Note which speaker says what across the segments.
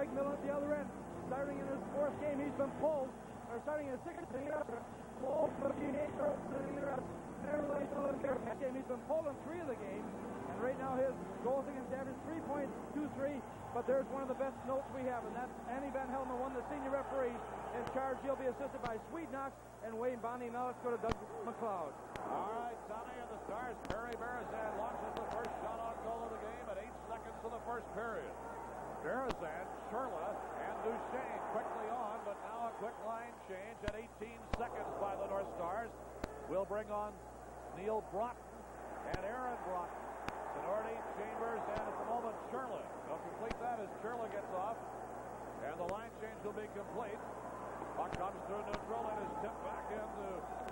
Speaker 1: Greg Millen at the other end. Starting in his fourth game, he's been pulled. Or starting in his sixth game, he's been pulled. He's been pulled in 3 of the games. And right now his goals against average 3.23. But there's one of the best notes we have, and that's Andy Van Helmen, one of the senior referees in charge. He'll be assisted by Swede Knox and Wayne Bonney. Now let's go to Doug McLeod.
Speaker 2: All right, Sonny and the Stars. Perry Berezan launches the first shot on goal of the game at 8 seconds of the first period. Berezan, Sherla, and Duchesne quickly on, but now a quick line change at 18 seconds by the North Stars. We'll bring on Neil Broughton and Aaron Broughton. Tenorti, Chambers, and at the moment Sherla. They'll complete that as Sherla gets off, and the line change will be complete. Puck comes through neutral and is tipped back into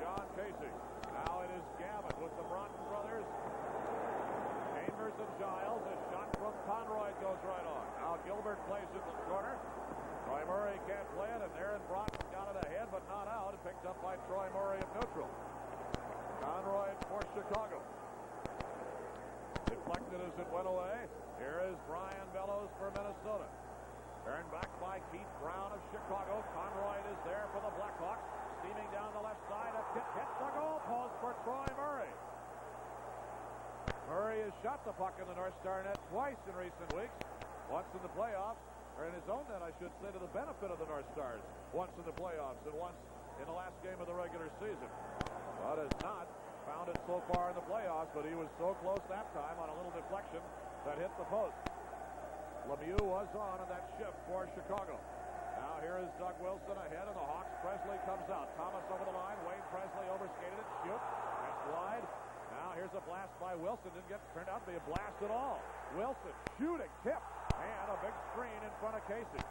Speaker 2: John Casey. Now it is Gavin with the Broughton brothers. Chambers and Giles. A shot from Conroy goes right on. Now Gilbert plays it to the corner. Troy Murray can't play it, and Aaron Broughton got it ahead, but not out. It picked up by Troy Murray at neutral. Conroy for Chicago. Deflected as it went away. Here is Brian Bellows for Minnesota. Turned back by Keith Brown of Chicago. Conroy is there for the Blackhawks. Steaming down the left side. A kick hits the goal post for Troy Murray. Murray has shot the puck in the North Star net twice in recent weeks. Once in the playoffs, or in his own net, I should say, to the benefit of the North Stars. Once in the playoffs and once in the last game of the regular season. But has not found it so far in the playoffs, but he was so close that time on a little deflection that hit the post. Lemieux was on that shift for Chicago. Now here is Doug Wilson ahead, and the Hawks. Presley comes out. Thomas over the line. Wayne Presley overskated it. Shoot. That's wide. Now here's a blast by Wilson. Didn't turned out to be a blast at all. Wilson shooting, tip, and a big screen in front of Casey.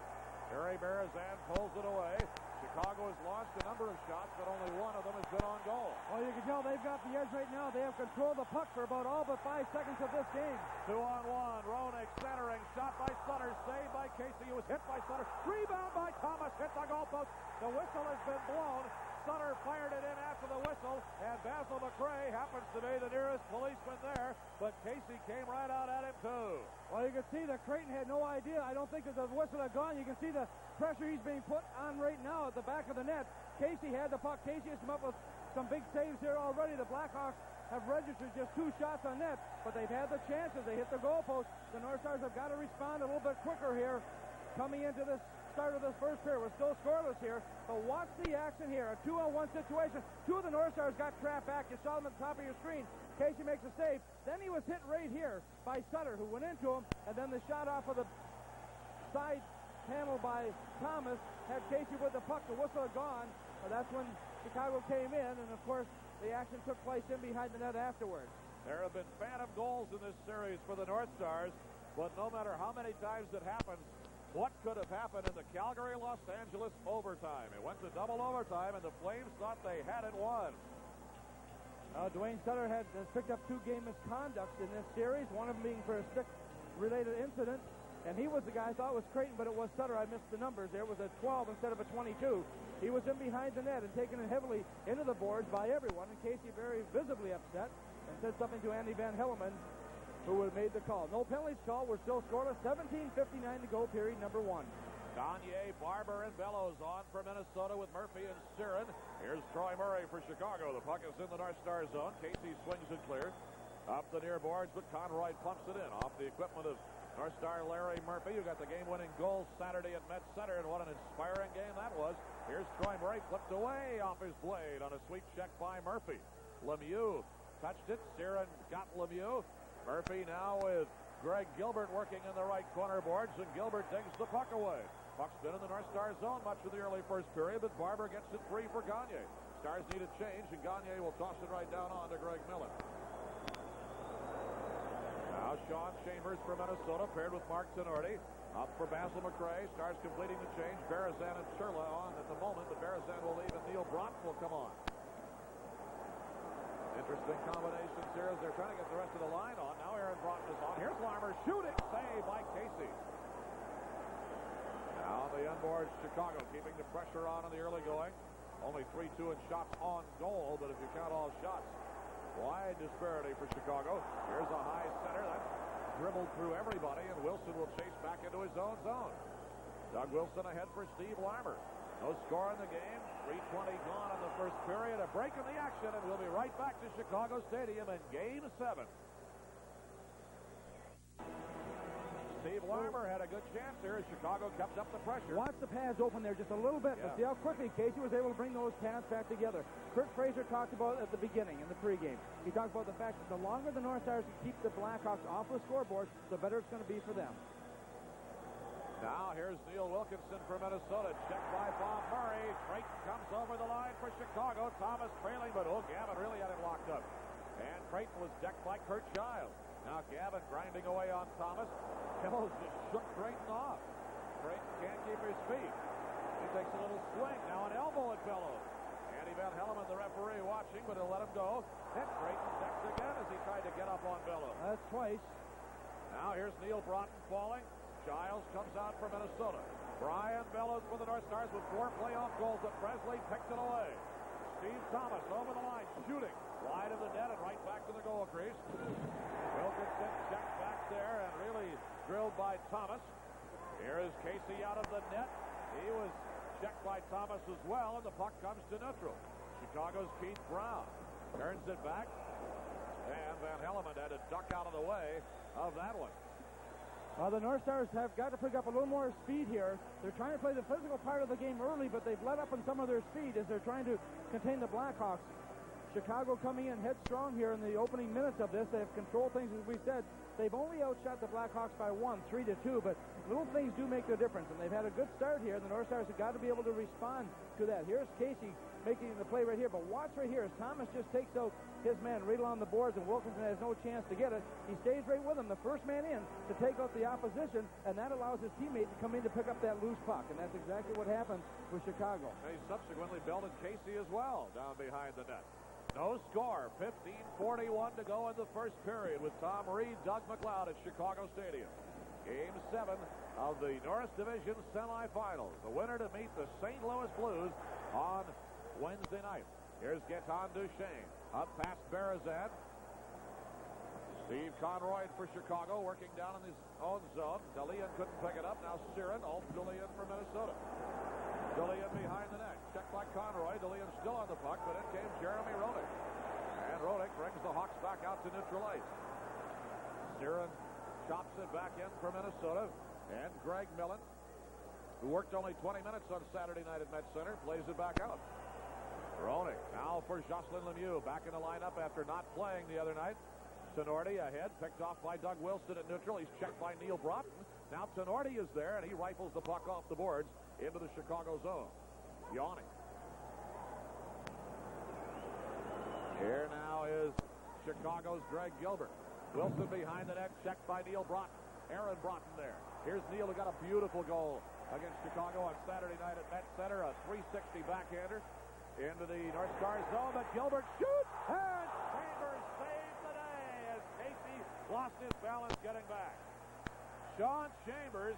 Speaker 2: Perry Berezan pulls it away. Chicago has launched a number of shots, but only one of them has been on goal.
Speaker 1: Well, you can tell they've got the edge right now. They have control of the puck for about all but 5 seconds of this game.
Speaker 2: 2-on-1. Roenick centering. Shot by Sutter. Saved by Casey. He was hit by Sutter. Rebound by Thomas. Hit the goalpost. The whistle has been blown. Sutter fired it in after the whistle, and Basil McRae happens to be the nearest policeman there, but Casey came right out at him too.
Speaker 1: Well, you can see that Creighton had no idea. I don't think that the whistle had gone. You can see the pressure he's being put on right now at the back of the net. Casey had the puck. Casey has come up with some big saves here already. The Blackhawks have registered just 2 shots on net, but they've had the chances. They hit the goalpost. The North Stars have got to respond a little bit quicker here coming into this start of this first period. We're still scoreless here, but watch the action here. A 2-on-1 situation. 2 of the North Stars got trapped back. You saw them at the top of your screen. Casey makes a save. Then he was hit right here by Sutter, who went into him, and then the shot off of the side panel by Thomas had Casey with the puck. The whistle had gone, but that's when Chicago came in, and of course the action took place in behind the net afterwards.
Speaker 2: There have been phantom goals in this series for the North Stars, but no matter how many times it happens, what could have happened in the Calgary-Los Angeles overtime? It went to double overtime, and the Flames thought they had it won.
Speaker 1: Dwayne Sutter has picked up 2 game misconducts in this series, one of them being for a stick-related incident, and he was the guy I thought was Creighton, but it was Sutter. I missed the numbers. There was a 12 instead of a 22. He was in behind the net and taken it heavily into the boards by everyone, and Casey very visibly upset and said something to Andy Van Helmen, who would have made the call. No penalties call. We're still scoreless. 17:59 to go, period number 1.
Speaker 2: Gagne, Barber, and Bellows on for Minnesota with Murphy and Siren. Here's Troy Murray for Chicago. The puck is in the North Star zone. Casey swings it clear. Up the near boards, but Conroy pumps it in off the equipment of North Star Larry Murphy, who got the game-winning goal Saturday at Met Center, and what an inspiring game that was. Here's Troy Murray, flipped away off his blade on a sweep check by Murphy. Lemieux touched it. Siren got Lemieux. Murphy now with Greg Gilbert working in the right corner boards, and Gilbert digs the puck away. Puck's been in the North Star zone much of the early first period, but Barber gets it free for Gagne. Stars need a change, and Gagne will toss it right down on to Greg Millen. Now Sean Chambers for Minnesota, paired with Mark Tenorti. Up for Basil McRae. Stars completing the change. Berezan and Sherla on at the moment, but Berezan will leave, and Neil Broughton will come on. Interesting combinations here as they're trying to get the rest of the line on. Now Aaron Broughton is on. Here's Larmer shooting. Save by Casey. Now the inboards Chicago keeping the pressure on in the early going. Only 3-2 in shots on goal, but if you count all shots, wide disparity for Chicago. Here's a high center. That's dribbled through everybody, and Wilson will chase back into his own zone. Doug Wilson ahead for Steve Larmer. No score in the game. 3:20 gone in the first period. A break in the action, and we'll be right back to Chicago Stadium in Game 7. Steve Larmer had a good chance here as Chicago kept up the pressure.
Speaker 1: Watch the pads open there just a little bit, but see how quickly Casey was able to bring those pads back together. Kurt Fraser talked about at the beginning in the pregame. He talked about the fact that the longer the North Stars can keep the Blackhawks off the scoreboard, the better it's going to be for them.
Speaker 2: Now here's Neil Wilkinson for Minnesota. Checked by Bob Murray. Creighton comes over the line for Chicago. Thomas trailing, but Gavin really had him locked up. And Creighton was decked by Kurt Child. Now Gavin grinding away on Thomas. Bellows just shook Creighton off. Creighton can't keep his feet. He takes a little swing. Now an elbow at Bellows. Andy Van Hellemond, the referee, watching, but he'll let him go. Then Creighton decks again as he tried to get up on Bellows.
Speaker 1: That's twice.
Speaker 2: Now here's Neil Broughton falling. Giles comes out for Minnesota. Brian Bellows for the North Stars with 4 playoff goals, but Presley picked it away. Steve Thomas over the line, shooting. Wide of the net and right back to the goal crease. Wilkinson checked back there and really drilled by Thomas. Here is Casey out of the net. He was checked by Thomas as well, and the puck comes to neutral. Chicago's Keith Brown turns it back, and Van Hellemond had to duck out of the way of that one.
Speaker 1: The North Stars have got to pick up a little more speed here. They're trying to play the physical part of the game early, but they've let up on some of their speed as they're trying to contain the Blackhawks. Chicago coming in headstrong here in the opening minutes of this. They have controlled things, as we said. They've only outshot the Blackhawks by 3-2, but little things do make the difference, and they've had a good start here. The North Stars have got to be able to respond to that. Here's Casey making the play right here, but watch right here as Thomas just takes out his man right along the boards, and Wilkinson has no chance to get it. He stays right with him, the first man in to take out the opposition, and that allows his teammate to come in to pick up that loose puck, and that's exactly what happened with Chicago.
Speaker 2: They subsequently belted Casey as well down behind the net. No score. 15:41 to go in the first period with Tom Reed, Doug McLeod at Chicago Stadium. Game 7 of the North Division semifinals. The winner to meet the St. Louis Blues on Wednesday night. Here's Gaetan Duchesne. Up past Berezan. Steve Conroy for Chicago working down in his own zone. Delian couldn't pick it up. Now Siren, Delian for Minnesota. Delian behind the net. Checked by Conroy. Delian still on the puck, but in came Jeremy Roenick. And Roenick brings the Hawks back out to neutral ice. Siren chops it back in for Minnesota. And Greg Millen, who worked only 20 minutes on Saturday night at Met Center, plays it back out. Roenick now for Jocelyn Lemieux, back in the lineup after not playing the other night. Tenorti ahead, picked off by Doug Wilson at neutral. He's checked by Neil Broughton. Now Tenorti is there, and he rifles the puck off the boards into the Chicago zone. Yawning. Here now is Chicago's Greg Gilbert. Wilson behind the net, checked by Neil Broughton. Aaron Broughton there. Here's Neil, who got a beautiful goal against Chicago on Saturday night at Met Center. A 360 backhander into the North Stars zone, but Gilbert shoots, and Chambers saves the day as Casey lost his balance getting back. Sean Chambers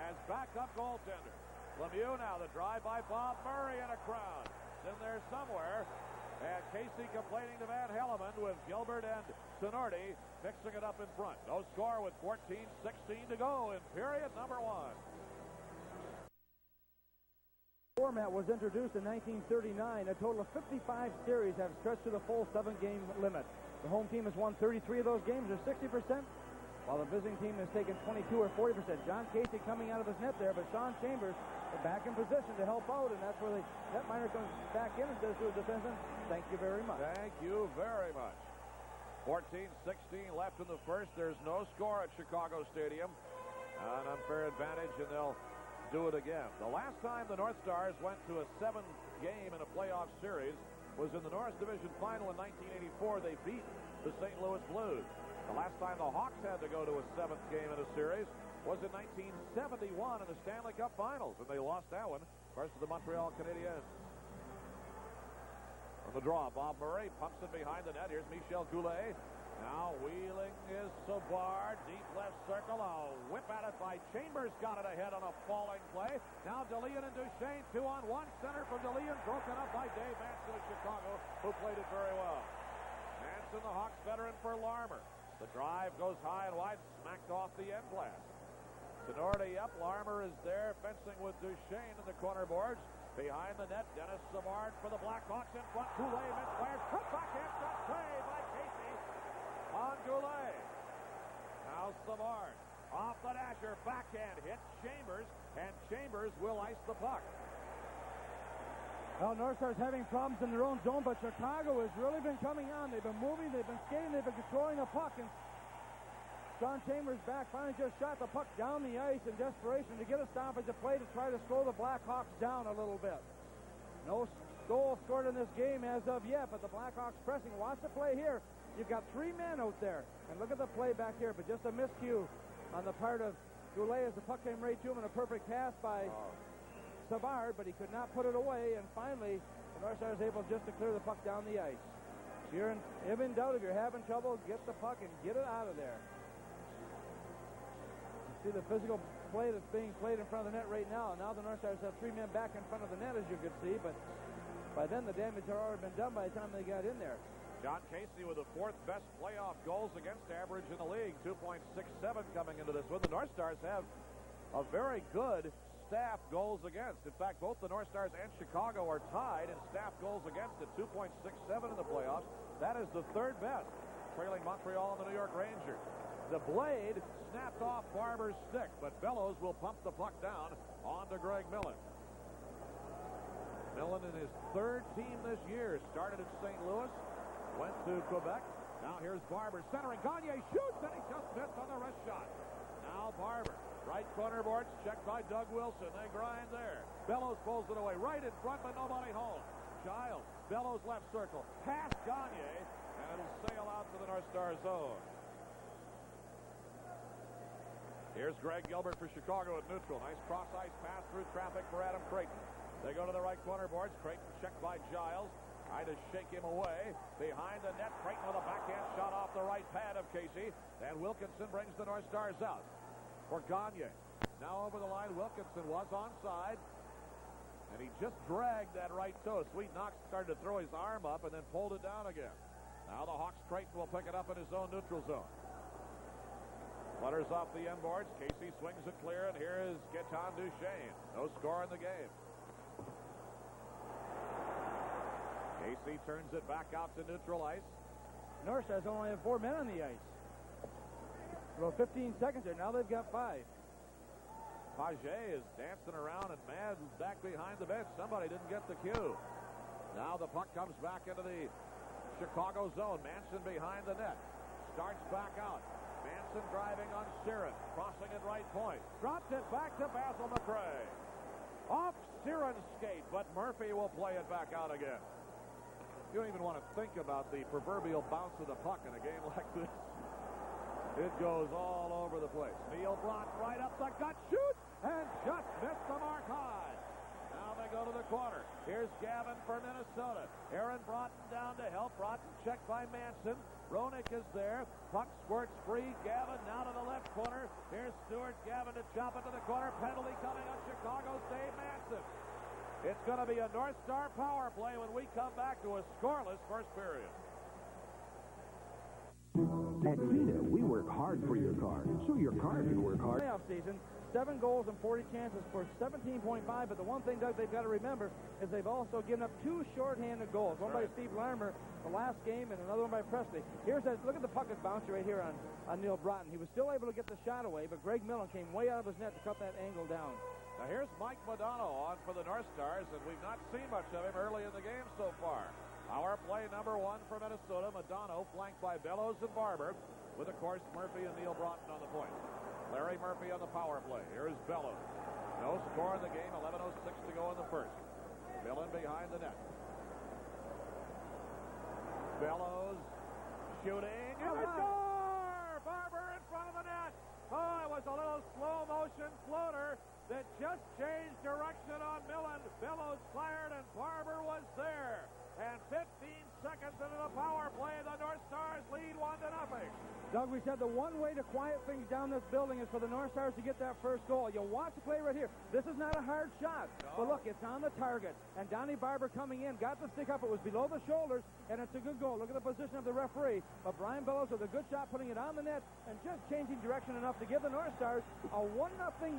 Speaker 2: as backup goaltender. Lemieux now, the drive by Bob Murray and a crowd. It's in there somewhere. And Casey complaining to Van Hellemond with Gilbert and Tenorti fixing it up in front. No score with 14:16 to go in period number 1.
Speaker 1: Format was introduced in 1939. A total of 55 series have stretched to the full 7-game limit. The home team has won 33 of those games, or 60%, while the visiting team has taken 22 or 40%. John Casey coming out of his net there, but Sean Chambers back in position to help out, and that's where the netminder comes back in and says to his defenseman, "Thank you very much."
Speaker 2: Thank you very much. 14:16 left in the first. There's no score at Chicago Stadium. An unfair advantage, and they'll do it again. The last time the North Stars went to a 7-game in a playoff series was in the North Division Final in 1984. They beat the St. Louis Blues. The last time the Hawks had to go to a 7th game in a series was in 1971 in the Stanley Cup Finals, and they lost that one, of course, to the Montreal Canadiens. On the draw, Bob Murray pumps it behind the net. Here's Michel Goulet. Now wheeling is Savard, deep left circle. A whip at it by Chambers, got it ahead on a falling play. Now Delian and Duchesne, 2-on-1, center from Delian, broken up by Dave Manson of Chicago, who played it very well. Manson, the Hawks veteran, for Larmer. The drive goes high and wide, smacked off the end glass. Sonority up. Larmer is there, fencing with Duchesne in the corner boards. Behind the net, Dennis Savard for the Blackhawks in front. Goulet misfires. Put back in. Shot saved by Casey on Goulet. Now Savard off the dasher. Backhand hits Chambers, and Chambers will ice the puck.
Speaker 1: Well, North Star's having problems in their own zone, but Chicago has really been coming on. They've been moving, they've been skating, they've been controlling the puck, and John Chambers back finally just shot the puck down the ice in desperation to get a stoppage of play to try to slow the Blackhawks down a little bit. No goal scored in this game as of yet, but the Blackhawks pressing. Watch the play here. You've got 3 men out there, and look at the play back here, but just a miscue on the part of Goulet as the puck came right to him, and a perfect pass by Savard, but he could not put it away, and finally the North Stars able just to clear the puck down the ice. If in doubt, if you're having trouble, get the puck and get it out of there. You see the physical play that's being played in front of the net right now. Now the North Stars have 3 men back in front of the net, as you could see, but by then the damage had already been done by the time they got in there.
Speaker 2: John Casey with the 4th best playoff goals against average in the league, 2.67 coming into this one. The North Stars have a very good staff goals against. In fact, both the North Stars and Chicago are tied in staff goals against at 2.67 in the playoffs. That is the 3rd best, trailing Montreal and the New York Rangers. The blade snapped off Barber's stick, but Bellows will pump the puck down onto Greg Millen. Millen in his 3rd team this year, started at St. Louis, went to Quebec. Now here's Barber centering. Gagne shoots, and he just missed on the wrist shot. Now Barber. Right corner boards, checked by Doug Wilson. They grind there. Bellows pulls it away. Right in front, but nobody home. Giles, Bellows left circle. Past Gagne, and it'll sail out to the North Star zone. Here's Greg Gilbert for Chicago at neutral. Nice cross-ice pass through traffic for Adam Creighton. They go to the right corner boards. Creighton checked by Giles. Trying to shake him away. Behind the net, Creighton with a backhand shot off the right pad of Casey. And Wilkinson brings the North Stars out. For Gagne. Now over the line, Wilkinson was onside, and he just dragged that right toe. Sweet Knox started to throw his arm up and then pulled it down again. Now the Hawks, Creighton will pick it up in his own neutral zone. Flutters off the end boards. Casey swings it clear, and here is Gaetan Duchesne. No score in the game. Casey turns it back out to neutral ice.
Speaker 1: North Stars only have 4 men on the ice. About 15 seconds there. Now they've got 5.
Speaker 2: Paget is dancing around and mad back behind the bench. Somebody didn't get the cue. Now the puck comes back into the Chicago zone. Manson behind the net. Starts back out. Manson driving on Siren. Crossing at right point. Drops it back to Basil McRae. Off Siren's skate, but Murphy will play it back out again. You don't even want to think about the proverbial bounce of the puck in a game like this. It goes all over the place. Neil Brott right up the gut, shoots, and just missed the mark high. Now they go to the corner. Here's Gavin for Minnesota. Aaron Broughton down to help. Broughton checked by Manson. Roenick is there. Puck squirts free. Gavin now to the left corner. Here's Stewart. Gavin to chop it to the corner. Penalty coming on Chicago. Save Manson. It's going to be a North Star power play when we come back to a scoreless first period.
Speaker 3: At Tina, we work hard for your car, so your car can work hard.
Speaker 1: Playoff season, 7 goals and 40 chances for 17.5, but the one thing, Doug, they've got to remember is they've also given up 2 shorthanded goals. One by Steve Larmer the last game and another one by Presley. Here's that, look at the puck that's bouncing right here on Neil Broughton. He was still able to get the shot away, but Greg Millen came way out of his net to cut that angle down.
Speaker 2: Now here's Mike Modano on for the North Stars, and we've not seen much of him early in the game so far. Power play number 1 for Minnesota. Modano flanked by Bellows and Barber, with, of course, Murphy and Neil Broughton on the point. Larry Murphy on the power play. Here's Bellows. No score in the game. 11:06 to go in the first. Millen behind the net. Bellows shooting. And a score! Barber in front of the net. Oh, it was a little slow motion floater that just changed direction on Millen. Bellows fired, and Barber was there. And 15 seconds into the power play, the North Stars lead 1-0.
Speaker 1: Doug, we said the one way to quiet things down this building is for the North Stars to get that first goal. You watch the play right here. This is not a hard shot. No. But look, it's on the target. And Donnie Barber coming in, got the stick up. It was below the shoulders, and it's a good goal. Look at the position of the referee. But Brian Bellows with a good shot, putting it on the net, and just changing direction enough to give the North Stars a 1-0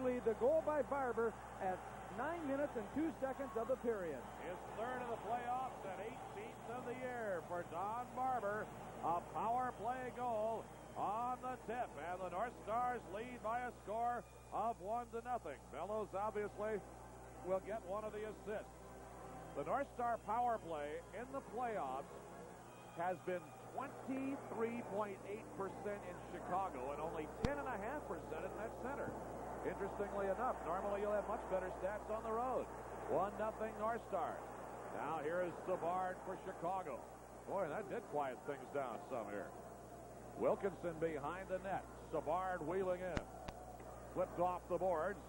Speaker 1: lead. The goal by Barber at 9 minutes and 2 seconds of the period.
Speaker 2: His third of the playoffs and 18th of the year for Don Barber. A power play goal on the tip, and the North Stars lead by a score of 1-0. Bellows obviously will get one of the assists. The North Star power play in the playoffs has been 23.8% in Chicago and only 10.5% in that center. Interestingly enough, normally you'll have much better stats on the road. 1-0 North Stars. Now here is Savard for Chicago. Boy, that did quiet things down some here. Wilkinson behind the net. Savard wheeling in. Flipped off the boards.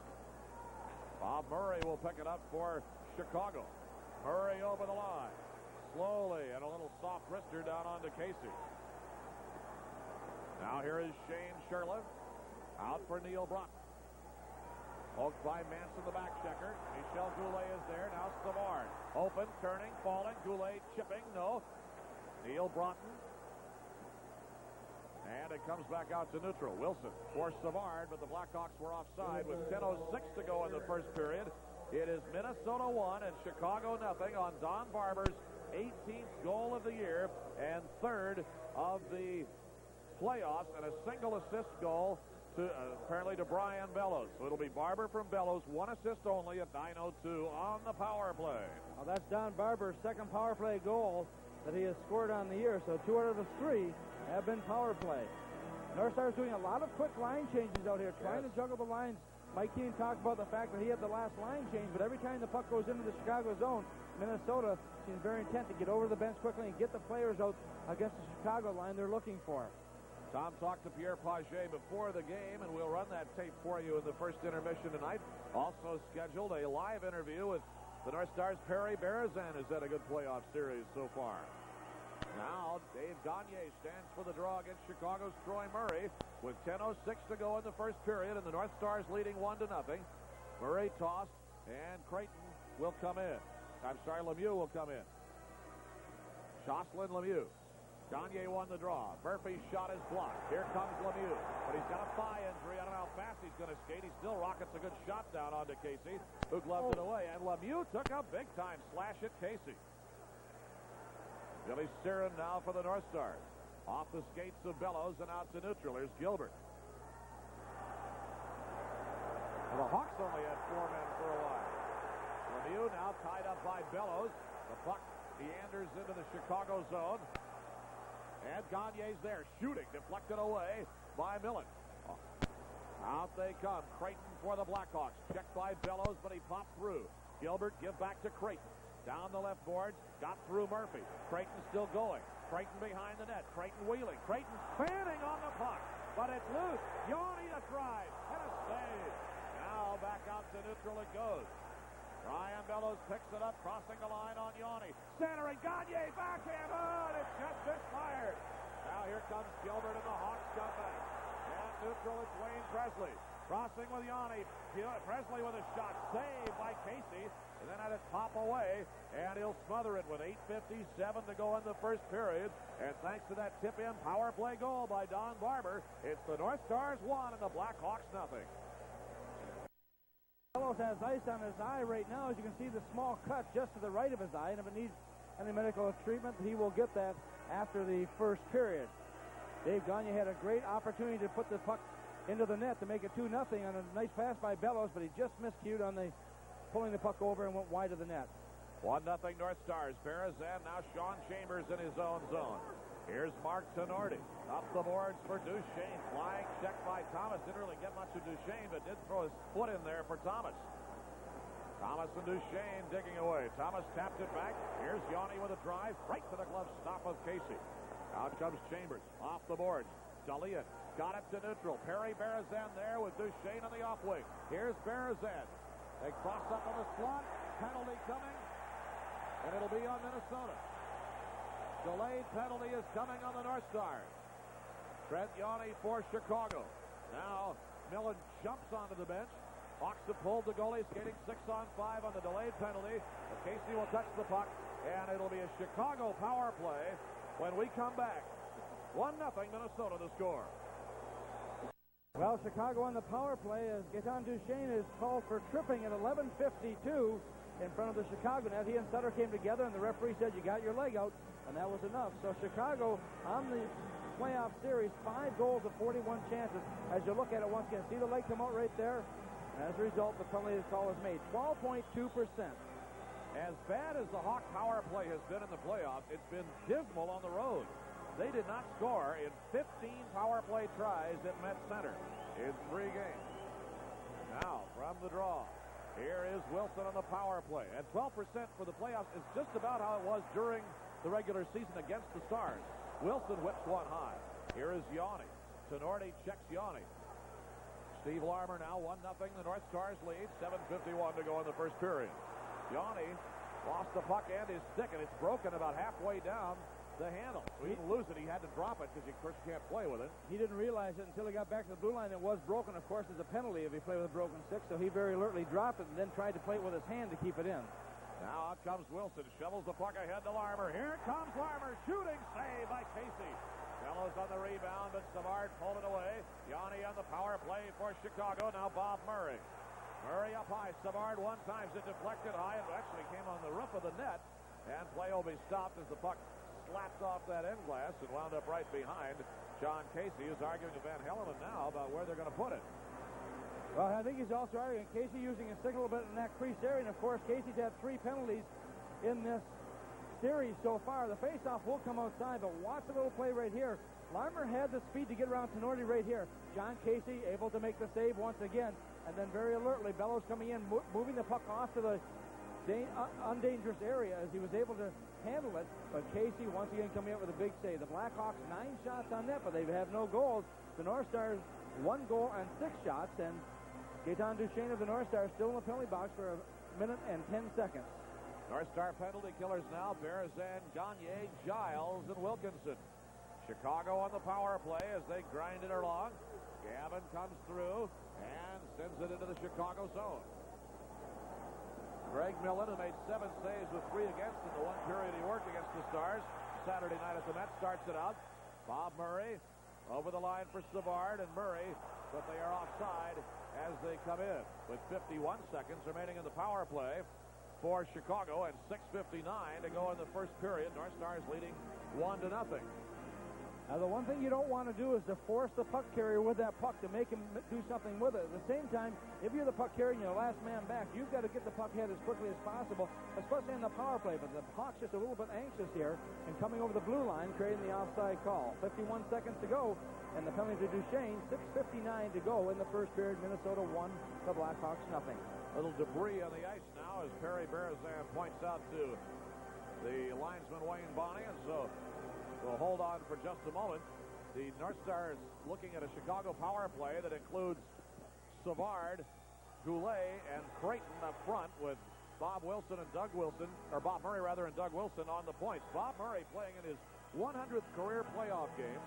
Speaker 2: Bob Murray will pick it up for Chicago. Murray over the line. Slowly, and a little soft wrister down onto Casey. Now here is Shane Sherliff. Out for Neil Brunt. Poked by Manson, the back checker. Michel Goulet is there. Now Savard. Open, turning, falling. Goulet chipping. No. Neil Broughton. And it comes back out to neutral. Wilson for Savard, but the Blackhawks were offside with 10:06 to go in the first period. It is Minnesota 1 and Chicago 0 on Don Barber's 18th goal of the year and third of the playoffs, and a single assist goal to apparently to Brian Bellows. So it'll be Barber from Bellows, 1 assist only at 9:02 on the power play.
Speaker 1: Well, that's Don Barber's second power play goal that he has scored on the year, so 2 out of the 3 have been power play. North Stars doing a lot of quick line changes out here, trying to juggle the lines. Mike Keane talked about the fact that he had the last line change, but every time the puck goes into the Chicago zone, Minnesota seems very intent to get over the bench quickly and get the players out against the Chicago line they're looking for.
Speaker 2: Tom talked to Pierre Paget before the game, and we'll run that tape for you in the first intermission tonight. Also scheduled a live interview with the North Stars' Perry Berezan, who's had a good playoff series so far. Now, Dave Gagne stands for the draw against Chicago's Troy Murray with 10:06 to go in the first period, and the North Stars leading 1-0. Murray tossed, and Creighton will come in. I'm sorry, Lemieux will come in. Jocelyn Lemieux. Gagne won the draw. Murphy's shot is blocked. Here comes Lemieux, but he's got a thigh injury. I don't know how fast he's going to skate. He still rockets a good shot down onto Casey, who gloved it away, and Lemieux took a big-time slash at Casey. Billy Sterin now for the North Stars. Off the skates of Bellows and out to neutral. Here's Gilbert. Well, the Hawks only had 4 men for a while. Lemieux now tied up by Bellows. The puck meanders into the Chicago zone. And Gagne's there, shooting, deflected away by Millen. Out they come. Creighton for the Blackhawks. Checked by Bellows, but he popped through. Gilbert give back to Creighton. Down the left boards, got through Murphy. Creighton still going. Creighton behind the net. Creighton wheeling. Creighton fanning on the puck, but it's loose. Yanni to try, and a save. Now back out to neutral it goes. Brian Bellows picks it up, crossing the line on Yanni. Centering, Gagne, backhand, and it's just misfired. Now here comes Gilbert and the Hawks come back. And neutral, it's Wayne Presley. Crossing with Yanni. Presley with a shot, saved by Casey. And then had it pop away, and he'll smother it with 8:57 to go in the first period. And thanks to that tip-in power play goal by Don Barber, it's the North Stars 1 and the Blackhawks 0.
Speaker 1: Bellows has ice on his eye right now. As you can see, the small cut just to the right of his eye, and if it needs any medical treatment, he will get that after the first period. Dave Gagne had a great opportunity to put the puck into the net to make it 2-0 on a nice pass by Bellows, but he just miscued on the pulling the puck over and went wide of the net.
Speaker 2: 1-0 North Stars. Berezan, now Sean Chambers in his own zone. Here's Mark Tenorti. Up the boards for Duchesne. Flying check by Thomas. Didn't really get much of Duchesne, but did throw his foot in there for Thomas. Thomas and Duchesne digging away. Thomas tapped it back. Here's Yanni with a drive. Right to the glove stop of Casey. Out comes Chambers. Off the boards. Dalia got it to neutral. Perry Berezan there with Duchesne on the off wing. Here's Berezan. They cross up on the slot. Penalty coming. And it'll be on Minnesota. Delayed penalty is coming on the North Stars. Trent Yawney for Chicago. Now Millen jumps onto the bench. Hawks have pulled the goalie, skating 6-on-5 on the delayed penalty. But Casey will touch the puck, and it'll be a Chicago power play when we come back. 1-0 Minnesota to score.
Speaker 1: Well, Chicago on the power play as Gaetan Duchesne is called for tripping at 11:52 in front of the Chicago net. He and Sutter came together, and the referee said, you got your leg out, and that was enough. So Chicago on the playoff series, 5 goals of 41 chances. As you look at it once again, see the leg come out right there? And as a result, the penalty call is made. 12.2%.
Speaker 2: As bad as the Hawk power play has been in the playoffs, it's been dismal on the road. They did not score in 15 power play tries at Met Center in 3 games. Now, from the draw, here is Wilson on the power play. And 12% for the playoffs is just about how it was during the regular season against the Stars. Wilson whips one high. Here is Yawney. Tenorti checks Yawney. Steve Larmer now 1-0. The North Stars lead. 7:51 to go in the first period. Yawney lost the puck and his stick, and it's broken about halfway down the handle. So he didn't lose it. He had to drop it because you, of course, can't play with it.
Speaker 1: He didn't realize it until he got back to the blue line. It was broken, of course, as a penalty if he played with a broken stick. So he very alertly dropped it and then tried to play it with his hand to keep it in.
Speaker 2: Now out comes Wilson. Shovels the puck ahead to Larmer. Here comes Larmer. Shooting save by Casey. Fellows on the rebound, but Savard pulled it away. Yawney on the power play for Chicago. Now Bob Murray. Murray up high. Savard one time. It deflected high and actually came on the roof of the net. And play will be stopped as the puck slapped off that end glass and wound up right behind John Casey, who's arguing with Van Helleman now about where they're going to put it.
Speaker 1: Well, I think he's also arguing Casey using a stick a little bit in that crease area. And, of course, Casey's had 3 penalties in this series so far. The faceoff will come outside, but watch the little play right here. Larmer had the speed to get around Tenorti right here. John Casey able to make the save once again. And then very alertly, Bellows coming in, moving the puck off to the undangerous area as he was able to handle it. But Casey once again coming up with a big save. The Blackhawks 9 shots on net, but they have no goals. The North Stars 1 goal and 6 shots, and Gaetan Duchesne of the North Stars still in the penalty box for 1 minute and 10 seconds.
Speaker 2: North Star penalty killers now. Berzan, Gagne, Giles, and Wilkinson. Chicago on the power play as they grind it along. Gavin comes through and sends it into the Chicago zone. Greg Millen, who made 7 saves with 3 against in the 1 period he worked against the Stars Saturday night at the Met, starts it out. Bob Murray over the line for Savard and Murray, but they are offside as they come in with 51 seconds remaining in the power play for Chicago and 6:59 to go in the first period. North Stars leading 1-0.
Speaker 1: Now, the one thing you don't want to do is to force the puck carrier with that puck to make him do something with it. At the same time, if you're the puck carrier and you're the last man back, you've got to get the puck head as quickly as possible, especially in the power play. But the Hawks just a little bit anxious here and coming over the blue line, creating the offside call. 51 seconds to go, and the penalty to Duchesne. 6:59 to go in the first period. Minnesota 1, the Blackhawks 0.
Speaker 2: Little debris on the ice now as Perry Berzan points out to the linesman Wayne Bonney, and so we'll hold on for just a moment. The North Stars looking at a Chicago power play that includes Savard, Goulet, and Creighton up front with Bob Wilson and Doug Wilson, or Bob Murray rather, and Doug Wilson on the points. Bob Murray playing in his 100th career playoff game,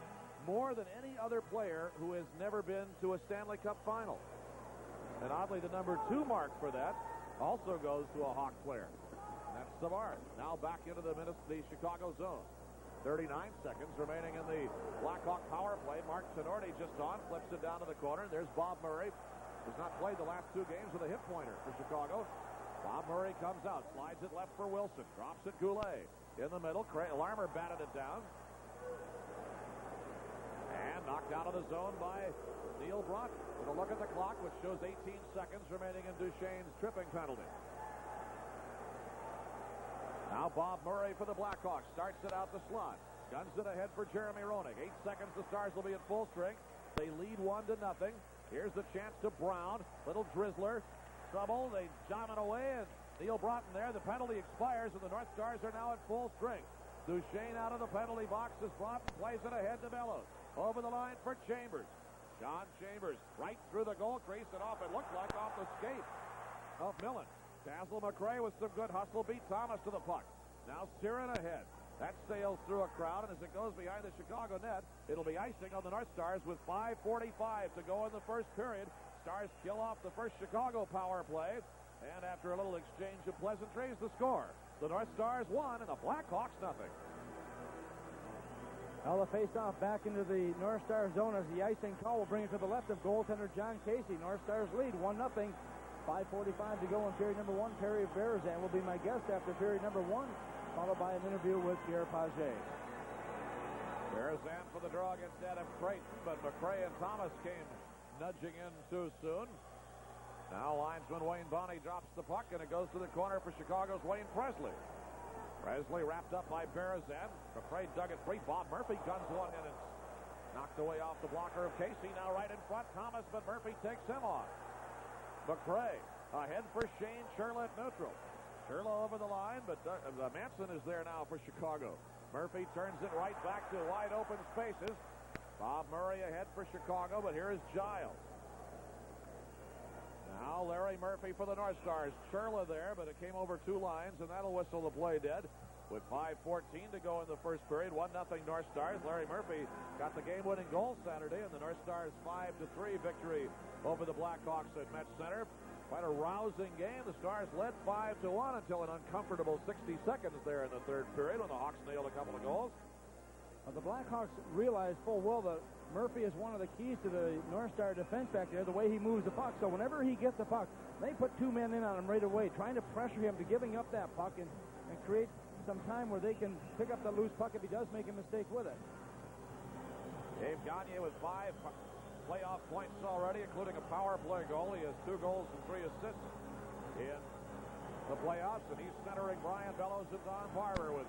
Speaker 2: more than any other player who has never been to a Stanley Cup final. And oddly, the number 2 mark for that also goes to a Hawk player. And that's Savard. Now back into the Chicago zone. 39 seconds remaining in the Blackhawk power play. Mark Tenorti just on, flips it down to the corner. There's Bob Murray, who's not played the last 2 games with a hip pointer for Chicago. Bob Murray comes out, slides it left for Wilson, drops it Goulet. In the middle, Larmer batted it down. And knocked out of the zone by Neil Broughton. With a look at the clock, which shows 18 seconds remaining in Duchesne's tripping penalty. Now Bob Murray for the Blackhawks. Starts it out the slot. Guns it ahead for Jeremy Roenick. 8 seconds, the Stars will be at full strength. They lead 1-0. Here's the chance to Brown. Little drizzler. Trouble. They jam it away, and Neil Broughton there. The penalty expires, and the North Stars are now at full strength. Duchesne out of the penalty box as Broughton plays it ahead to Bellows. Over the line for Chambers. John Chambers right through the goal crease and off. It looked like off the skate of Millen. Basil McRae with some good hustle beat Thomas to the puck. Now Siren ahead. That sails through a crowd, and as it goes behind the Chicago net, it'll be icing on the North Stars with 5:45 to go in the first period. Stars kill off the first Chicago power play, and after a little exchange of pleasantries, the score. The North Stars 1 and the Blackhawks nothing.
Speaker 1: Well, the face-off back into the North Star zone as the icing call will bring it to the left of goaltender John Casey. North Stars lead 1-0. 5:45 to go in period number 1. Perry Berezan will be my guest after period number 1, followed by an interview with Pierre Paget.
Speaker 2: Berezan for the draw against Adam Creighton, but McRae and Thomas came nudging in too soon. Now linesman Wayne Bonney drops the puck, and it goes to the corner for Chicago's Wayne Presley. Presley wrapped up by Berezan. McRae dug it free. Bob Murphy guns one in and knocked away off the blocker of Casey. Now right in front, Thomas, but Murphy takes him off. McRae ahead for Shane Sherla at neutral. Sherla over the line, but Manson is there now for Chicago. Murphy turns it right back to wide open spaces. Bob Murray ahead for Chicago, but here is Giles. Now Larry Murphy for the North Stars. Sherla there, but it came over 2 lines, and that'll whistle the play dead. With 5:14 to go in the first period, 1-0 North Stars. Larry Murphy got the game-winning goal Saturday, and the North Stars 5-3 victory over the Blackhawks at Met Center. Quite a rousing game. The Stars led 5-1 until an uncomfortable 60 seconds there in the third period when the Hawks nailed a couple of goals.
Speaker 1: The Blackhawks realize full well that Murphy is one of the keys to the North Star defense back there, the way he moves the puck. So whenever he gets the puck, they put 2 men in on him right away, trying to pressure him to giving up that puck and create some time where they can pick up the loose puck if he does make a mistake with it.
Speaker 2: Dave Gagne with 5 playoff points already, including a power play goal. He has 2 goals and 3 assists in the playoffs, and he's centering Brian Bellows and Don Barber with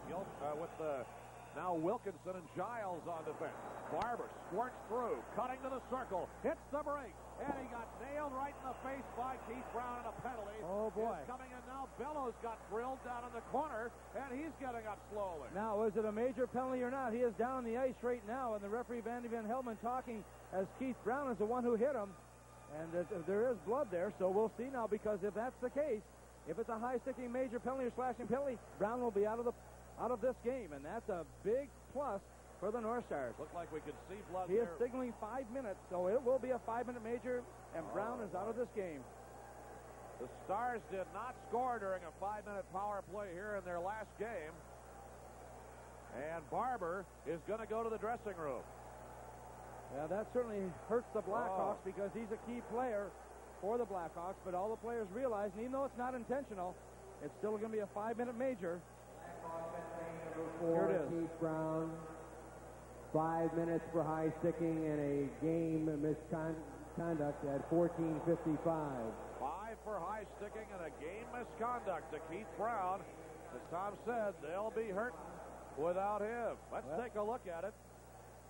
Speaker 2: now Wilkinson and Giles on defense. Barber squirts through, cutting to the circle, hits the break, and he got nailed right in the face by Keith Brown in a penalty.
Speaker 1: Oh, boy.
Speaker 2: He's coming in now. Bellows got drilled down in the corner, and he's getting up slowly.
Speaker 1: Now, is it a major penalty or not? He is down on the ice right now, and the referee, Vandy Van Helman, talking as Keith Brown is the one who hit him. And there is blood there, so we'll see now, because if that's the case, if it's a high-sticking major penalty or slashing penalty, Brown will be out of this game, and that's a big plus for the North Stars.
Speaker 2: Looked like we could see blood
Speaker 1: He
Speaker 2: there.
Speaker 1: is signaling 5 minutes, so it will be a 5-minute major, and Brown is out of this game.
Speaker 2: The Stars did not score during a 5-minute power play here in their last game. And Barber is going to go to the dressing room.
Speaker 1: Yeah, that certainly hurts the Blackhawks because he's a key player for the Blackhawks, but all the players realize, and even though it's not intentional, it's still going to be a 5-minute major.
Speaker 4: Here it is. Keith Brown, 5 minutes for high sticking and a game misconduct at 14:55.
Speaker 2: 5 for high sticking and a game misconduct to Keith Brown. As Tom said, they'll be hurting without him. Let's take a look at it.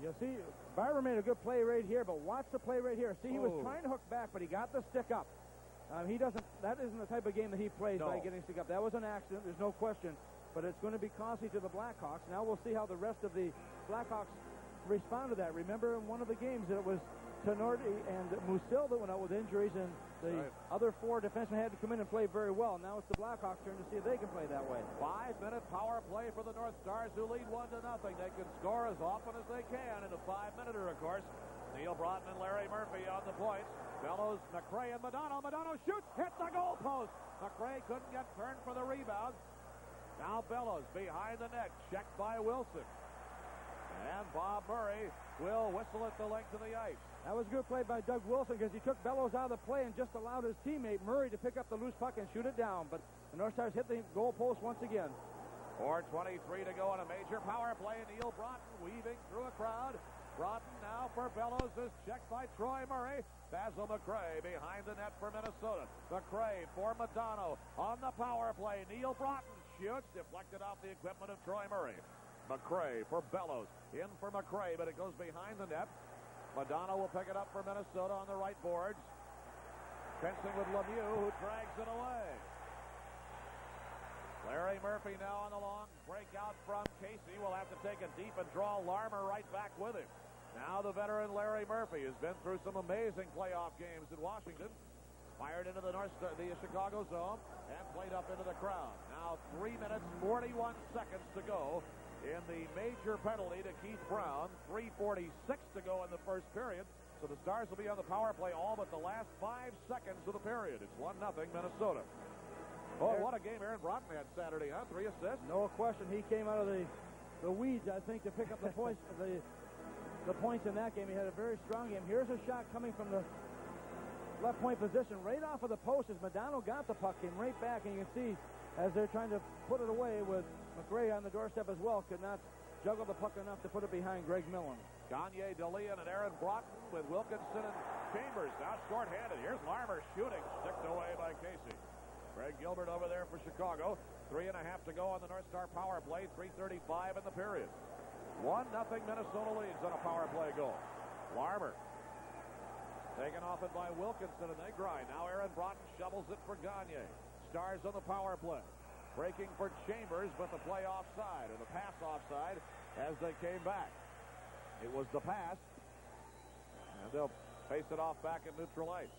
Speaker 1: You see, Barber made a good play right here, but watch the play right here. See, he was trying to hook back, but he got the stick up. He doesn't. That isn't the type of game that he plays by getting stick up. That was an accident. There's no question. But it's going to be costly to the Blackhawks. Now we'll see how the rest of the Blackhawks respond to that. Remember, in one of the games, it was Tenorti and Musil that went out with injuries, and the other 4 defensemen had to come in and play very well. Now it's the Blackhawks' turn to see if they can play that way.
Speaker 2: 5-minute power play for the North Stars, who lead 1-0. They can score as often as they can in a 5-minute-er, of course. Neil Broughton and Larry Murphy on the points. Bellows, McRae, and Madonna. Madonna shoots, hits the goal post. McRae couldn't get turned for the rebound. Now Bellows behind the net, checked by Wilson. And Bob Murray will whistle at the length of the ice.
Speaker 1: That was a good play by Doug Wilson because he took Bellows out of the play and just allowed his teammate Murray to pick up the loose puck and shoot it down. But the North Stars hit the goal post once again.
Speaker 2: 4:23 to go on a major power play. Neil Broughton weaving through a crowd. Broughton now for Bellows is checked by Troy Murray. Basil McRae behind the net for Minnesota. McRae for Madonna on the power play. Neil Broughton shoots, deflected off the equipment of Troy Murray. McRae for Bellows. In for McRae, but it goes behind the net. Madonna will pick it up for Minnesota on the right boards. Fencing with Lemieux, who drags it away. Larry Murphy now on the long breakout from Casey. Will have to take a deep and draw Larmer right back with him. Now the veteran Larry Murphy has been through some amazing playoff games in Washington. Fired into the Chicago zone and played up into the crowd. Now 3 minutes, 41 seconds to go in the major penalty to Keith Brown. 3:46 to go in the first period. So the Stars will be on the power play all but the last 5 seconds of the period. It's 1-0 Minnesota. Oh, what a game Aaron Broughton had Saturday, huh? 3 assists.
Speaker 1: No question. He came out of the weeds, I think, to pick up the points. The points in that game. He had a very strong game. Here's a shot coming from the left point position, right off of the post as Modano got the puck, came right back, and you can see as they're trying to put it away with McRae on the doorstep as well, could not juggle the puck enough to put it behind Greg Millen. Gagne, DeLeon, and Aaron Broughton with Wilkinson and Chambers now short-handed. Here's Larmer shooting, sticked away by Casey. Greg Gilbert over there for Chicago. 3.5 to go on the North Star power play. 3:35 in the period. 1-0 Minnesota leads on a power play goal. Larmer taken off it by Wilkinson, and they grind. Now Aaron Broughton shovels it for Gagne. Stars on the power play. Breaking for Chambers, but the play offside, or the pass offside, as they came back. It was the pass, and they'll face it off back at neutral ice.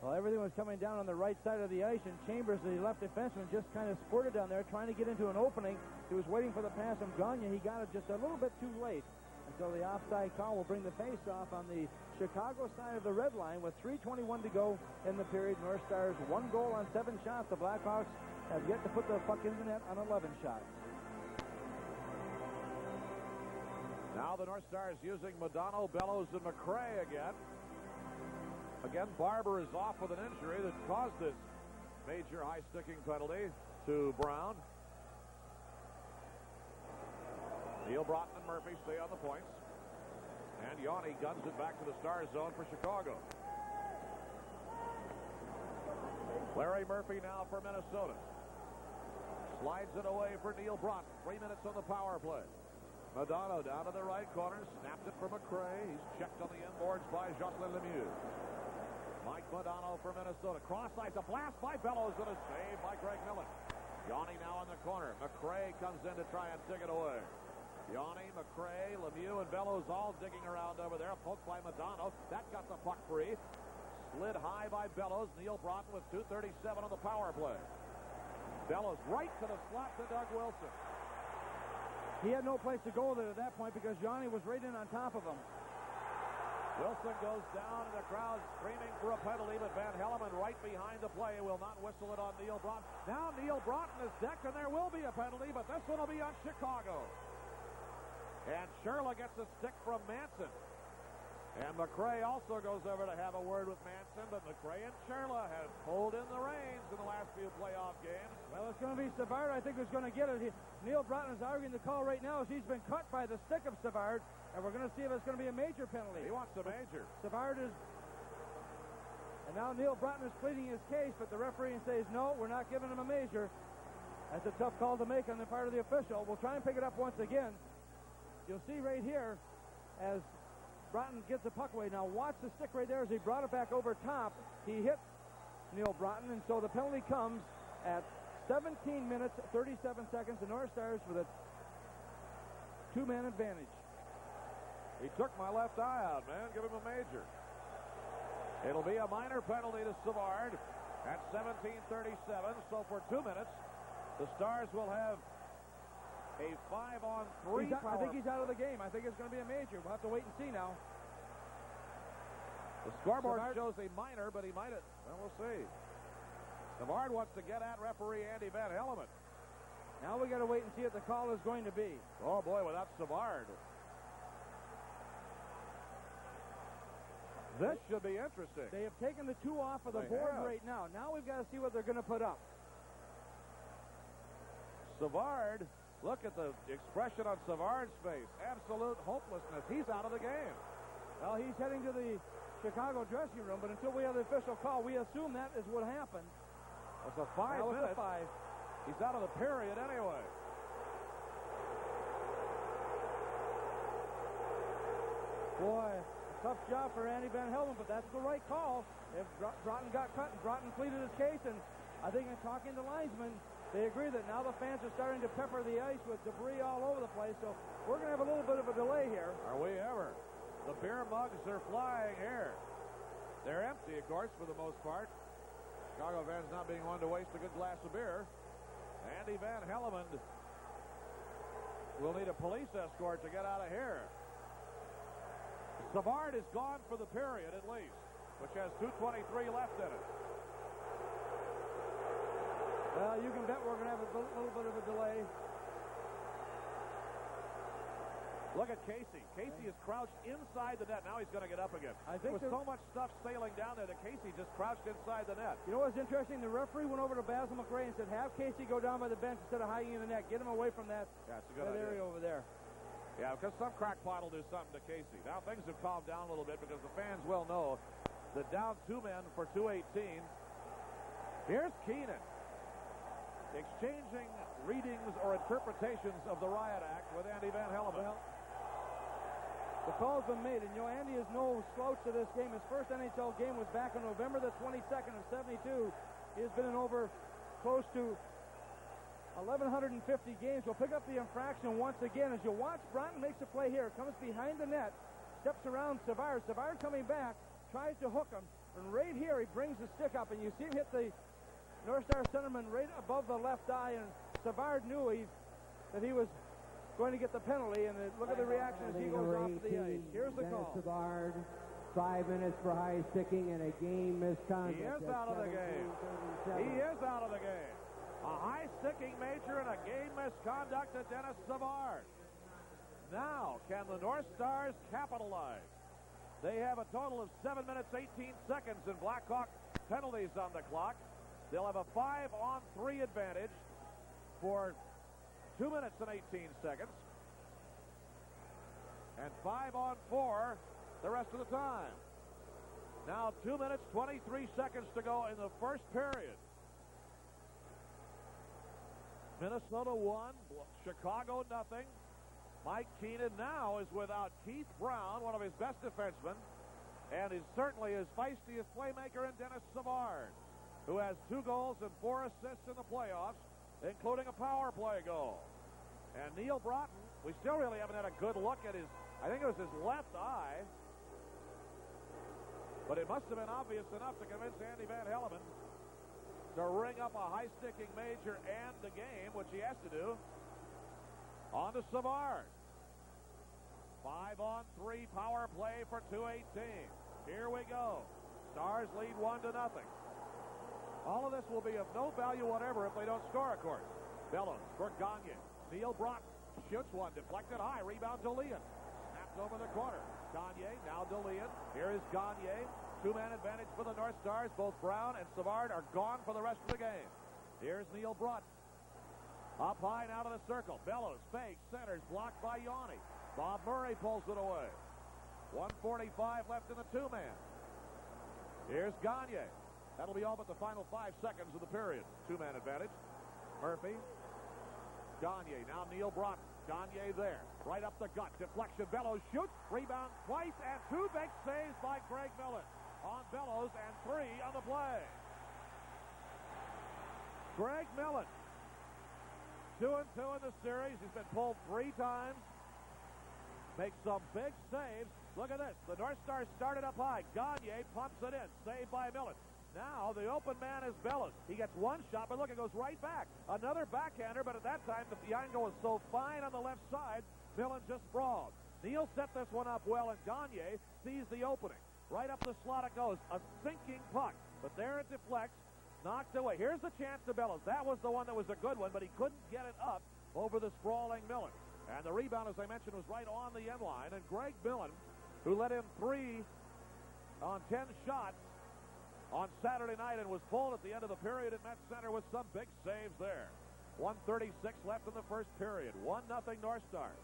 Speaker 1: Well, everything was coming down on the right side of the ice, and Chambers, the left defenseman, just kind of squirted down there, trying to get into an opening. He was waiting for the pass from Gagne. He got it just a little bit too late. And so the offside call will bring the face-off on the Chicago side of the red line with 3:21 to go in the period. North Stars 1 goal on 7 shots. The Blackhawks have yet to put the puck in the net on 11 shots.
Speaker 2: Now the North Stars using Modano, Bellows, and McRae again. Again, Barber is off with an injury that caused this major high-sticking penalty to Brown. Neil Broughton and Murphy stay on the points. And Yanni guns it back to the Stars zone for Chicago. Larry Murphy now for Minnesota. Slides it away for Neil Broughton. 3 minutes on the power play. Modano down to the right corner. Snapped it for McRae. He's checked on the inboards by Jocelyn Lemieux. Mike Modano for Minnesota. Cross ice. A blast by Bellows and a save by Greg Millen. Yanni now in the corner. McRae comes in to try and dig it away. Yanni, McRae, Lemieux, and Bellows all digging around over there. Poked by Modano. That got the puck free. Slid high by Bellows. Neil Broughton with 2:37 on the power play. Bellows right to the slot to Doug Wilson.
Speaker 1: He had no place to go there at that point because Yanni was right in on top of him.
Speaker 2: Wilson goes down, and the crowd screaming for a penalty, but Van Hellemond right behind the play will not whistle it on Neil Broughton. Now Neil Broughton is decked, and there will be a penalty, but this one will be on Chicago. And Sherla gets a stick from Manson. And McRae also goes over to have a word with Manson, but McRae and Sherla have pulled in the reins in the last few playoff games.
Speaker 1: Well, it's going to be Savard, I think, who's going to get it. Neil Broughton is arguing the call right now as he's been cut by the stick of Savard, and we're going to see if it's going to be a major penalty.
Speaker 2: He wants a major.
Speaker 1: Savard is... And now Neil Broughton is pleading his case, but the referee says, no, we're not giving him a major. That's a tough call to make on the part of the official. We'll try and pick it up once again. You'll see right here as Broughton gets the puck away. Now watch the stick right there as he brought it back over top. He hit Neil Broughton, and so the penalty comes at 17 minutes, 37 seconds. The North Stars with a 2-man advantage.
Speaker 2: He took my left eye out, man. Give him a major. It'll be a minor penalty to Savard at 17:37. So for 2 minutes, the Stars will have a 5-on-3
Speaker 1: I think he's out of the game. I think it's going to be a major. We'll have to wait and see now.
Speaker 2: The scoreboard shows a minor, but he might have. Well, we'll see. Savard wants to get at referee Andy Van Hellemond.
Speaker 1: Now we got to wait and see what the call is going to be.
Speaker 2: Oh, boy, without Savard. This should be interesting.
Speaker 1: They have taken the 2 off of the board right now. Now we've got to see what they're going to put up.
Speaker 2: Savard, look at the expression on Savard's face. Absolute hopelessness. He's out of the game.
Speaker 1: Well, he's heading to the Chicago dressing room, but until we have the official call, we assume that is what happened.
Speaker 2: It's a 5 minutes. He's out of the period anyway.
Speaker 1: Boy, tough job for Andy Van Hellemond, but that's the right call. If Broughton got cut and Broughton pleaded his case, and I think in talking to linesmen, they agree that now the fans are starting to pepper the ice with debris all over the place, so we're going to have a little bit of a delay here.
Speaker 2: Are we ever? The beer mugs are flying here. They're empty, of course, for the most part. Chicago fans not being one to waste a good glass of beer. Andy Van Hellemond We'll need a police escort to get out of here. Savard is gone for the period at least, which has 2:23 left in it.
Speaker 1: Well, you can bet we're going to have a little bit of a delay.
Speaker 2: Look at Casey. Casey is crouched inside the net. Now he's going to get up again.
Speaker 1: I think
Speaker 2: there was so much stuff sailing down there that Casey just crouched inside the net.
Speaker 1: You know what's interesting? The referee went over to Basil McRae and said, have Casey go down by the bench instead of hiding in the net. Get him away from that,
Speaker 2: yeah, it's a good idea.
Speaker 1: area over there.
Speaker 2: Yeah, because some crackpot will do something to Casey. Now things have calmed down a little bit because the fans will know that down 2 men for 2:18. Here's Keenan exchanging readings or interpretations of the riot act with Andy Van Hellemond.
Speaker 1: Well, the call's been made, and you know, Andy is no slouch to this game. His first NHL game was back on November the 22nd of '72. He has been in over close to 1,150 games. We'll pick up the infraction once again. As you watch, Broughton makes a play here. Comes behind the net, steps around Savard. Savard coming back, tries to hook him, and right here he brings the stick up, and you see him hit the North Star centerman right above the left eye, and Savard knew that he was going to get the penalty, and look at the reaction as he goes off the ice. Here's the call.
Speaker 4: Savard, 5 minutes for high sticking and a game misconduct.
Speaker 2: He is out of the game. He is out of the game. A high sticking major and a game misconduct to Dennis Savard. Now, can the North Stars capitalize? They have a total of 7 minutes, 18 seconds in Blackhawk penalties on the clock. They'll have a 5-on-3 advantage for 2 minutes and 18 seconds. And 5-on-4 the rest of the time. Now 2 minutes, 23 seconds to go in the first period. Minnesota 1, Chicago nothing. Mike Keenan now is without Keith Brown, one of his best defensemen, and is certainly his feistiest playmaker in Dennis Savard, who has 2 goals and 4 assists in the playoffs, including a power play goal. And Neil Broughton, we still really haven't had a good look at his, I think it was his left eye, but it must have been obvious enough to convince Andy Van Hellemond to ring up a high-sticking major and the game, which he has to do. On to Savard. 5-on-3 power play for 2:18. Here we go. Stars lead 1-0. All of this will be of no value whatever if they don't score, of course. Bellows for Gagne. Neil Broughton shoots one, deflected high, rebound to Leon. Snapped over the corner. Gagne, now to Leon. Here is Gagne. 2-man advantage for the North Stars. Both Brown and Savard are gone for the rest of the game. Here's Neil Broughton. Up high now to the circle. Bellows fakes, centers, blocked by Yanni. Bob Murray pulls it away. 1:45 left in the 2-man. Here's Gagne. That'll be all but the final 5 seconds of the period. 2-man advantage. Murphy. Gagne. Now Neil Broughton. Gagne there. Right up the gut. Deflection. Bellows shoots. Rebound twice. And 2 big saves by Greg Millen on Bellows and 3 on the play. Greg Millen. 2-2 in the series. He's been pulled 3 times. Makes some big saves. Look at this. The North Stars started up high. Gagne pumps it in. Saved by Millen. Now the open man is Bellows. He gets 1 shot, but look, it goes right back. Another backhander, but at that time the angle was so fine on the left side, Millen just sprawled. Neil set this one up well, and Gagne sees the opening. Right up the slot it goes. A sinking puck, but there it deflects. Knocked away. Here's the chance to Bellows. That was the one that was a good one, but he couldn't get it up over the sprawling Millen. And the rebound, as I mentioned, was right on the end line. And Greg Millen, who led him 3 on 10 shots on Saturday night and was pulled at the end of the period at Met Center with some big saves there. 1:36 left in the first period. 1-0 North Stars.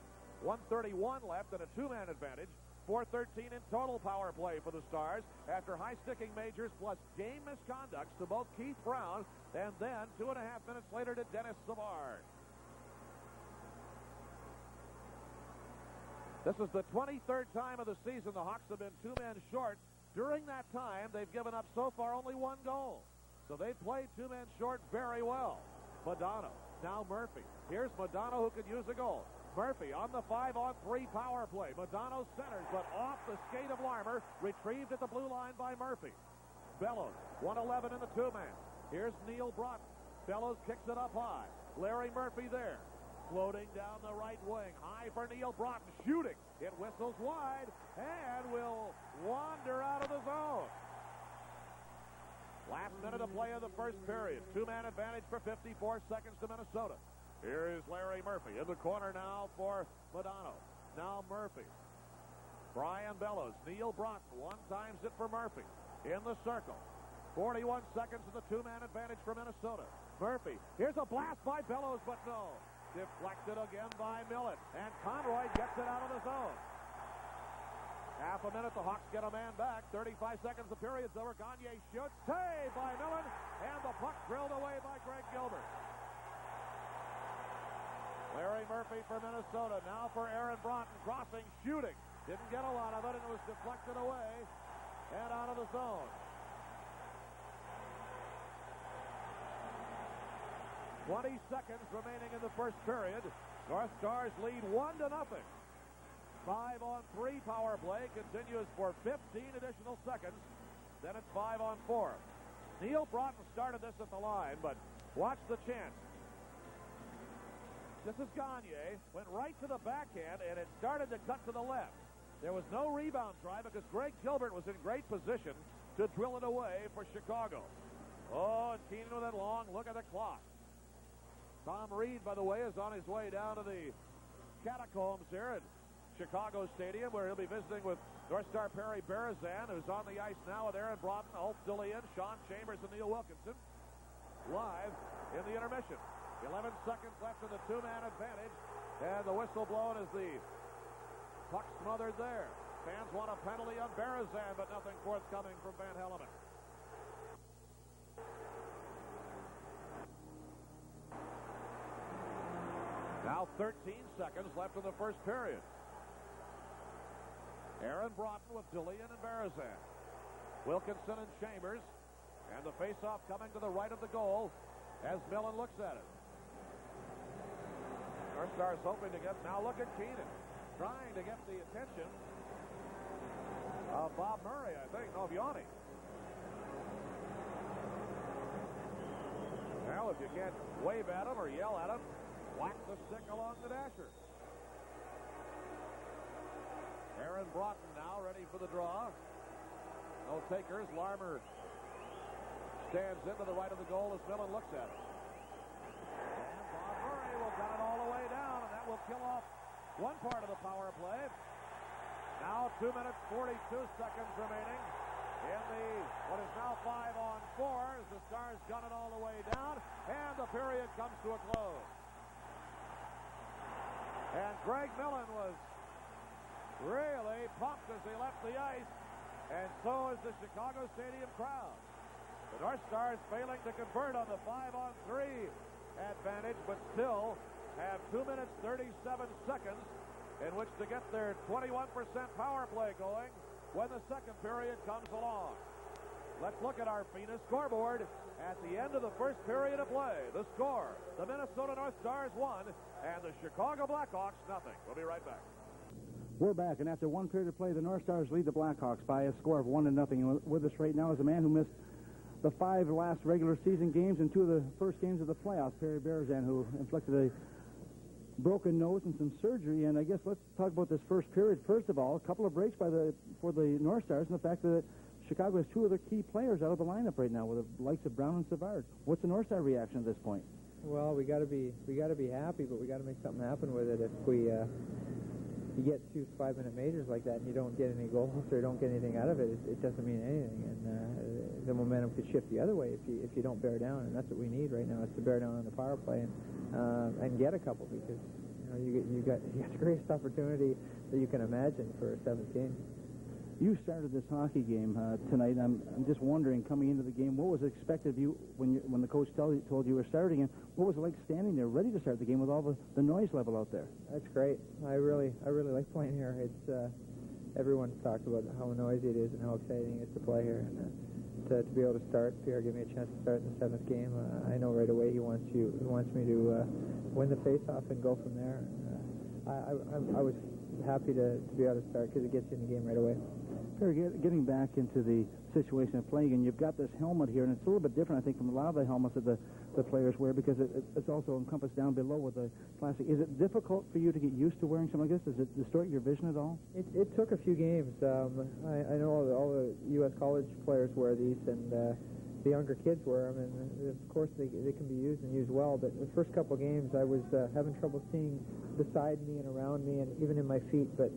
Speaker 2: 1:31 left and a 2-man advantage. 4:13 in total power play for the Stars after high-sticking majors plus game misconducts to both Keith Brown and then 2.5 minutes later to Dennis Savard. This is the 23rd time of the season the Hawks have been 2 men short. During that time, they've given up so far only 1 goal. So they played 2 men short very well. Modano, now Murphy. Here's Modano who could use a goal. Murphy on the 5-on-3 power play. Modano centers, but off the skate of Larmer, retrieved at the blue line by Murphy. Bellows, 1:11 in the 2-man. Here's Neil Broughton. Bellows kicks it up high. Larry Murphy there. floating down the right wing. High for Neil Broughton, shooting. It whistles wide and will wander out of the zone. Last minute of play of the first period. Two-man advantage for 54 seconds to Minnesota. Here is Larry Murphy in the corner now for Modano. Now Murphy. Brian Bellows. Neil Broughton one times it for Murphy. In the circle. 41 seconds of the two-man advantage for Minnesota. Murphy. Here's a blast by Bellows, but no. Deflected again by Millen. And Conroy gets it out of the zone. Half a minute, the Hawks get a man back. 35 seconds, the period's over. Gagne shoots. Saved by Millen. And the puck drilled away by Greg Gilbert. Larry Murphy for Minnesota. Now for Aaron Broughton. Crossing, shooting. Didn't get a lot of it, and it was deflected away and out of the zone. 20 seconds remaining in the first period. North Stars lead 1-0. 5-on-3 power play continues for 15 additional seconds. Then it's 5-on-4. Neil Broughton started this at the line, but watch the chance. This is Gagne. Went right to the backhand, and it started to cut to the left. There was no rebound try because Greg Gilbert was in great position to drill it away for Chicago. Oh, and Keenan with that long look at the clock. Tom Reed, by the way, is on his way down to the catacombs here at Chicago Stadium, where he'll be visiting with North Star Perry Berezan, who's on the ice now with Aaron Broughton, Ulf Dillian, Sean Chambers, and Neil Wilkinson. Live in the intermission. 11 seconds left in the two-man advantage, and the whistle blown as the puck smothered there. Fans want a penalty on Berezan, but nothing forthcoming from Van Helleman. Now 13 seconds left in the first period. Aaron Broughton with Dillian and Berezan. Wilkinson and Chambers. And the face-off coming to the right of the goal as Millen looks at it. North Stars hoping to get... Now look at Keenan. Trying to get the attention of Bob Murray, I think. No, Vianney. Now, if you can't wave at him or yell at him, whack the stick along the dasher. Aaron Broughton now ready for the draw. No takers. Larmer stands into the right of the goal as Millen looks at it. And Bob Murray will gun it all the way down, and that will kill off one part of the power play. Now 2 minutes, 42 seconds remaining in the what is now 5-on-4 as the Stars gun it all the way down, and the period comes to a close. And Greg Millen was really pumped as he left the ice, and so is the Chicago Stadium crowd. The North Stars failing to convert on the 5-on-3 advantage, but still have 2 minutes, 37 seconds in which to get their 21% power play going when the second period comes along. Let's look at our FINA scoreboard at the end of the first period of play. The score, the Minnesota North Stars 1 and the Chicago Blackhawks 0. We'll be right back.
Speaker 5: We're back, and after one period of play, the North Stars lead the Blackhawks by a score of 1-0. With us right now is a man who missed the 5 last regular season games and 2 of the first games of the playoffs, Perry Berezan, who inflicted a broken nose and some surgery. And I guess let's talk about this first period. First of all, a couple of breaks for the North Stars, and the fact that Chicago has 2 of their key players out of the lineup right now, with the likes of Brown and Savard. What's the North Star reaction at this point?
Speaker 6: Well, we got to be happy, but we got to make something happen with it. If you get 2 5-minute majors like that and you don't get any goals or don't get anything out of it, it doesn't mean anything. And the momentum could shift the other way if you don't bear down, and that's what we need right now, is to bear down on the power play and get a couple, because you got the greatest opportunity that you can imagine for 17.
Speaker 5: You started this hockey game tonight. I'm just wondering, coming into the game, what was expected of you when the coach told you were starting, and what was it like standing there ready to start the game with all the noise level out there?
Speaker 6: That's great. I really like playing here. It's everyone's talked about how noisy it is and how exciting it is to play here. And to be able to start, Pierre gave me a chance to start in the 7th game. I know right away he wants me to win the face-off and go from there. I was happy to be able to start because it gets you in the game right away.
Speaker 5: Getting back into the situation of playing, and you've got this helmet here, and it's a little bit different, I think, from a lot of the helmets that the players wear, because it's also encompassed down below with the plastic. Is it difficult for you to get used to wearing something like this? Does it distort your vision at all?
Speaker 6: It took a few games. I know all the U.S. college players wear these, and the younger kids wear them, and of course they can be used and used well, but the first couple games I was having trouble seeing beside me and around me and even in my feet, but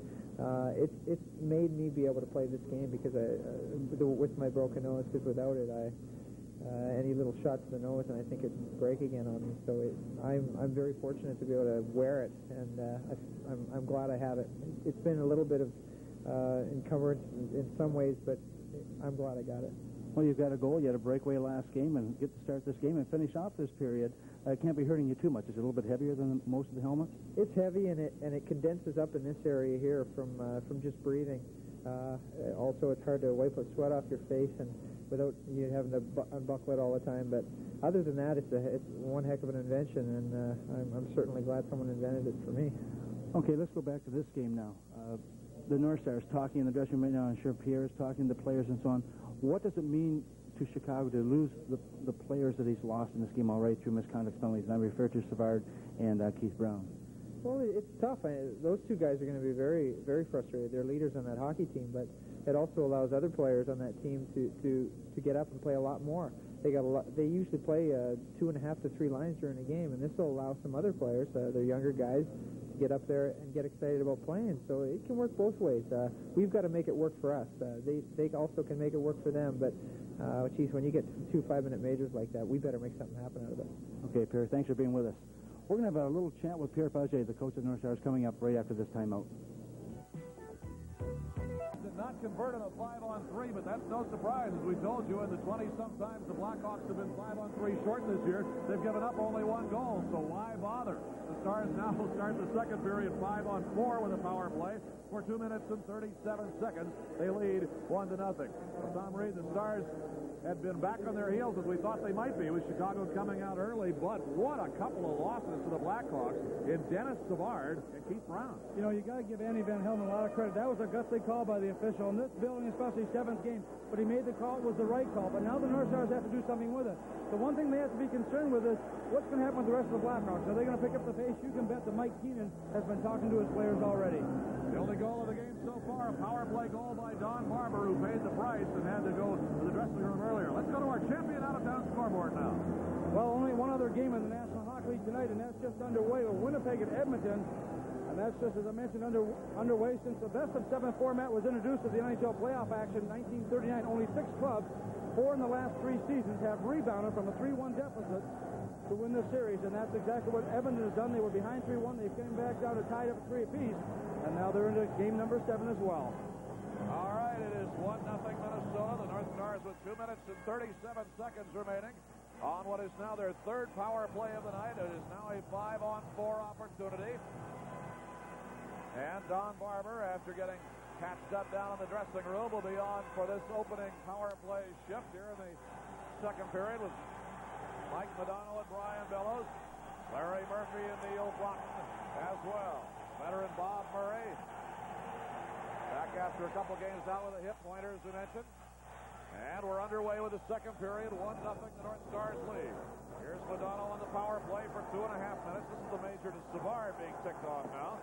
Speaker 6: it's made me be able to play this game because with my broken nose, because without it, any little shot to the nose and I think it'd break again on me. So I'm very fortunate to be able to wear it, and I'm glad I have it. It's been a little bit of encumbrance in some ways, but I'm glad I got it.
Speaker 5: Well, you've got a goal. You had a breakaway last game and get to start this game and finish off this period. It can't be hurting you too much. Is it a little bit heavier than most of the helmets?
Speaker 6: It's heavy, and it condenses up in this area here from just breathing. Also, it's hard to wipe the sweat off your face and without you having to unbuckle it all the time. But other than that, it's one heck of an invention, and I'm certainly glad someone invented it for me.
Speaker 5: Okay, let's go back to this game now. The North Stars talking in the dressing room right now. I'm sure Pierre is talking to the players and so on. What does it mean to Chicago to lose the players that he's lost in this game already through misconduct penalties? And I refer to Savard and Keith Brown.
Speaker 6: Well, it's tough. Those two guys are going to be very, very frustrated. They're leaders on that hockey team, but it also allows other players on that team to get up and play a lot more. They usually play 2.5 to 3 lines during a game, and this will allow some other players, they're younger guys, to get up there and get excited about playing. So it can work both ways. We've got to make it work for us. They also can make it work for them, but geez, when you get 2 5-minute majors like that, we better make something happen out of it.
Speaker 5: Okay, Pierre, thanks for being with us. We're going to have a little chat with Pierre Pagé, the coach of the North Stars, coming up right after this timeout.
Speaker 2: Did not convert on a 5-on-3, but that's no surprise. As we told you, in the 20-some times the Blackhawks have been 5-on-3 short this year. They've given up only 1 goal, so why bother? The Stars now will start the second period 5-on-4 with a power play. For 2 minutes and 37 seconds, they lead 1-0. Tom Reed, the Stars had been back on their heels as we thought they might be, with Chicago coming out early, but what a couple of losses to the Blackhawks in Dennis Savard and Keith Brown.
Speaker 1: You know, you got to give Andy Van Helden a lot of credit. That was a gutsy call by the official in this building, especially 7th game, but he made the call. It was the right call, but now the North Stars have to do something with it. The one thing they have to be concerned with is what's going to happen with the rest of the Blackhawks. Are they going to pick up the pace? You can bet that Mike Keenan has been talking to his players already.
Speaker 2: The only goal of the game so far, a power play goal by Don Barber, who paid the price and had to go to the dressing room earlier. Let's go to our champion out-of-town scoreboard now.
Speaker 1: Well, only one other game in the National Hockey League tonight, and that's just underway with Winnipeg at Edmonton. And that's just, as I mentioned, underway since the best-of-7 format was introduced to the NHL playoff action in 1939. Only 6 clubs, 4 in the last 3 seasons, have rebounded from a 3-1 deficit to win this series, and that's exactly what Edmonton has done. They were behind 3-1. They came back down to tied up at 3 apiece, and now they're into game number 7 as well.
Speaker 2: All right, it is 1-0 Minnesota. The North Stars with 2 minutes and 37 seconds remaining on what is now their 3rd power play of the night. It is now a 5-on-4 opportunity. And Don Barber, after getting patched up down in the dressing room, will be on for this opening power play shift here in the second period with Mike Madonna and Brian Bellows, Larry Murphy and Neil Broughton as well. Veteran Bob Murray back after a couple games out with a hip pointer, as we mentioned. And we're underway with the second period. 1-0 the North Stars lead. Here's Madonna on the power play for 2.5 minutes. This is the major to Savard being ticked off now.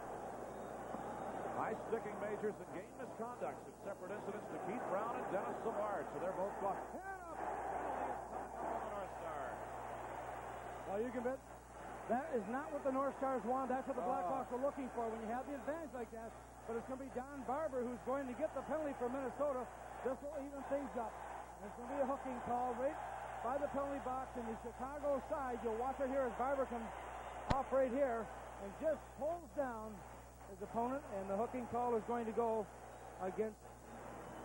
Speaker 2: High sticking majors and game misconducts in separate incidents to Keith Brown and Dennis Savard. So they're both gone. And a penalty is coming from the North Stars.
Speaker 1: Well, you can bet that is not what the North Stars want. That's what the Blackhawks are looking for when you have the advantage like that. But it's going to be Don Barber who's going to get the penalty for Minnesota. This will even things up. There's going to be a hooking call right by the penalty box in the Chicago side. You'll watch it here as Barber comes off right here and just pulls down his opponent, and the hooking call is going to go against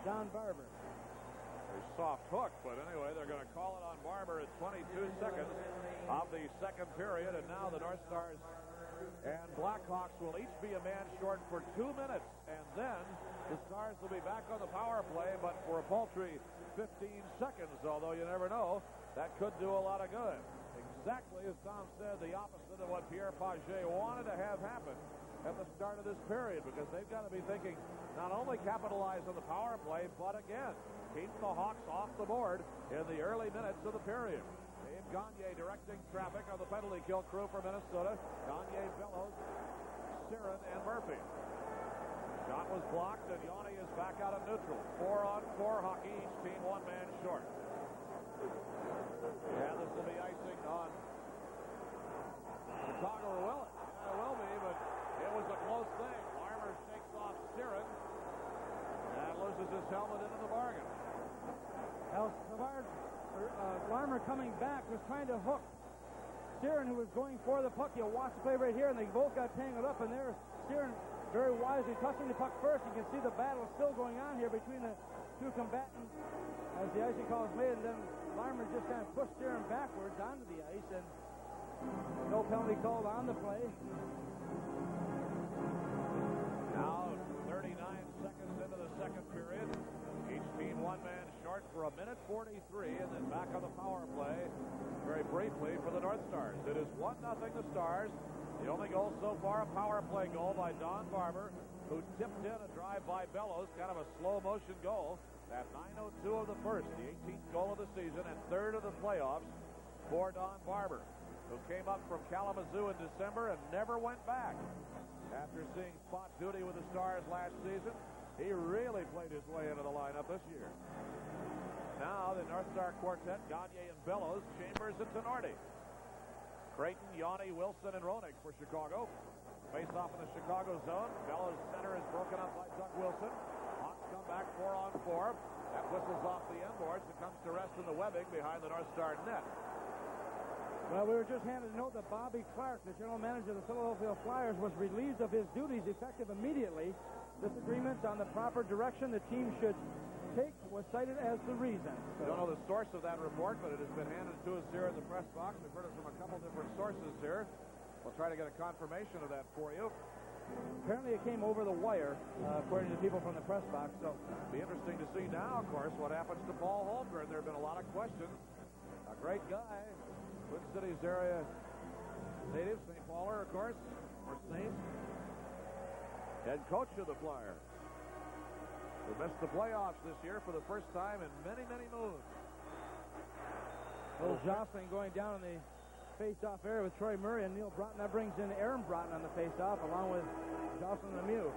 Speaker 1: Don Barber.
Speaker 2: A soft hook, but anyway, they're going to call it on Barber at 22 seconds of the second period, and now the North Stars and Blackhawks will each be a man short for 2 minutes, and then the Stars will be back on the power play, but for a paltry 15 seconds, although you never know, that could do a lot of good. Exactly as Tom said, the opposite of what Pierre Pagé wanted to have happen. at the start of this period, because they've got to be thinking not only capitalize on the power play, but again, keep the Hawks off the board in the early minutes of the period. Dave Gagne directing traffic on the penalty kill crew for Minnesota. Gagne, Bellows, Siren, and Murphy. Shot was blocked, and Yanni is back out of neutral. 4-on-4 hockey, each team one man short. Yeah, this will be icing on Chicago, or will it? Yeah, it will be, but it was a close thing. Larmer shakes off Siren and loses his helmet into the bargain.
Speaker 1: Now, Larmer coming back was trying to hook Siren, who was going for the puck. You'll watch the play right here, and they both got tangled up, and there's Siren very wisely touching the puck first. You can see the battle still going on here between the two combatants as the icing call is made, and then Larmer just kind of pushed Siren backwards onto the ice, and no penalty called on the play.
Speaker 2: Now 39 seconds into the second period. Each team one man short for 1:43, and then back on the power play very briefly for the North Stars. It is 1-0 the Stars. The only goal so far, a power play goal by Don Barber, who tipped in a drive by Bellows, kind of a slow motion goal at 9:02 of the first, the 18th goal of the season and third of the playoffs for Don Barber, who came up from Kalamazoo in December and never went back. After seeing spot duty with the Stars last season, he really played his way into the lineup this year. Now the North Star quartet, Gagne and Bellows, Chambers and Tenorti. Creighton, Yanni, Wilson, and Roenick for Chicago. Face off in the Chicago zone. Bellows' center is broken up by Doug Wilson. Hawks come back 4-on-4. That whistles off the end boards. It comes to rest in the webbing behind the North Star net.
Speaker 1: Well, we were just handed a note that Bobby Clark, the general manager of the Philadelphia Flyers, was relieved of his duties effective immediately. Disagreements on the proper direction the team should take was cited as the reason.
Speaker 2: We don't know the source of that report, but it has been handed to us here in the press box. We've heard it from a couple different sources here. We'll try to get a confirmation of that for you.
Speaker 1: Apparently it came over the wire, according to people from the press box. So
Speaker 2: it'll be interesting to see now, of course, what happens to Paul Holmgren. There have been a lot of questions. A great guy. Twin Cities area native, St. Pauler, of course, or St. Head coach of the Flyers. We missed the playoffs this year for the first time in many, many moons.
Speaker 1: Little jostling going down in the face-off area with Troy Murray and Neil Broughton. That brings in Aaron Broughton on the face-off along with Jocelyn Lemieux.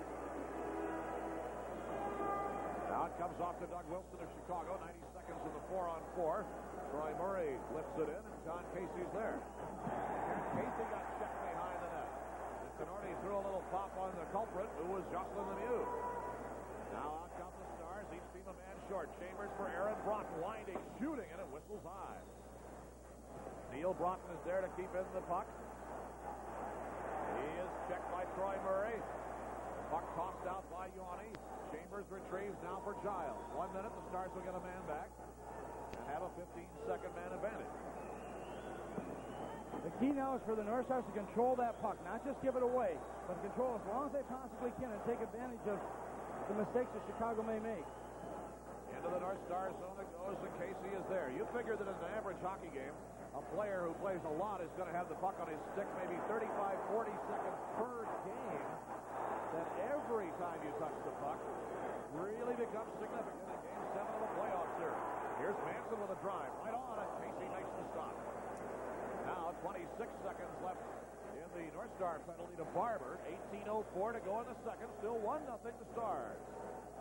Speaker 2: Now it comes off to Doug Wilson of Chicago. 90 seconds of the 4-on-4. Troy Murray lifts it in, and John Casey's there. Casey got checked behind the net. Tenorti threw a little pop on the culprit, who was Jocelyn Lemieux. Now out come the Stars, each team a man short. Chambers for Aaron Broughton, winding, shooting, and it whistles high. Neil Broughton is there to keep in the puck. He is checked by Troy Murray. Puck tossed out by Yanni. Chambers retrieves now for Giles. 1 minute, the Stars will get a man back and have a 15-second man advantage.
Speaker 1: The key now is for the North Stars to control that puck, not just give it away, but control as long as they possibly can and take advantage of the mistakes that Chicago may make.
Speaker 2: Into the North Star zone it goes, and Casey is there. You figure that in an average hockey game, a player who plays a lot is going to have the puck on his stick maybe 35, 40 seconds per game. Then every time you touch the puck really becomes significant in Game 7 of the playoff series. Here's Manson with a drive right on, and Casey makes the stop. Now 26 seconds left in the North Star penalty to Barber. 18:04 to go in the second. Still 1-0 the Stars.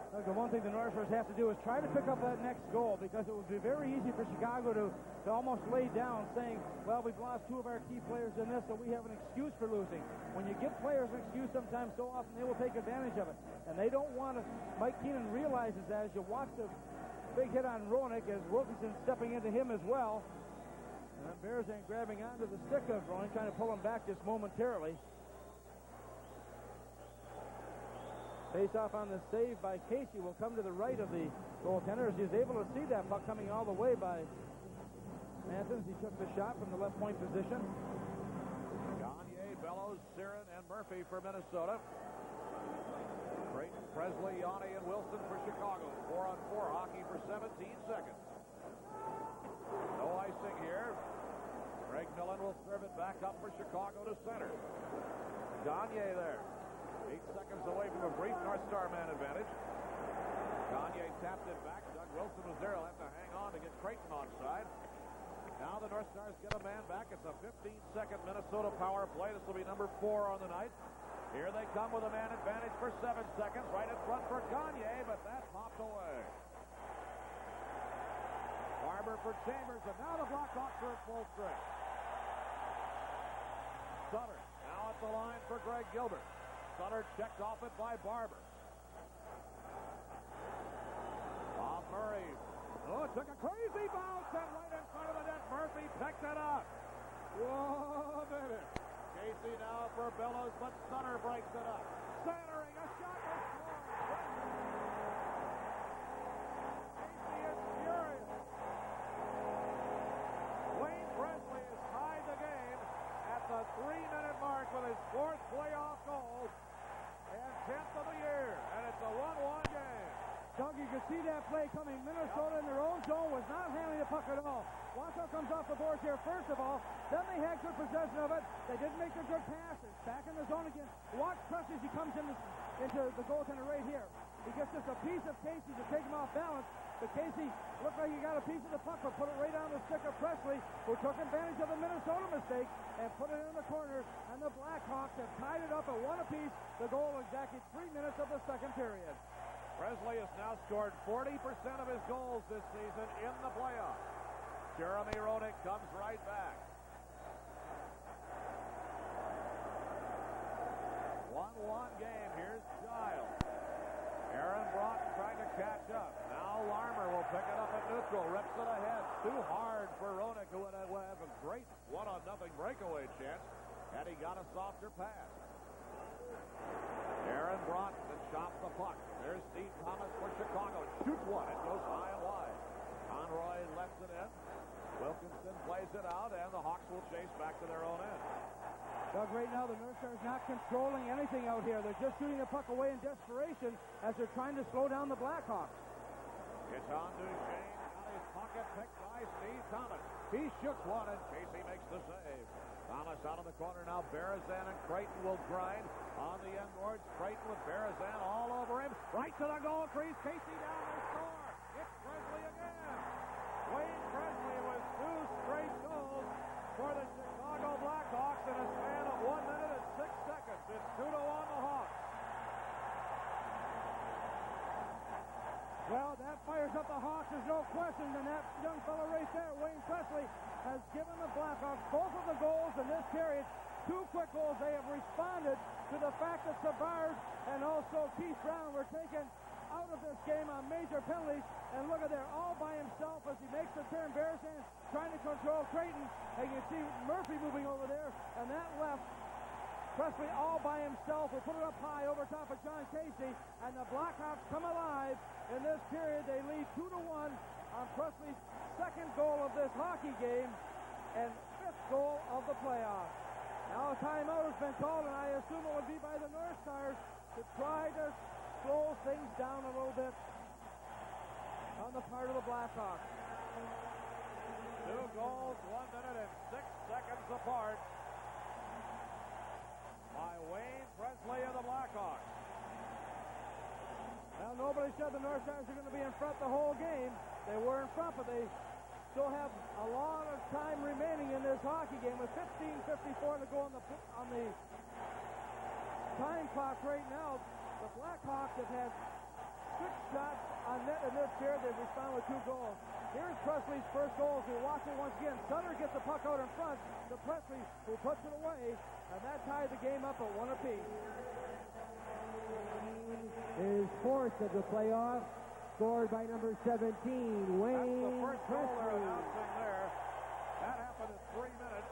Speaker 1: Look, the one thing the North Stars have to do is try to pick up that next goal, because it would be very easy for Chicago to almost lay down saying, well, we've lost two of our key players in this, so we have an excuse for losing. When you give players an excuse sometimes so often, they will take advantage of it. And they don't want to. Mike Keenan realizes that as you watch the big hit on Roenick, as Wilkinson stepping into him as well. And then Berzan grabbing onto the stick of Roenick, trying to pull him back just momentarily. Face off on the save by Casey will come to the right of the goaltender as he's able to see that puck coming all the way by Manson as he took the shot from the left point position.
Speaker 2: Gagne, Bellows, Siren, and Murphy for Minnesota. Creighton, Presley, Yanni, and Wilson for Chicago. 4-on-4 hockey for 17 seconds. No icing here. Greg Millen will serve it back up for Chicago to center. Gagne there. 8 seconds away from a brief North Star man advantage. Gagne tapped it back. Doug Wilson was there. He'll have to hang on to get Creighton onside. Now the North Stars get a man back. It's a 15-second Minnesota power play. This will be number 4 on the night. Here they come with a man advantage for 7 seconds. Right in front for Gagne, but that popped away. Barber for Chambers, and now the Blackhawks are at full strength. Sutter now at the line for Greg Gilbert. Sutter checked off it by Barber. Bob Murray. Oh, it took a crazy bounce, and right in front of the net, Murphy picked it up. Whoa, baby. Casey now for Bellows, but Sutter breaks it up. Centering, a shot is scored. Casey is furious. Wayne Presley has tied the game at the 3-minute mark with his 4th playoff goal and 10th of the year, and it's a 1-1 game.
Speaker 1: Doug, you can see that play coming. Minnesota in their own zone was not handling the puck at all. Wausau comes off the boards here first of all. Then they had good possession of it. They didn't make the good passes. Back in the zone again. Watch Presley as he comes into the goaltender right here. He gets just a piece of Casey to take him off balance. But Casey looked like he got a piece of the puck, but put it right on the stick of Presley, who took advantage of the Minnesota mistake and put it in the corner. And the Blackhawks have tied it up at 1 apiece. The goal exactly 3 minutes of the second period.
Speaker 2: Presley has now scored 40% of his goals this season in the playoffs. Jeremy Roenick comes right back. 1-1 game. Here's Giles. Aaron Broughton trying to catch up. Now Larmer will pick it up at neutral. Rips it ahead. Too hard for Roenick, who would have a great 1-0 breakaway chance had he got a softer pass. Aaron Broughton to chop the puck. There's Steve Thomas for Chicago. Shoots one. It goes high and wide. Conroy lets it in. Wilkinson plays it out, and the Hawks will chase back to their own end.
Speaker 1: Doug, right now the North Stars not controlling anything out here. They're just shooting the puck away in desperation as they're trying to slow down the Blackhawks.
Speaker 2: It's on Duchesne. Got his pocket picked by Steve Thomas. He shoots one, and Casey makes the save. Thomas out of the corner now. Berezan and Creighton will grind on the end boards. Creighton with Berezan all over him. Right to the goal crease. Casey down to score. It's Presley again. Wayne Presley with 2 straight goals for the Chicago Blackhawks in a span of 1 minute and 6 seconds. It's 2-1 the Hawks.
Speaker 1: Well, that fires up the Hawks. There's no question. And that young fellow right there, Wayne Presley, has given the Blackhawks both of the goals in this period. 2 quick goals. They have responded to the fact that Savard and also Keith Brown were taken out of this game on major penalties. And look at there, all by himself as he makes the turn. Berezan trying to control Creighton. And you see Murphy moving over there. And that left Presley all by himself. Will put it up high over top of John Casey. And the Blackhawks come alive in this period. They lead 2-1 on Presley's 2nd goal of this hockey game and 5th goal of the playoffs. Now a timeout has been called, and I assume it would be by the North Stars to try to slow things down a little bit on the part of the Blackhawks.
Speaker 2: 2 goals, 1 minute and 6 seconds apart by Wayne Presley of the Blackhawks.
Speaker 1: Now, nobody said the North Stars are going to be in front the whole game. They were in front, but they still have a lot of time remaining in this hockey game with 15:54 to go on the time clock right now. The Blackhawks have had 6 shots on net in this period. They've responded with 2 goals. Here's Presley's first goal. We watch it once again. Sutter gets the puck out in front to Presley, who puts it away, and that tied the game up at 1 apiece.
Speaker 4: His 4th of the playoffs, scored by number 17, Wayne
Speaker 2: That's the first goal they're
Speaker 4: Presley.
Speaker 2: announcing there. That happened in 3 minutes.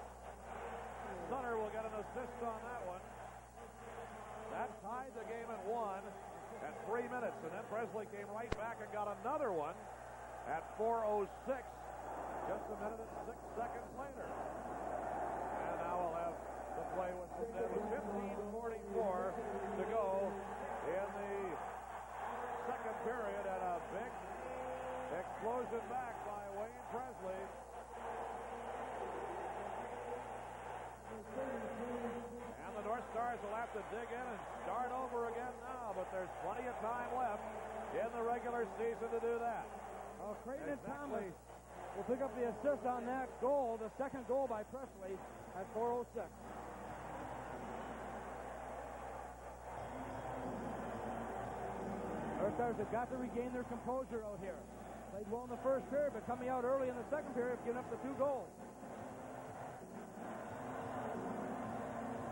Speaker 2: Sutter will get an assist on that one. That tied the game at 1 at 3 minutes, and then Presley came right back and got another one at 4:06, just a minute and 6 seconds later. And now we'll have the play with 15:44 to go in the second period, and a big explosion back by Wayne Presley. And the North Stars will have to to dig in and start over again now, but there's plenty of time left in the regular season to do that.
Speaker 1: Well, Creighton and Thomas will pick up the assist on that goal, the second goal by Presley at 4:06. North Stars have got to regain their composure out here. Played well in the first period, but coming out early in the second period, giving up the 2 goals.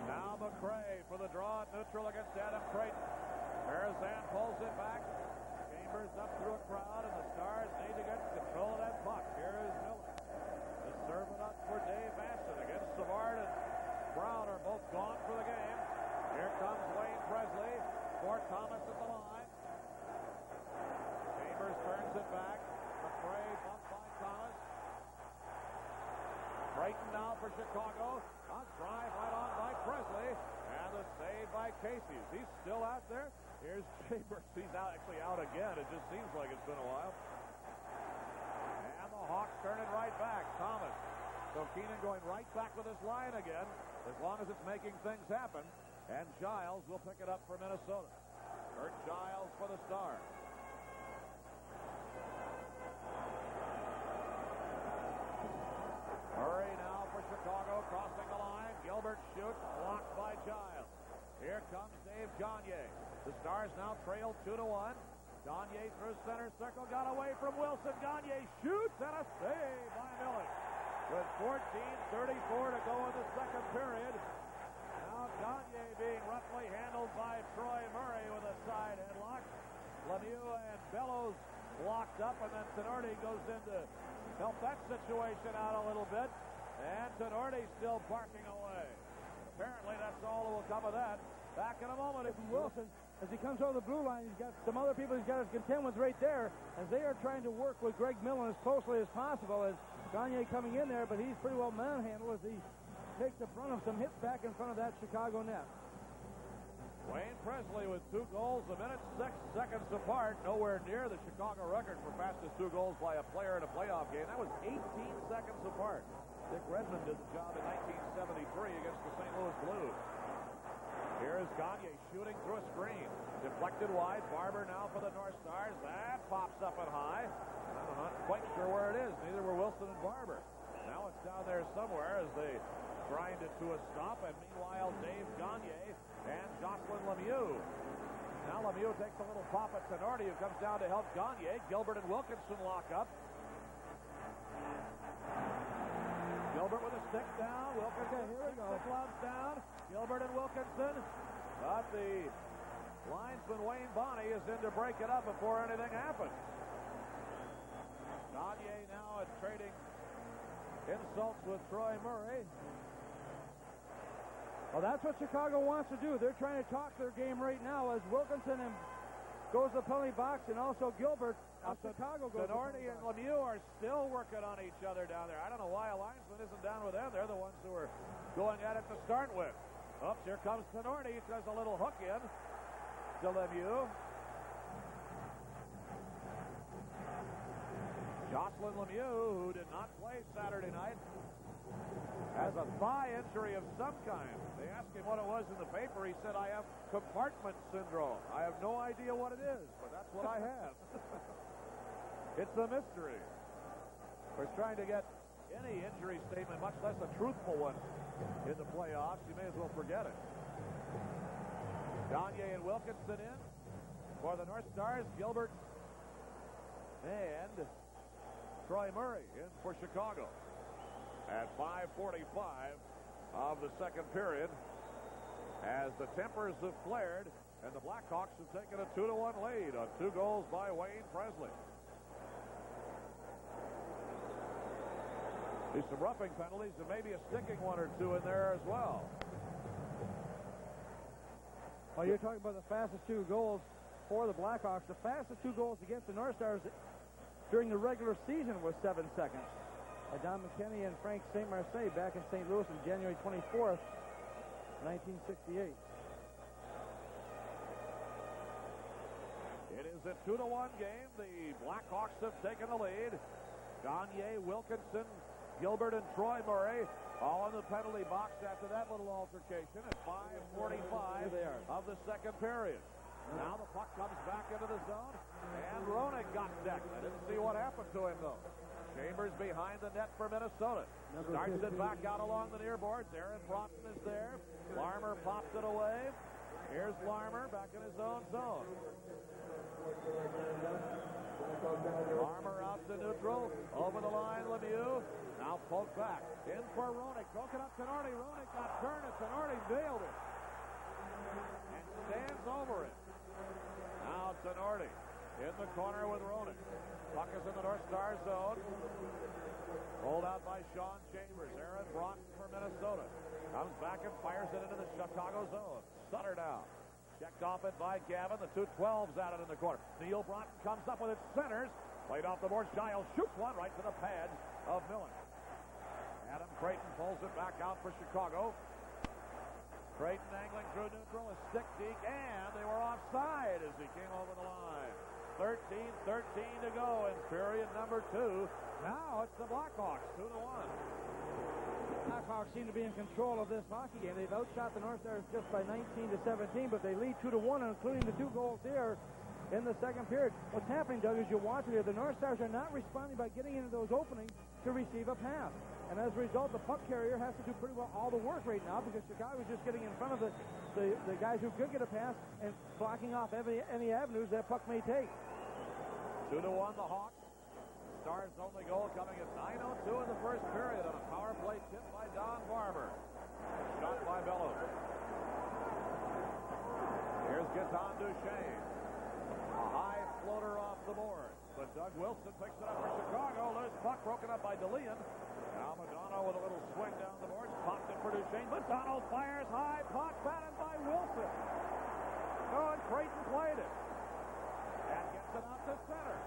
Speaker 2: Now McRae for the draw at neutral against Adam Creighton. Berzan pulls it back. Chambers up through a crowd, and the Stars need to get control of that puck. Here is Miller. The serve it up for Dave Manson against Savard and Brown are both gone for the game. Here comes Wayne Presley for Thomas at the line. Chambers turns it back. McRae bumped by Thomas. Creighton now for Chicago. A drive right on by Presley. And the save by Casey. Is he still out there? Here's Chambers. He's actually out again. It just seems like it's been a while. And the Hawks turn it right back. Thomas. So Keenan going right back with his line again, as long as it's making things happen. And Giles will pick it up for Minnesota. Kurt Giles for the Stars. Murray now for Chicago, crossing the line. Gilbert shoots, blocked by Giles. Here comes Dave Gagne. The Stars now trail 2-1. Gagne through center circle, got away from Wilson. Gagne shoots, and a save by Miller. With 14:34 to go in the second period. Now Gagne being roughly handled by Troy Murray with a side headlock. Lemieux and Bellows blocked up, and then Tenorti goes in to help that situation out a little bit. And Tenorti still barking away. Apparently that's all that will come of that. Back in a moment.
Speaker 1: If Wilson, as he comes over the blue line, he's got some other people he's got to contend with right there, as they are trying to work with Greg Millen as closely as possible, as Gagne coming in there, but he's pretty well manhandled as he takes the brunt of some hits back in front of that Chicago net.
Speaker 2: Wayne Presley with 2 goals a minute, 6 seconds apart, nowhere near the Chicago record for fastest 2 goals by a player in a playoff game. That was 18 seconds apart. Dick Redmond did the job in 1973 against the St. Louis Blues. Here is Gagne shooting through a screen. Deflected wide. Barber now for the North Stars. That pops up and high. I'm not quite sure where it is. Neither were Wilson and Barber. Now it's down there somewhere as they grind it to a stop. And meanwhile, Dave Gagne and Jocelyn Lemieux. Now Lemieux takes a little pop at Tenorti, who comes down to help Gagne. Gilbert and Wilkinson lock up. Gilbert with a stick down. Wilkinson, here we go. The gloves down. Gilbert and Wilkinson. But the linesman Wayne Bonney is in to break it up before anything happens. Gagne now trading insults with Troy Murray.
Speaker 1: Well, that's what Chicago wants to do. They're trying to talk their game right now as Wilkinson and goes to the penalty box, and also Gilbert. Chicago goes.
Speaker 2: Tenorti and Lemieux are still working on each other down there. I don't know why a linesman isn't down with them. They're the ones who are going at it to start with. Oops, here comes Tenorti. He does a little hook in to Lemieux. Jocelyn Lemieux, who did not play Saturday night, has a thigh injury of some kind. They asked him what it was in the paper. He said, I have compartment syndrome. I have no idea what it is, but that's what I have. It's a mystery. We're trying to get any injury statement, much less a truthful one, in the playoffs. You may as well forget it. Gagne and Wilkinson in for the North Stars. Gilbert and Troy Murray in for Chicago at 5:45 of the second period, as the tempers have flared and the Blackhawks have taken a 2-1 lead on 2 goals by Wayne Presley. There's some roughing penalties and maybe a sticking one or two in there as well.
Speaker 1: Well, you're talking about the fastest 2 goals for the Blackhawks. The fastest 2 goals against the North Stars during the regular season was 7 seconds. Don McKinney and Frank St. Marseille back in St. Louis on January 24th, 1968.
Speaker 2: It is a 2-1 game. The Blackhawks have taken the lead. Gagne, Wilkinson, Gilbert, and Troy Murray All in the penalty box after that little altercation at 5:45 of the second period. Now the puck comes back into the zone, and Roenick got decked. I didn't see what happened to him, though. Chambers behind the net for Minnesota. Starts it back out along the near boards. Aaron Broughton is there. Larmer pops it away. Here's Larmer back in his own zone. Larmer out to neutral. Over the line, Lemieux. Now poked back. In for Roenick. Broke it up to Tenorti. Roenick got turned, and Tenorti nailed it. And stands over it. Now Tenorti in the corner with Roenick. Puck is in the North Star zone. Pulled out by Sean Chambers. Aaron Broughton for Minnesota. Comes back and fires it into the Chicago zone. Sutter down. Checked off it by Gavin. The 2-12's at it in the corner. Neil Broughton comes up with it. Centers. Played off the board. Giles shoots one right to the pads of Millen. Adam Creighton pulls it back out for Chicago. Creighton angling through neutral. A stick deke. And they were offside as he came over the line. 13-13 to go in period number 2. Now it's the Blackhawks, 2-1.
Speaker 1: Blackhawks seem to be in control of this hockey game. They've outshot the North Stars just by 19-17, but they lead 2-1, including the 2 goals there in the second period. What's happening, Doug, is you're watching here, the North Stars are not responding by getting into those openings to receive a pass. And as a result, the puck carrier has to do pretty well all the work right now because Chicago is just getting in front of the guys who could get a pass and blocking off any avenues that puck may take.
Speaker 2: 2-1 the Hawks. Stars' only goal coming at 9:02 in the first period on a power play tip by Don Barber. Shot by Bellows. Here's Gaetan Duchesne. A high floater off the board. But Doug Wilson picks it up for Chicago. Loose puck broken up by DeLeon. Now Madonna with a little swing down the boards. Popped it for Duchesne. Madonna fires high. Puck batted by Wilson. Oh, and Creighton played it. And gets it out to center.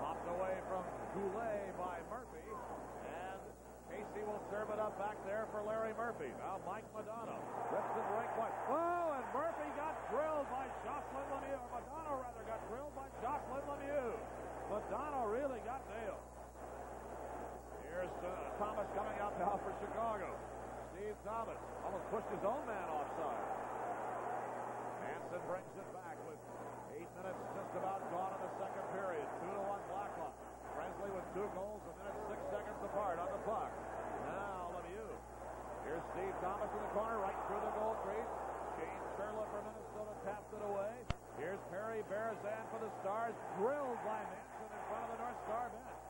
Speaker 2: Popped away from Goulet by Murphy. And Casey will serve it up back there for Larry Murphy. Now Mike Madonna rips it right point. Oh, and Murphy got drilled by Jocelyn Lemieux. Or Madonna, rather, got drilled by Jocelyn Lemieux. Madonna really got nailed. Here's Thomas coming out now for Chicago. Steve Thomas almost pushed his own man offside. Hansen brings it back with 8 minutes just about gone in the second period. 2-1 Blackhawks. Presley with 2 goals, a minute 6 seconds apart on the puck. Now Lemieux. Here's Steve Thomas in the corner, right through the goal crease. Shane Sherla for Minnesota taps it away. Here's Perry Berezan for the Stars, drilled by Hansen in front of the North Star bench.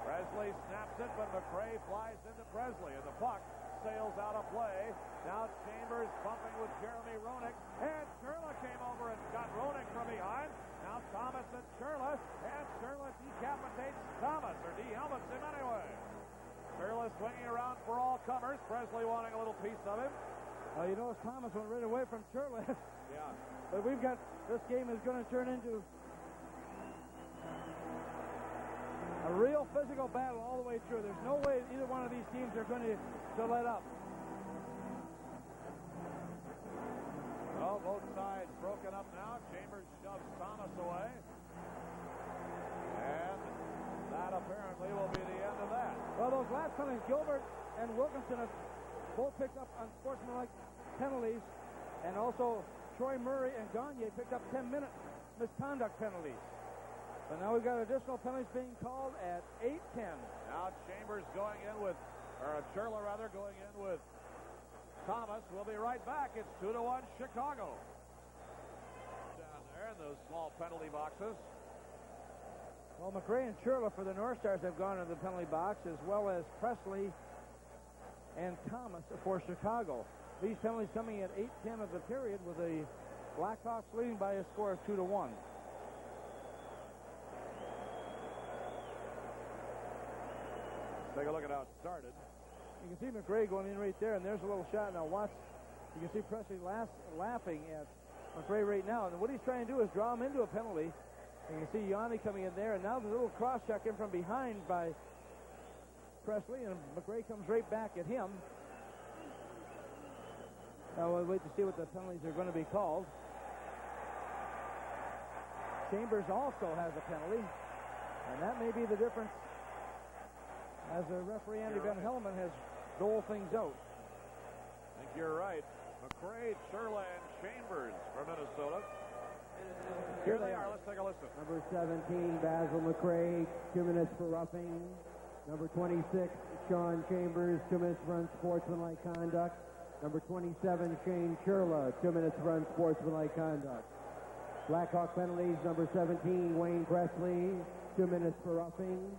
Speaker 2: Presley snaps it, but McRae flies into Presley, and the puck sails out of play. Now Chambers bumping with Jeremy Roenick, and Sherla came over and got Roenick from behind. Now Thomas and Sherla, and Sherla decapitates Thomas, or de-helmets him anyway. Sherla swinging around for all comers. Presley wanting a little piece of him.
Speaker 1: You notice Thomas went right away from Sherla.
Speaker 2: Yeah.
Speaker 1: But we've got, this game is going to turn into a real physical battle all the way through. There's no way either one of these teams are going to let up.
Speaker 2: Well, both sides broken up now. Chambers shoves Thomas away. And that apparently will be the end of that.
Speaker 1: Well, those last penalties, Gilbert and Wilkinson have both picked up unsportsmanlike penalties. And also Troy Murray and Gagne picked up 10-minute misconduct penalties. But now we've got additional penalties being called at 8:10.
Speaker 2: Now Chambers going in with, or Sherla rather, going in with Thomas. We'll be right back. It's 2-1 Chicago. Down there in those small penalty boxes.
Speaker 1: Well, McRae and Sherla for the North Stars have gone into the penalty box, as well as Presley and Thomas for Chicago. These penalties coming at 8:10 of the period, with the Blackhawks leading by a score of 2-1.
Speaker 2: Take a look at how it started.
Speaker 1: You can see McRae going in right there, and there's a little shot. Now watch, you can see Presley laughing at McRae right now. And what he's trying to do is draw him into a penalty. And you can see Yanni coming in there, and now the little cross check in from behind by Presley, and McRae comes right back at him. Now we'll wait to see what the penalties are going to be called. Chambers also has a penalty, and that may be the difference as the referee Andy Van Helmen has doled things out.
Speaker 2: I think you're right. McRae, Sherla, and Chambers for Minnesota. Here they are. Let's take a listen.
Speaker 4: Number 17, Basil McRae, 2 minutes for roughing. Number 26, Sean Chambers, 2 minutes for unsportsmanlike conduct. Number 27, Shane Sherla, 2 minutes for unsportsmanlike conduct. Blackhawk penalties, number 17, Wayne Presley, 2 minutes for roughing.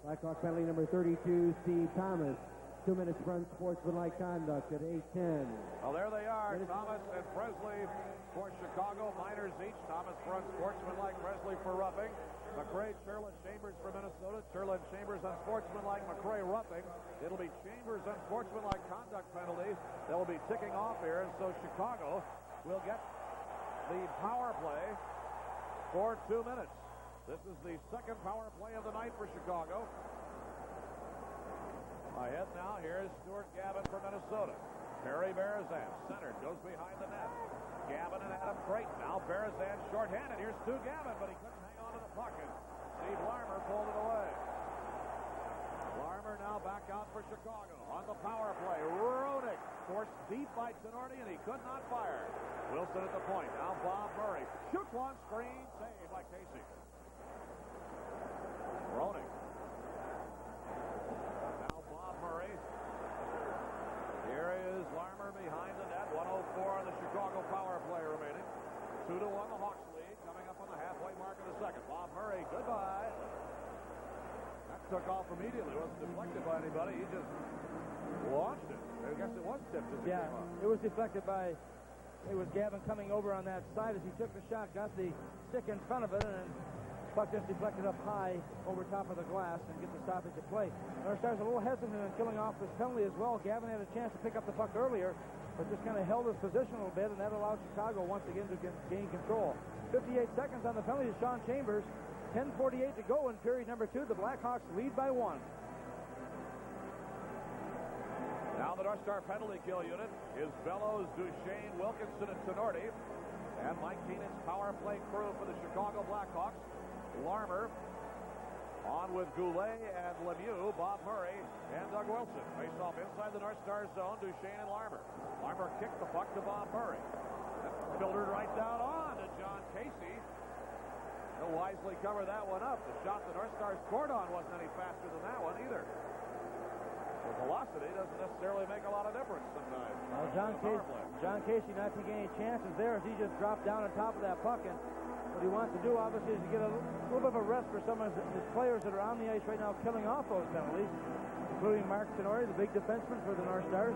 Speaker 4: Blackhawk penalty number 32, Steve Thomas, 2 minutes for unsportsmanlike conduct at 8:10.
Speaker 2: Well, there they are. Thomas and Presley for Chicago. Minors each. Thomas for unsportsmanlike, Presley for roughing. McRae, Sherla, Chambers for Minnesota. Sherla and Chambers unsportsmanlike, McRae roughing. It'll be Chambers unsportsmanlike conduct penalties that will be ticking off here, and so Chicago will get the power play for 2 minutes. This is the second power play of the night for Chicago. Ahead now, here's Stuart Gavin for Minnesota. Perry Berezan, centered, goes behind the net. Gavin and Adam Creighton. Now Berezan shorthanded. Here's Stu Gavin, but he couldn't hang on to the puck. And Steve Larmer pulled it away. Larmer now back out for Chicago on the power play. Roenick forced deep by Tenorti, and he could not fire. Wilson at the point. Now Bob Murray. Shoots one, screen, saved by Casey. Roenick. Now Bob Murray. Here is Larmer behind the net. 1:04 on the Chicago power play remaining. 2-1 the Hawks lead. Coming up on the halfway mark of the second. Bob Murray, goodbye. That took off immediately. It wasn't deflected by anybody. He just launched it. I guess it was tipped as it came up.
Speaker 1: It was deflected by, it was Gavin coming over on that side as he took the shot, got the stick in front of it, and puck just deflected up high over top of the glass and get the stoppage of play. North Stars a little hesitant in killing off this penalty as well. Gavin had a chance to pick up the puck earlier, but just kind of held his position a little bit, and that allowed Chicago once again to gain control. 58 seconds on the penalty to Sean Chambers. 10:48 to go in period number 2. The Blackhawks lead by 1.
Speaker 2: Now the North Star penalty kill unit is Bellows, Duchesne, Wilkinson, and Tenorti. And Mike Keenan's power play crew for the Chicago Blackhawks. Larmer on with Goulet and Lemieux, Bob Murray, and Doug Wilson. Face off inside the North Star zone, Duchesne and Larmer. Larmer kicked the puck to Bob Murray. That filtered right down on to John Casey. He'll wisely cover that one up. The shot the North Stars scored on wasn't any faster than that one either. The velocity doesn't necessarily make a lot of difference sometimes.
Speaker 1: Well, John Casey not taking any chances there as he just dropped down on top of that puck. And what he wants to do, obviously, is to get a little bit of a rest for some of his players that are on the ice right now killing off those penalties, including Mark Tenorti, the big defenseman for the North Stars.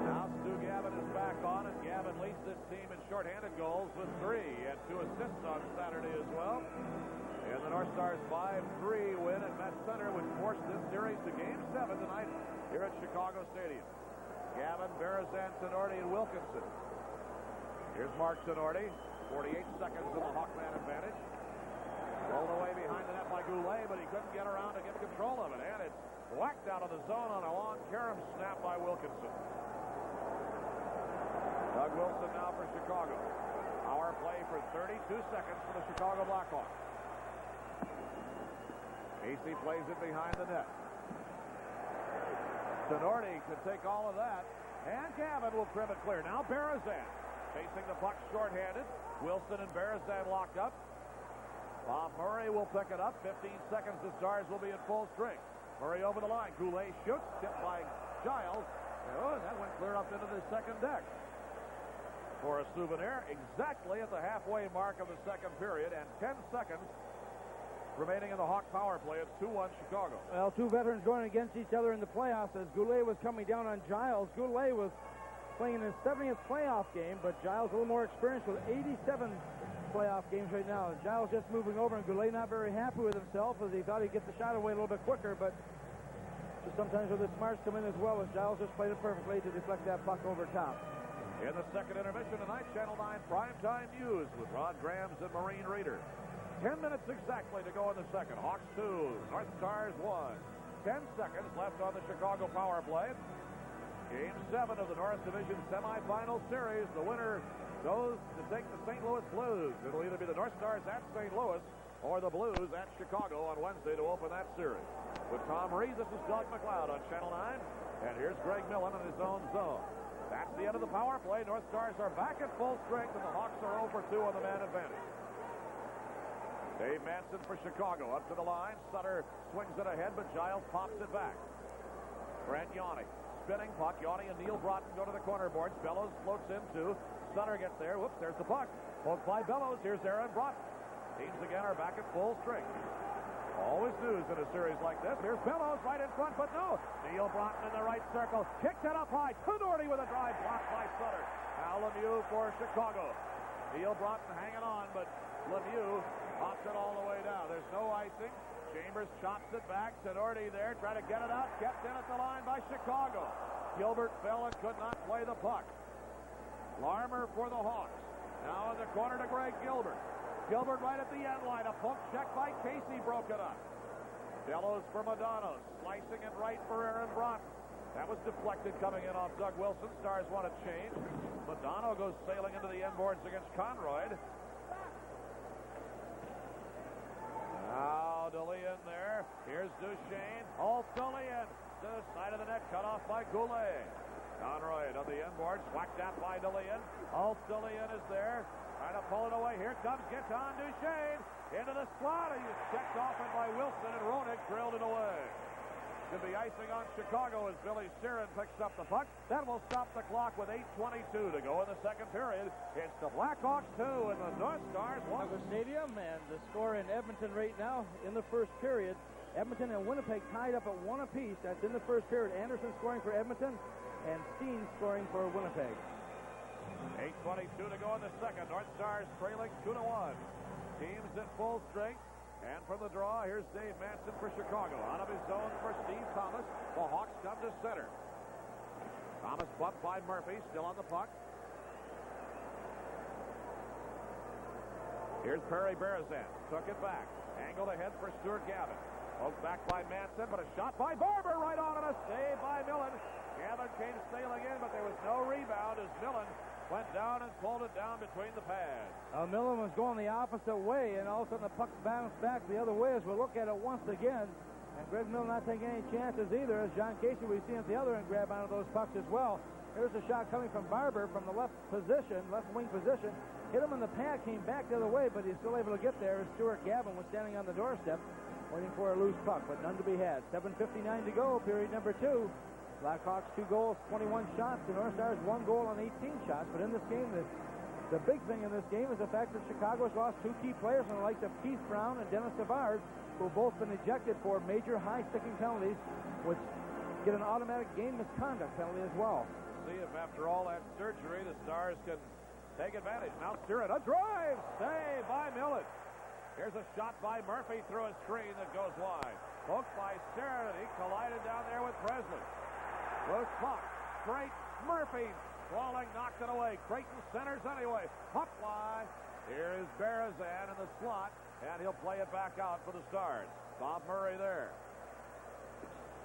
Speaker 2: Now Stu Gavin is back on, and Gavin leads this team in shorthanded goals with 3 and 2 assists on Saturday as well. And the North Stars 5-3 win at Met Center, which forced this series to Game 7 tonight here at Chicago Stadium. Gavin, Berezan, Tenorti, and Wilkinson. Here's Mark Tenorti. 48 seconds in the Hawkman advantage. Rolled away behind the net by Goulet, but he couldn't get around to get control of it. And it's whacked out of the zone on a long carom snap by Wilkinson. Doug Wilson now for Chicago. Power play for 32 seconds for the Chicago Blackhawks. Casey plays it behind the net. Tenorti could take all of that, and Gavin will trim it clear. Now Berezan chasing the puck shorthanded. Wilson and Berezan locked up. Bob Murray will pick it up. 15 seconds, the Stars will be at full strength. Murray over the line. Goulet shoots, tipped by Giles. Oh, and that went clear up into the second deck. For a souvenir, exactly at the halfway mark of the second period, and 10 seconds remaining in the Hawk power play. It's 2-1 Chicago.
Speaker 1: Well, 2 veterans going against each other in the playoffs as Goulet was coming down on Giles. Goulet was playing in his 70th playoff game, but Giles a little more experienced with 87 playoff games right now. Giles just moving over, and Goulet not very happy with himself as he thought he'd get the shot away a little bit quicker, but just sometimes where the smarts come in as well as Giles just played it perfectly to deflect that puck over top.
Speaker 2: In the second intermission tonight, Channel 9 Primetime News with Rod Grams and Maureen Reeder. 10 minutes exactly to go in the second. Hawks 2, North Stars 1. 10 seconds left on the Chicago power play. Game 7 of the North Division semifinal series. The winner goes to take the St. Louis Blues. It'll either be the North Stars at St. Louis or the Blues at Chicago on Wednesday to open that series. With Tom Reed, this is Doug McLeod on Channel 9. And here's Greg Millen in his own zone. That's the end of the power play. North Stars are back at full strength, and the Hawks are 0 for 2 on the man advantage. Dave Manson for Chicago. Up to the line. Sutter swings it ahead, but Giles pops it back. Brent Yanni. Spinning puck. Yanni and Neil Broughton go to the corner boards. Bellows floats into. Sutter gets there. Whoops, there's the puck. Poked by Bellows. Here's Aaron Broughton. Teams again are back at full strength. Always news in a series like this. Here's Bellows right in front, but no. Neil Broughton in the right circle. Kicks it up high. Doherty with a drive. Blocked by Sutter. Now Lemieux for Chicago. Neil Broughton hanging on, but Lemieux pops it all the way down. There's no icing. Chambers chops it back. Doherty there, trying to get it out. Kept in at the line by Chicago. Gilbert fell and could not play the puck. Larmer for the Hawks. Now in the corner to Greg Gilbert. Gilbert right at the end line. A poke check by Casey broke it up. Bellows for Madonna. Slicing it right for Aaron Broughton. That was deflected coming in off Doug Wilson. Stars want to change. Madonna goes sailing into the end boards against Conroy. Now DeLeon there. Here's Duchesne. All DeLeon to the side of the net. Cut off by Goulet. Conroy on the end board. Whacked out by DeLeon. All DeLeon is there. Trying to pull it away. Here comes Gaetan Duchesne into the slot. He's checked off it by Wilson, and Roenick drilled it away. Should be icing on Chicago as Billy Sterin picks up the puck. That will stop the clock with 8:22 to go in the second period. It's the Blackhawks 2 and the North Stars 1.
Speaker 1: The stadium, and the score in Edmonton right now in the first period. Edmonton and Winnipeg tied up at 1 apiece. That's in the first period. Anderson scoring for Edmonton and Steen scoring for Winnipeg.
Speaker 2: 8:22 to go in the second. North Stars trailing 2-1. Teams in full strength. And from the draw, here's Dave Manson for Chicago. Out of his zone for Steve Thomas. The Hawks come to center. Thomas bumped by Murphy, still on the puck. Here's Perry Berezan. Took it back. Angled ahead for Stuart Gavin. Poked back by Manson, but a shot by Barber right on and a save by Millen. Gavin came sailing in, but there was no rebound as Millen went down and pulled it down between the pads.
Speaker 1: Millen was going the opposite way, and all of a sudden the puck bounced back the other way as we look at it once again. And Greg Millen not taking any chances either, as John Casey we see at the other end grab onto those pucks as well. Here's a shot coming from Barber from the left wing position. Hit him in the pad, came back the other way, but he's still able to get there as Stuart Gavin was standing on the doorstep waiting for a loose puck, but none to be had. 7:59 to go, period number 2. Blackhawks 2 goals, 21 shots. The North Stars 1 goal on 18 shots. But in this game, the big thing in this game is the fact that Chicago's lost 2 key players in the likes of Keith Brown and Dennis Savard, who have both been ejected for major high-sticking penalties, which get an automatic game misconduct penalty as well.
Speaker 2: See if after all that surgery, the Stars can take advantage. Now Sterin, a drive, save by Millen. Here's a shot by Murphy through a screen that goes wide. Poked by Sterin, and he collided down there with Presley. Loose puck, straight, Murphy, falling, knocked it away. Creighton centers anyway. Puck fly. Here is Berezan in the slot, and he'll play it back out for the Stars. Bob Murray there.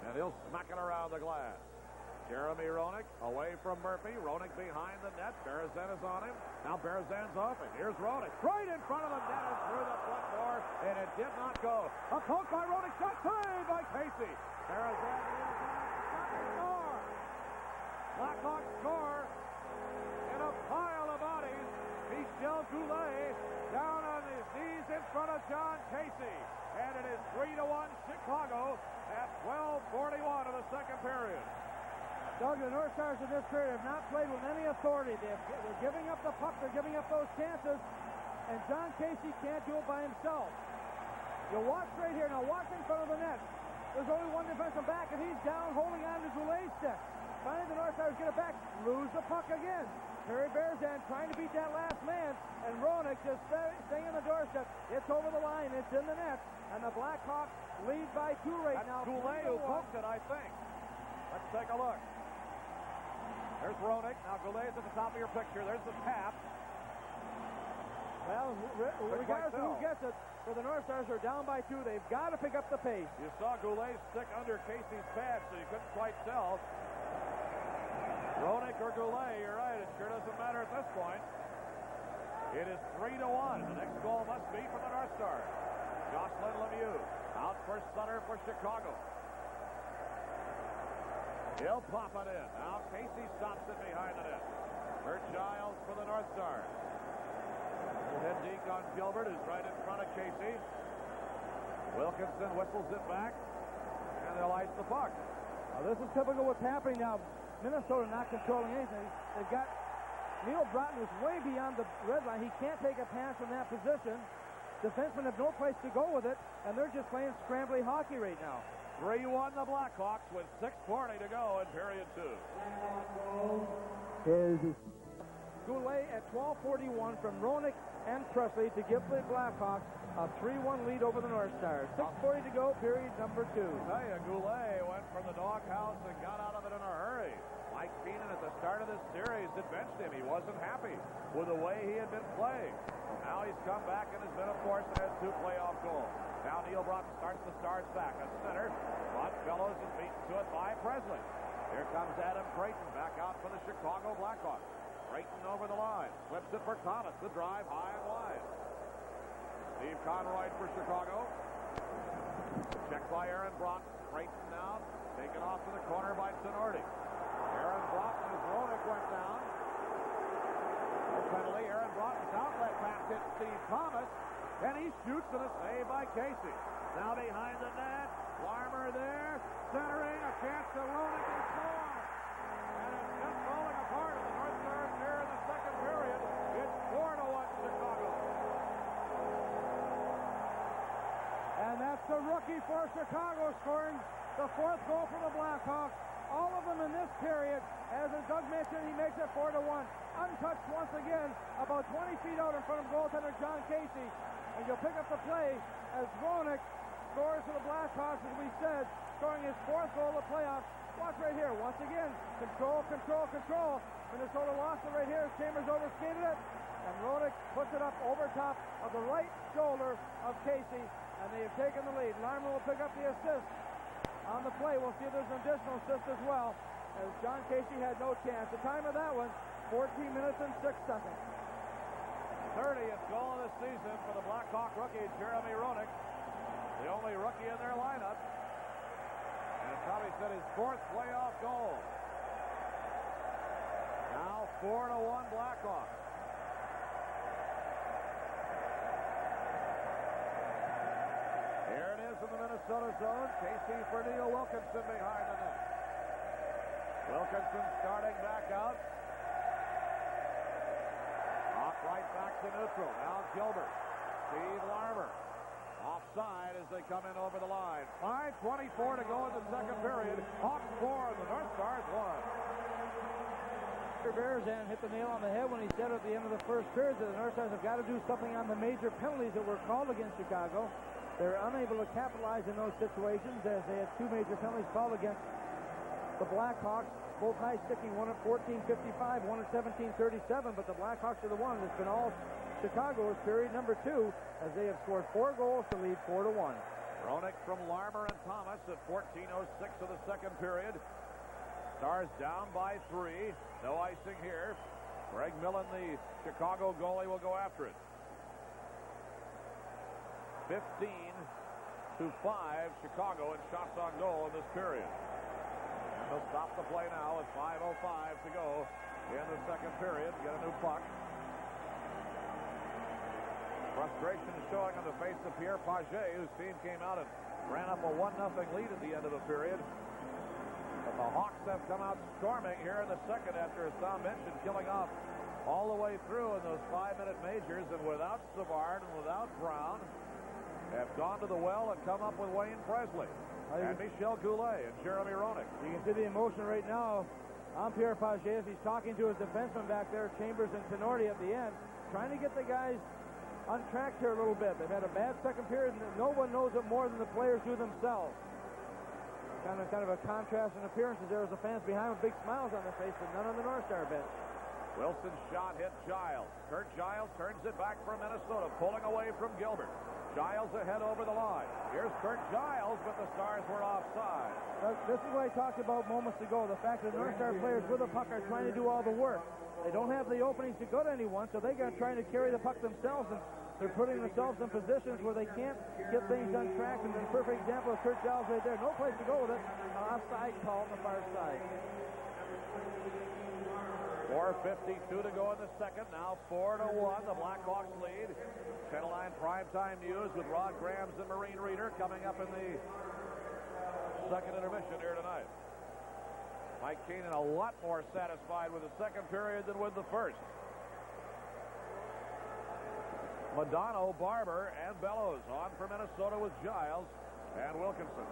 Speaker 2: And he'll smack it around the glass. Jeremy Roenick away from Murphy. Roenick behind the net. Berezan is on him. Now Berezan's off, and here's Roenick. Right in front of the net and through the front door, and it did not go. A poke by Roenick, shot saved by Casey. Berezan score. Blackhawks score in a pile of bodies. Michel Goulet down on his knees in front of John Casey. And it is 3-1 Chicago at 12:41 of the second period.
Speaker 1: Doug, the North Stars in this period have not played with any authority. They're giving up the puck. They're giving up those chances. And John Casey can't do it by himself. You watch right here. Now watch in front of the net. There's only one defenseman back, and he's down holding on to Goulet's stick. Finally, the North Stars get it back. Lose the puck again. Perry Berezan trying to beat that last man. And Roenick just staying on the doorstep. It's over the line. It's in the net. And the Blackhawks lead by 2 right now.
Speaker 2: Goulet who poked it, I think. Let's take a look. There's Roenick. Now Goulet's at the top of your picture. There's the tap.
Speaker 1: Well, regardless of who gets it, for the North Stars are down by 2. They've got to pick up the pace.
Speaker 2: You saw Goulet stick under Casey's pad, so you couldn't quite tell. Roenick or Goulet, you're right. It sure doesn't matter at this point. It is 3-1. The next goal must be for the North Stars. Jocelyn Lemieux out for Sutter for Chicago. He'll pop it in. Now Casey stops it behind the net. Kurt Giles for the North Stars. Head deke on Gilbert, who's right in front of Casey. Wilkinson whistles it back, and they'll ice the puck.
Speaker 1: Now, this is typical what's happening now. Minnesota not controlling anything. They've got Neil Broughton, who's way beyond the red line. He can't take a pass from that position. Defensemen have no place to go with it, and they're just playing scrambly hockey right now.
Speaker 2: 3-1 the Blackhawks with 6:40 to go in period 2.
Speaker 4: Is
Speaker 1: Goulet at 12:41 from Roenick and Presley to give the Blackhawks a 3-1 lead over the North Stars. 6:40 to go, period number 2.
Speaker 2: I tell you, Goulet went from the doghouse and got out of it in a hurry. Mike Keenan at the start of this series had benched him. He wasn't happy with the way he had been playing. Now he's come back and has been a force and has 2 playoff goals. Now Neil Broughton starts the Stars back. A center, but Fellows is beaten to it by Presley. Here comes Adam Creighton back out for the Chicago Blackhawks. Creighton over the line. Flips it for Thomas. The drive high and wide. Steve Conroy for Chicago. Checked by Aaron Broughton. Creighton now taken off to the corner by Tenorti. Aaron Broughton as Roenick went down. No penalty. Aaron Broughton's outlet pass hits Steve Thomas. And he shoots and a save by Casey. Now behind the net. Larmer there. Centering. A chance to Roenick and score. And it's just falling apart. And the North Stars here in the second period. It's 4-1 Chicago.
Speaker 1: And that's the rookie for Chicago scoring the 4th goal for the Blackhawks. All of them in this period. As Doug mentioned, he makes it 4-1. Untouched once again, about 20 feet out in front of goaltender John Casey. And you'll pick up the play as Roenick scores for the Blackhawks, as we said, scoring his 4th goal of the playoffs. Watch right here. Once again, control, control, control. Minnesota lost it right here. Chambers overskated it. And Roenick puts it up over top of the right shoulder of Casey. And they have taken the lead. Larmer will pick up the assist on the play. We'll see if there's an additional assist as well, as John Casey had no chance. The time of that one, 14 minutes and 6 seconds.
Speaker 2: 30th goal of the season for the Blackhawk rookie, Jeremy Roenick. The only rookie in their lineup. And probably said his 4th playoff goal. Now 4-1 Blackhawks. Here it is in the Minnesota zone. Casey for Neil Wilkinson behind the net. Wilkinson starting back out. Off right back to neutral. Now Gilbert. Steve Larmer. Offside as they come in over the line. 5:24 to go in the second period. Hawks 4, the North Stars 1.
Speaker 1: Berzan hit the nail on the head when he said at the end of the first period that the North Stars have got to do something on the major penalties that were called against Chicago. They're unable to capitalize in those situations as they had 2 major penalties called against the Blackhawks, both high sticking, one at 14:55, one at 17:37, but the Blackhawks are the one that's been all Chicago's period number 2, as they have scored 4 goals to lead 4-1.
Speaker 2: Roenick from Larmer and Thomas at 14:06 of the second period. Stars down by 3. No icing here. Greg Millen, the Chicago goalie, will go after it. 15-5 Chicago in shots on goal in this period. And they'll stop the play now with 5:05 to go in the second period. Get a new puck. Frustration is showing on the face of Pierre Paget, whose team came out and ran up a 1-0 lead at the end of the period. But the Hawks have come out storming here in the second after, as Tom mentioned, killing off all the way through in those 5-minute majors, and without Savard and without Brown, have gone to the well and come up with Wayne Presley and Michel Goulet and Jeremy Roenick.
Speaker 1: You can see the emotion right now on Pierre Paget as he's talking to his defenseman back there, Chambers and Tenorti at the end, trying to get the guys on track here a little bit. They've had a bad second period, and no one knows it more than the players do themselves. Kind of a contrast in appearances there as the fans behind with big smiles on their face, but none on the North Star bench.
Speaker 2: Wilson's shot hit Giles. Kurt Giles turns it back for Minnesota, pulling away from Gilbert. Giles ahead over the line. Here's Kurt Giles, but the Stars were offside.
Speaker 1: This is what I talked about moments ago. The fact that North Star players with the puck are trying to do all the work. They don't have the openings to go to anyone, so they're trying to carry the puck themselves, and they're putting themselves in positions where they can't get things untracked. And the perfect example of Kurt Giles right there. No place to go with it. Offside call on the far side.
Speaker 2: 4:52 to go in the second. Now 4-1. The Blackhawks lead. Channel 9 primetime news with Rod Grams and Marine Reader coming up in the second intermission here tonight. Mike Keenan a lot more satisfied with the second period than with the first. Madonna, Barber, and Bellows on for Minnesota with Giles and Wilkinson.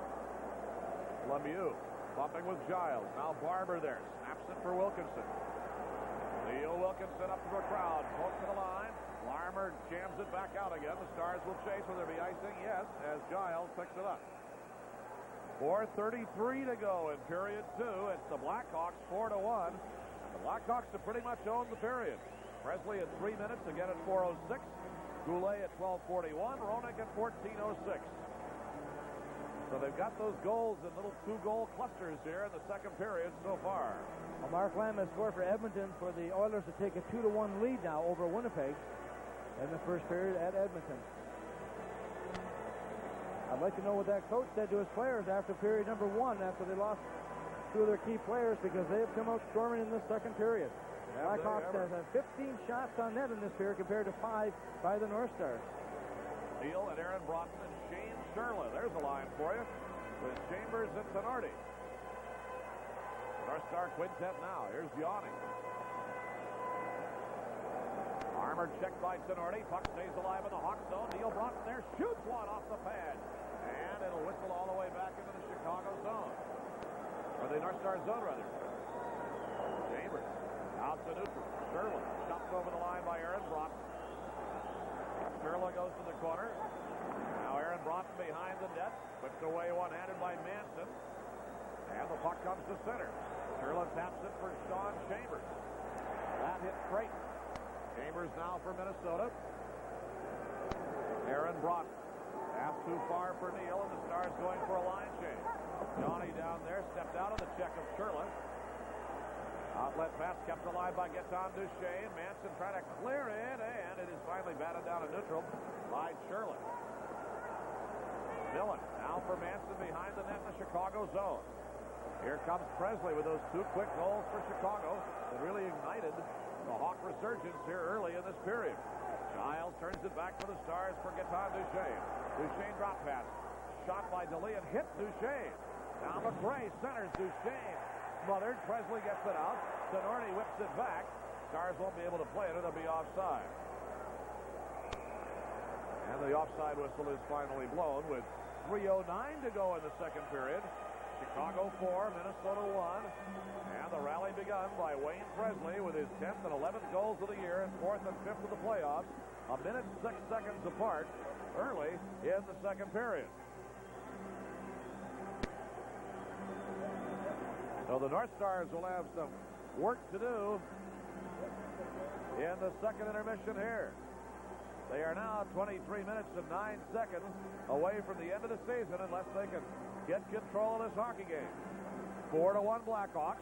Speaker 2: Lemieux bumping with Giles. Now Barber there. Snaps it for Wilkinson. Neil Wilkinson up to the crowd. Close to the line. Larmer jams it back out again. The Stars will chase. Will there be icing? Yes, as Giles picks it up. 4:33 to go in period 2. It's the Blackhawks 4-1. The Blackhawks have pretty much owned the period. Presley at 3 minutes, again at 4:06. Goulet at 12:41. Roenick at 14:06. So they've got those goals in little two-goal clusters here in the second period so far.
Speaker 1: Well, Mark Lamb has scored for Edmonton for the Oilers to take a 2-1 lead now over Winnipeg in the first period at Edmonton. I'd like to know what that coach said to his players after period number 1, after they lost 2 of their key players, because they have come out storming in this second period. Blackhawks has had 15 shots on net in this period compared to 5 by the North Stars.
Speaker 2: Neal and Aaron Broughton and Shane Sherla. There's a line for you with Chambers and Tenorti. North Star quintet now. Here's Yanni. Armored checked by Tenorti. Puck stays alive in the Hawk zone. Neal Broughton there shoots one off the pad. And it'll whistle all the way back into the Chicago zone. Or the North Star zone, rather. Chambers out to neutral. Sherla chopped over the line by Aaron Broughton. Sherla goes to the corner. Now Aaron Broughton behind the net. Puts away one-handed by Manson. And the puck comes to center. Sherla taps it for Sean Chambers. That hit Creighton. Chambers now for Minnesota. Aaron Broughton. Half too far for Neal, and the Stars going for a line change. Johnny down there stepped out of the check of Sherla. Outlet pass kept alive by Gaetan Duchesne. Manson trying to clear it, and it is finally batted down to neutral by Sherla. Dillon now for Manson behind the net in the Chicago zone. Here comes Presley with those 2 quick goals for Chicago that really ignited the Hawk resurgence here early in this period. Giles turns it back for the Stars for Gaetan Duchesne. Duchesne drop pass. Shot by DeLeon, hit Duchesne. Now McRae centers Duchesne. Smothered. Presley gets it out. Tenorti whips it back. Stars won't be able to play it. It'll be offside. And the offside whistle is finally blown with 3:09 to go in the second period. Chicago 4, Minnesota 1. And the rally begun by Wayne Presley with his 10th and 11th goals of the year and 4th and 5th of the playoffs. 1 minute 6 seconds apart early in the second period. So the North Stars will have some work to do in the second intermission here. They are now 23 minutes and 9 seconds away from the end of the season unless they can get control of this hockey game. 4-1 Blackhawks.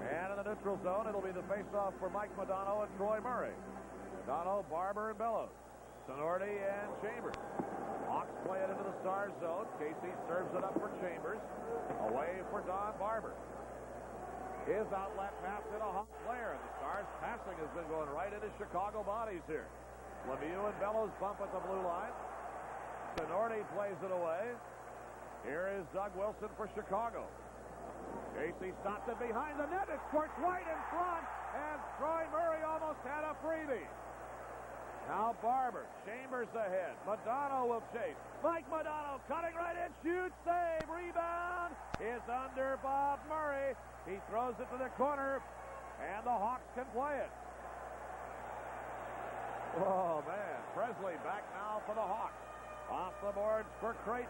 Speaker 2: And in the neutral zone, it'll be the face-off for Mike Modano and Troy Murray. Modano, Barber, and Bellows. Tenorti and Chambers. Hawks play it into the Stars zone. Casey serves it up for Chambers. Away for Don Barber. His outlet pass to a Hawk player. The Stars passing has been going right into Chicago bodies here. Lemieux and Bellows bump at the blue line. Tenorti plays it away. Here is Doug Wilson for Chicago. Casey stopped it behind the net. It squirts right in front. And Troy Murray almost had a freebie. Now Barber. Chambers ahead. Modano will chase. Mike Modano cutting right in. Shoot, save, rebound. Is under Bob Murray. He throws it to the corner. And the Hawks can play it. Oh, man. Presley back now for the Hawks. Off the boards for Creighton.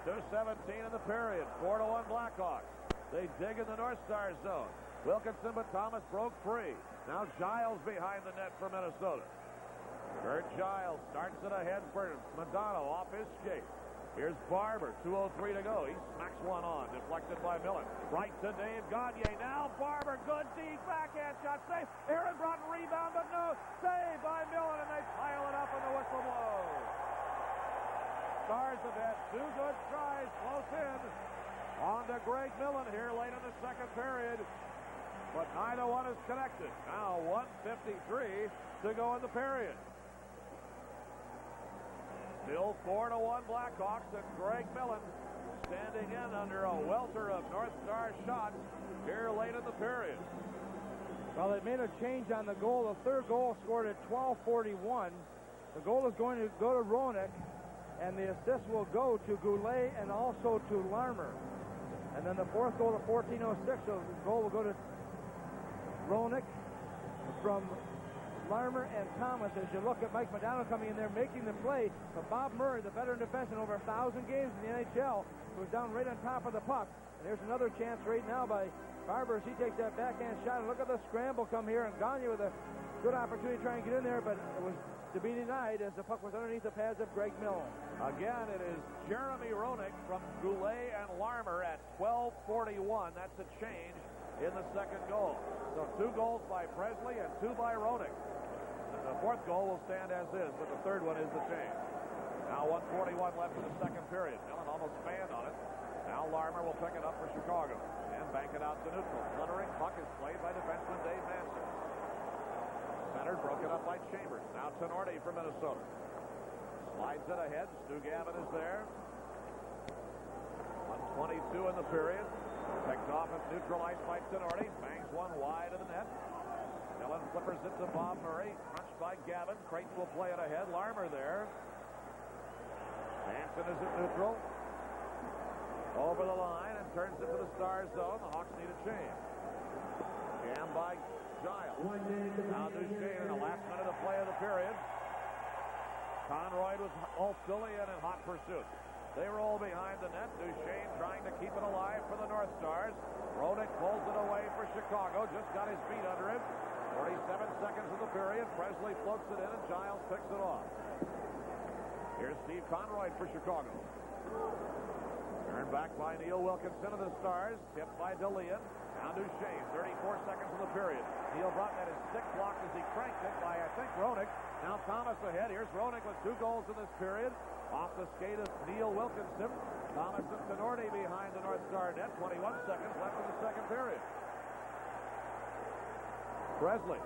Speaker 2: 2:17 in the period. 4-1 Blackhawks. They dig in the North Star zone. Wilkinson, but Thomas broke free. Now Giles behind the net for Minnesota. Kurt Giles starts it ahead for Madonna off his skate. Here's Barber, 2:03 to go. He smacks one on, deflected by Millen. Right to Dave Gagne. Now Barber, good deep backhand shot, save. Aaron Broughton rebound, but no, saved by Millen, and they pile it up, and the whistle blows. Stars have had two good tries close in on to Greg Millen here late in the second period, but neither one is connected. Now 1:53 to go in the period. Still 4-1 Blackhawks, and Greg Millen standing in under a welter of North Star shots here late in the period.
Speaker 1: Well, they made a change on the goal. The third goal scored at 12:41. The goal is going to go to Roenick, and the assist will go to Goulet and also to Larmer. And then the fourth goal at 14:06, so the goal will go to Roenick from Larmer and Thomas. As you look at Mike Modano coming in there making the play, but Bob Murray, the veteran defenseman, over 1,000 games in the NHL, was down right on top of the puck. And there's another chance right now by Barber as he takes that backhand shot. And look at the scramble come here, and Gagne with a good opportunity to try and get in there, but it was to be denied as the puck was underneath the pads of Greg Millen.
Speaker 2: Again, it is Jeremy Roenick from Goulet and Larmer at 12:41. That's a change in the second goal. So 2 goals by Presley and 2 by Roenick. The fourth goal will stand as is, but the third one is the change. Now 1:41 left in the second period. Millen almost fanned on it. Now Larmer will pick it up for Chicago and bank it out to neutral. Fluttering puck is played by defenseman Dave Manson. Centered, broken up by Chambers. Now Tenorti for Minnesota. Slides it ahead. Stu Gavin is there. 1:22 in the period. Picked off at neutral ice by Tenorti. Bangs one wide of the net. Millen flippers it to Bob Murray. Crunched by Gavin. Creighton will play it ahead. Larmer there. Manson is at neutral. Over the line and turns it to the Stars zone. The Hawks need a change. Jammed by Giles. Now Duchesne in the last minute of play of the period. Conroy was all silly and in hot pursuit. They roll behind the net. Duchesne trying to keep it alive for the North Stars. Roenick pulls it away for Chicago. Just got his feet under him. 47 seconds of the period. Presley floats it in, and Giles picks it off. Here's Steve Conroy for Chicago. Turned back by Neil Wilkinson of the Stars. Tipped by DeLeon. Now Duchesne. 34 seconds of the period. Neil Broughton had his stick blocked as he cranked it by, I think, Roenick. Now Thomas ahead. Here's Roenick with 2 goals in this period. Off the skate of Neil Wilkinson. Thomas and Tenorti behind the North Star net. 21 seconds left in the second period. Presley.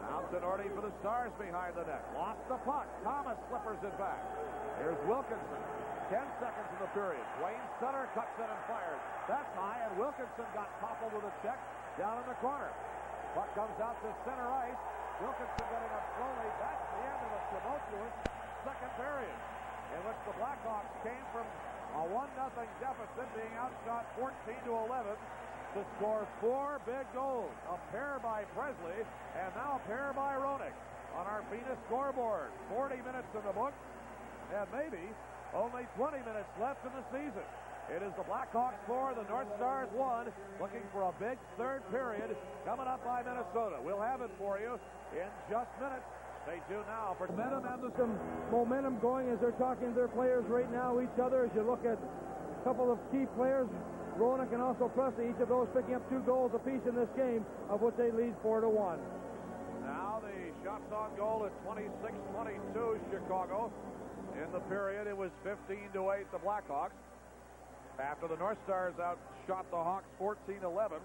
Speaker 2: Now Tenorti for the Stars behind the net. Lost the puck. Thomas slippers it back. Here's Wilkinson. 10 seconds in the period. Wayne Sutter cuts it and fires. That's high, and Wilkinson got toppled with a check down in the corner. Puck comes out to center ice. Wilkinson getting up slowly. That's the end of a tumultuous second period, in which the Blackhawks came from a 1-0 deficit, being outshot 14-11, to score 4 big goals. A pair by Presley, and now a pair by Roenick on our Venus scoreboard. 40 minutes in the book, and maybe only 20 minutes left in the season. It is the Blackhawks 4, the North Stars 1, looking for a big third period coming up by Minnesota. We'll have it for you in just minutes. Stay tuned now for
Speaker 1: Momentum, and there's some momentum going as they're talking to their players right now, each other, as you look at a couple of key players, Roenick and also Presley, each of those picking up 2 goals apiece in this game, of which they lead 4-1.
Speaker 2: Now the shots on goal at 26-22 Chicago. In the period, it was 15-8 the Blackhawks. After the North Stars outshot the Hawks 14-11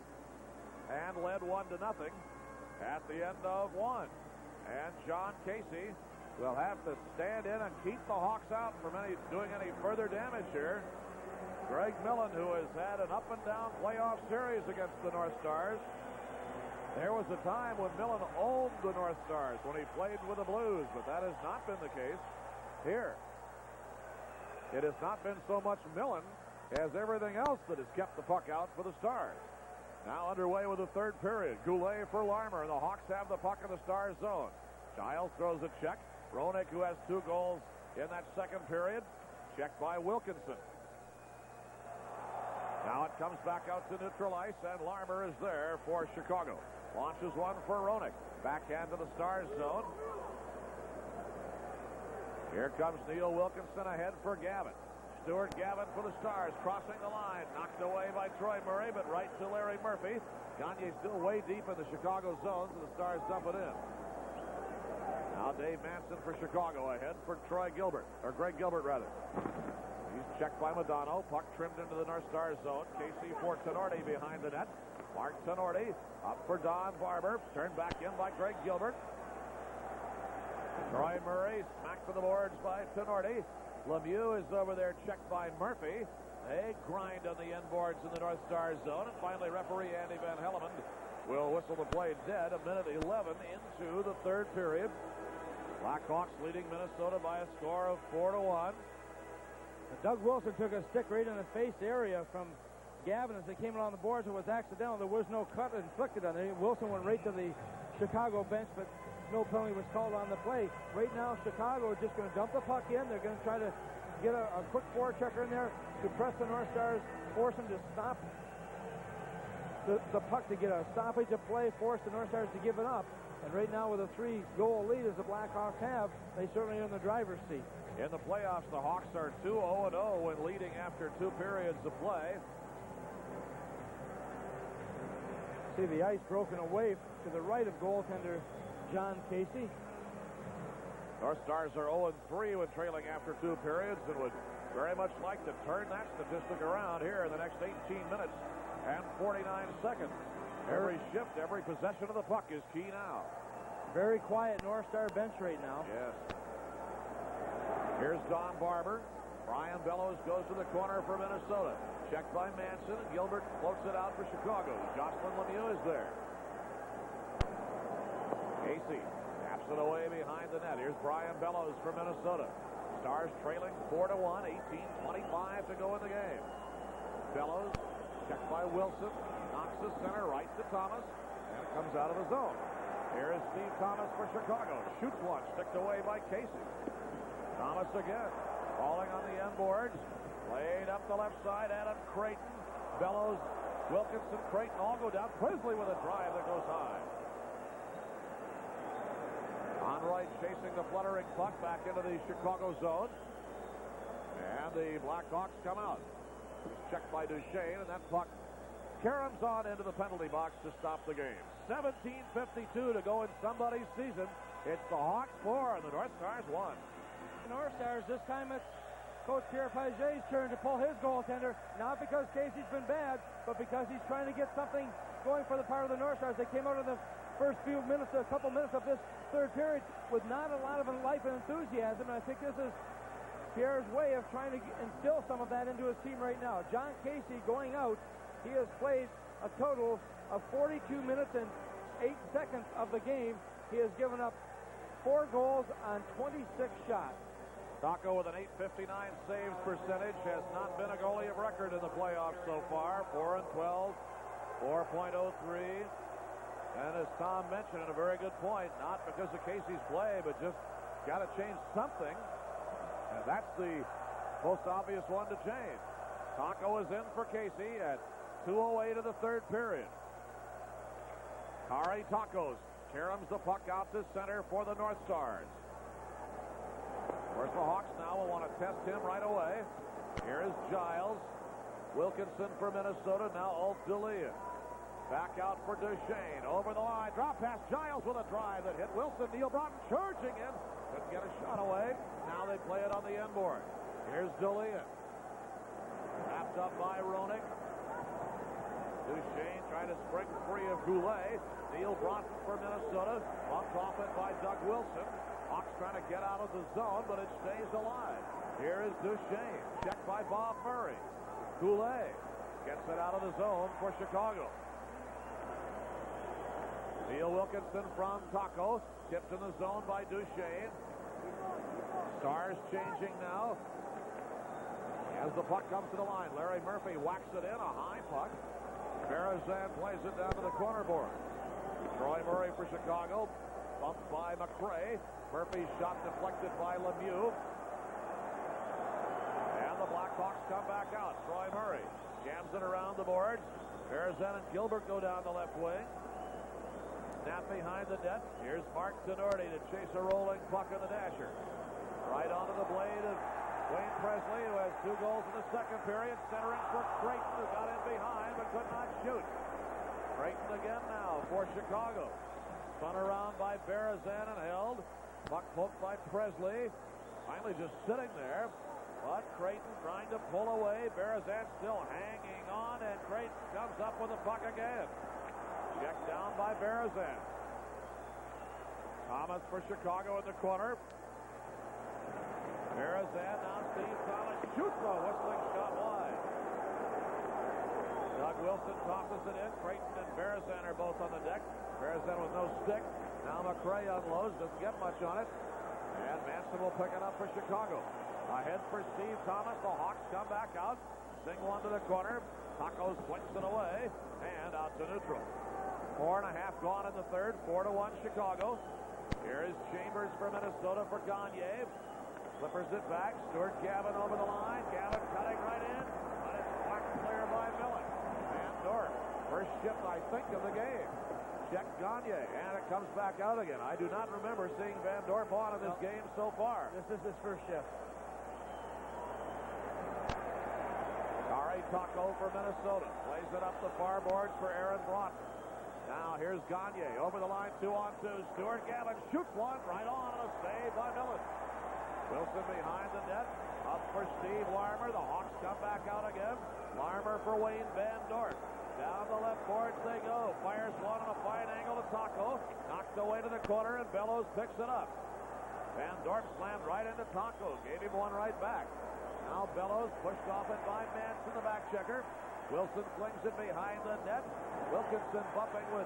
Speaker 2: and led 1-0 at the end of 1. And John Casey will have to stand in and keep the Hawks out from doing any further damage here. Greg Millen, who has had an up-and-down playoff series against the North Stars. There was a time when Millen owned the North Stars when he played with the Blues, but that has not been the case here. It has not been so much Millen as everything else that has kept the puck out for the Stars. Now underway with the third period. Goulet for Larmer, and the Hawks have the puck in the Stars zone. Giles throws a check. Roenick, who has 2 goals in that second period, checked by Wilkinson. Now it comes back out to neutral ice, and Larmer is there for Chicago. Launches one for Roenick. Backhand to the Stars zone. Here comes Neil Wilkinson ahead for Gavin. Stuart Gavin for the Stars, crossing the line. Knocked away by Troy Murray, but right to Larry Murphy. Gagne still way deep in the Chicago zone, so the Stars dump it in. Now Dave Manson for Chicago ahead for Greg Gilbert, rather. He's checked by Madonna. Puck trimmed into the North Stars zone. Casey for Tenorti behind the net. Mark Tenorti up for Don Barber. Turned back in by Greg Gilbert. Troy Murray smacked to the boards by Tenorti. Lemieux is over there checked by Murphy. They grind on the end boards in the North Stars zone. And finally, referee Andy Van Hellemond will whistle the play dead. A minute 11 into the third period. Blackhawks leading Minnesota by a score of 4-1.
Speaker 1: Doug Wilson took a stick right in the face area from Gavin as they came along the boards. It was accidental. There was no cut inflicted on it. Wilson went right to the Chicago bench, but no penalty was called on the play. Right now, Chicago is just going to dump the puck in. They're going to try to get a quick forechecker in there to press the North Stars, force them to stop the puck, to get a stoppage of play, force the North Stars to give it up. And right now, with a 3-goal lead as the Blackhawks have, they certainly are in the driver's seat.
Speaker 2: In the playoffs, the Hawks are 2-0-0 when leading after 2 periods of play.
Speaker 1: See the ice broken away to the right of goaltender John Casey.
Speaker 2: North Stars are 0-3 when trailing after 2 periods and would very much like to turn that statistic around here in the next 18 minutes and 49 seconds. Every shift, every possession of the puck is key now.
Speaker 1: Very quiet North Star bench right now.
Speaker 2: Yes. Here's Don Barber. Brian Bellows goes to the corner for Minnesota. Checked by Manson. Gilbert floats it out for Chicago. Jocelyn Lemieux is there. Casey taps it away behind the net. Here's Brian Bellows for Minnesota. Stars trailing 4-1, 18:25 to go in the game. Bellows checked by Wilson. Knocks the center right to Thomas. And it comes out of the zone. Here is Steve Thomas for Chicago. Shoots one. Sticked away by Casey. Thomas again. Falling on the end boards. Played up the left side. Adam Creighton. Bellows, Wilkinson, Creighton all go down. Presley with a drive that goes high. Onright chasing the fluttering puck back into the Chicago zone. And the Blackhawks come out. It's checked by Duchesne, and that puck caroms on into the penalty box to stop the game. 17:52 to go in somebody's season. It's the Hawks 4 and the North Stars 1.
Speaker 1: The North Stars, this time it's Coach Pierre Paget's turn to pull his goaltender. Not because Casey's been bad, but because he's trying to get something going for the part of the North Stars. They came out of the first few minutes, a couple minutes of this third period with not a lot of life and enthusiasm, and I think this is Pierre's way of trying to instill some of that into his team right now. John Casey going out, he has played a total of 42 minutes and 8 seconds of the game. He has given up 4 goals on 26 shots.
Speaker 2: Taco with an .859 saves percentage has not been a goalie of record in the playoffs so far. 4-12, 4.03. And as Tom mentioned, and a very good point, not because of Casey's play, but just got to change something. And that's the most obvious one to change. Taco is in for Casey at 2:08 of the third period. Kari Takos caroms the puck out to center for the North Stars. Of course, the Hawks now will want to test him right away. Here is Giles. Wilkinson for Minnesota, now Ulf DeLeon. Back out for Duchesne. Over the line. Drop pass. Giles with a drive that hit Wilson. Neil Broughton charging in. Couldn't get a shot away. Now they play it on the end board. Here's DeLeon. Wrapped up by Roenick. Duchesne trying to spring free of Goulet. Neil Broughton for Minnesota. Bumped off it by Doug Wilson. Hawks trying to get out of the zone, but it stays alive. Here is Duchesne. Checked by Bob Murray. Goulet gets it out of the zone for Chicago. Neil Wilkinson from Taco. Tipped in the zone by Duchesne. Stars changing now. As the puck comes to the line, Larry Murphy whacks it in. A high puck. Berezan plays it down to the corner board. Troy Murray for Chicago. Bumped by McRae. Murphy's shot deflected by Lemieux. And the Blackhawks come back out. Troy Murray jams it around the boards. Berezan and Gilbert go down the left wing. Snap behind the net. Here's Mark Tenorti to chase a rolling puck in the dasher. Right onto the blade of Wayne Presley, who has 2 goals in the second period. Centering for Creighton, who got in behind but could not shoot. Creighton again now for Chicago. Spun around by Berezan and held. Puck poked by Presley. Finally just sitting there. But Creighton trying to pull away. Berezan still hanging on, and Creighton comes up with the puck again. Checked down by Berezan. Thomas for Chicago in the corner. Berezan, now Steve Thomas shoots a whistling shot wide. Doug Wilson tosses it in. Creighton and Berezan are both on the deck. Berezan with no stick. Now McRae unloads, doesn't get much on it. And Manson will pick it up for Chicago. Ahead for Steve Thomas. The Hawks come back out. Sing one to the corner. Taco swings it away. And out to neutral. 4.5 gone in the third. 4-1 Chicago. Here is Chambers for Minnesota for Gagne. Flippers it back. Stuart Gavin over the line. Gavin cutting right in. But it's whacked clear by Millen. Van Dorp. First shift, I think, of the game. Check Gagne. And it comes back out again. I do not remember seeing Van Dorp on in this game so far.
Speaker 1: This is his first shift.
Speaker 2: Taco for Minnesota. Plays it up the far boards for Aaron Broughton. Now here's Gagne over the line, 2-on-2. Stuart Gavin shoots one right on, and a save by Millen. Wilson behind the net. Up for Steve Larmer. The Hawks come back out again. Larmer for Wayne Van Dorp. Down the left boards they go. Fires one on a fine angle to Taco. Knocked away to the corner, and Bellows picks it up. Van Dorp slammed right into Taco. Gave him one right back. Now Bellows pushed off it by Manson, the back checker. Wilson flings it behind the net. Wilkinson bumping with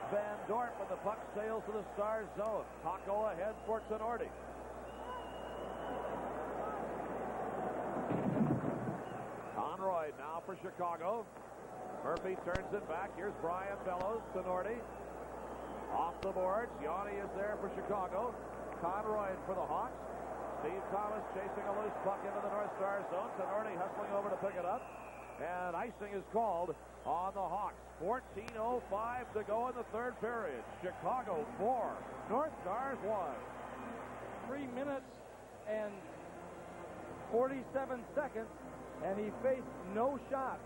Speaker 2: Van Dorp, and the puck sails to the Stars zone. Taco ahead for Tenorti. Conroy now for Chicago. Murphy turns it back. Here's Brian Bellows. Tenorti off the boards. Yanni is there for Chicago. Conroy for the Hawks. Steve Thomas chasing a loose puck into the North Star zone. Tenorti hustling over to pick it up. And icing is called on the Hawks. 14:05 to go in the third period. Chicago 4, North Stars 1.
Speaker 1: 3 minutes and 47 seconds, and he faced no shot.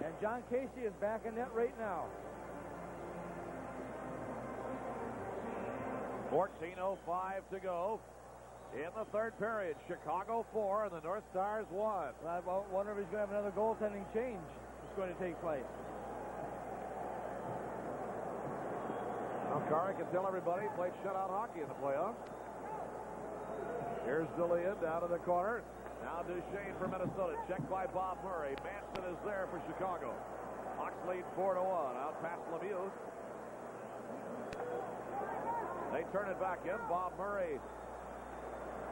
Speaker 1: And John Casey is back in net right now.
Speaker 2: 14:05 to go in the third period. Chicago 4 and the North Stars 1.
Speaker 1: I wonder if he's going to have another goaltending change that's going to take place.
Speaker 2: Well, Carr can tell everybody he played shutout hockey in the playoffs. Here's DeLeon down to the corner. Now Duchesne for Minnesota. Checked by Bob Murray. Manson is there for Chicago. Hawks lead 4-1. Out past Lemieux. They turn it back in. Bob Murray,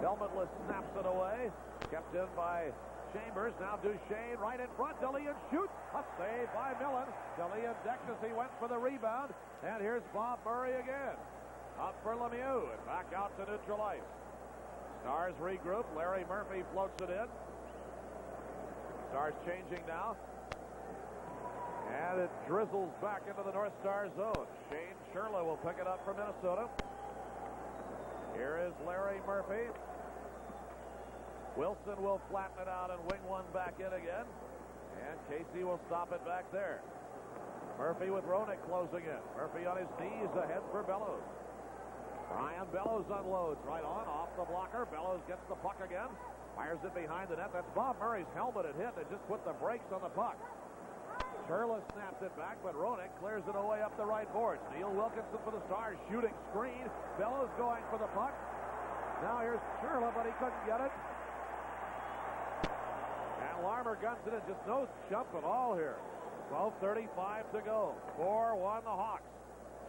Speaker 2: helmetless, snaps it away. Kept in by Chambers. Now Duchesne right in front. DeLeon shoots. A save by Millen. DeLeon decked as he went for the rebound. And here's Bob Murray again. Up for Lemieux. And back out to neutral ice. Stars regroup. Larry Murphy floats it in. Stars changing now. And it drizzles back into the North Star zone. Shane Sherla will pick it up for Minnesota. Here is Larry Murphy. Wilson will flatten it out and wing one back in again. And Casey will stop it back there. Murphy with Roenick closing in. Murphy on his knees ahead for Bellows. Brian Bellows unloads right on, off the blocker. Bellows gets the puck again. Fires it behind the net. That's Bob Murray's helmet it hit. It just put the brakes on the puck. Sherla snaps it back, but Roenick clears it away up the right boards. Neil Wilkinson for the Stars, shooting screen. Bellows going for the puck. Now here's Sherla, but he couldn't get it. And Larmer guns it in. Just no jump at all here. 12:35 to go. 4-1 the Hawks.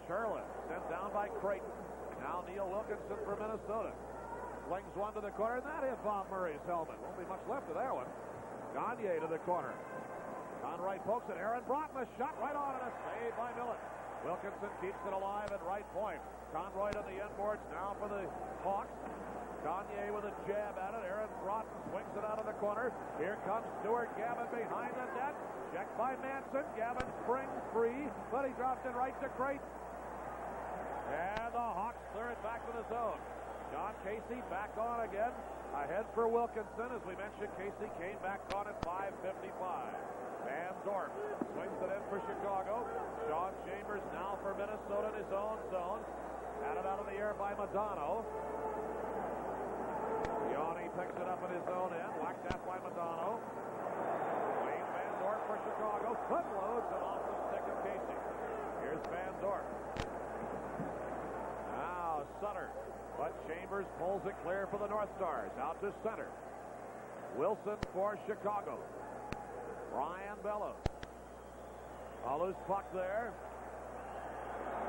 Speaker 2: Sherla sent down by Creighton. Now Neil Wilkinson for Minnesota. Flings one to the corner, and that hit Bob Murray's helmet. Won't be much left of that one. Gagne to the corner. Conroy pokes it. Aaron Broughton, a shot right on, and a save by Millen. Wilkinson keeps it alive at right point. Conroy to the inboards now for the Hawks. Gagne with a jab at it. Aaron Broughton swings it out of the corner. Here comes Stuart Gavin behind the net. Checked by Manson. Gavin springs free, but he drops it right to Creighton. And the Hawks clear it back to the zone. John Casey back on again. Ahead for Wilkinson. As we mentioned, Casey came back on at 5:55. Van Dorp swings it in for Chicago. Sean Chambers now for Minnesota in his own zone. Had it out of the air by Madonna. Yanni picks it up in his own end. Whacked at by Madonna. Wayne Van Dorp for Chicago. Unloads and off the stick of Casey. Here's Van Dorp. Now Sutter. But Chambers pulls it clear for the North Stars. Out to center. Wilson for Chicago. Brian Bellows. A loose puck there.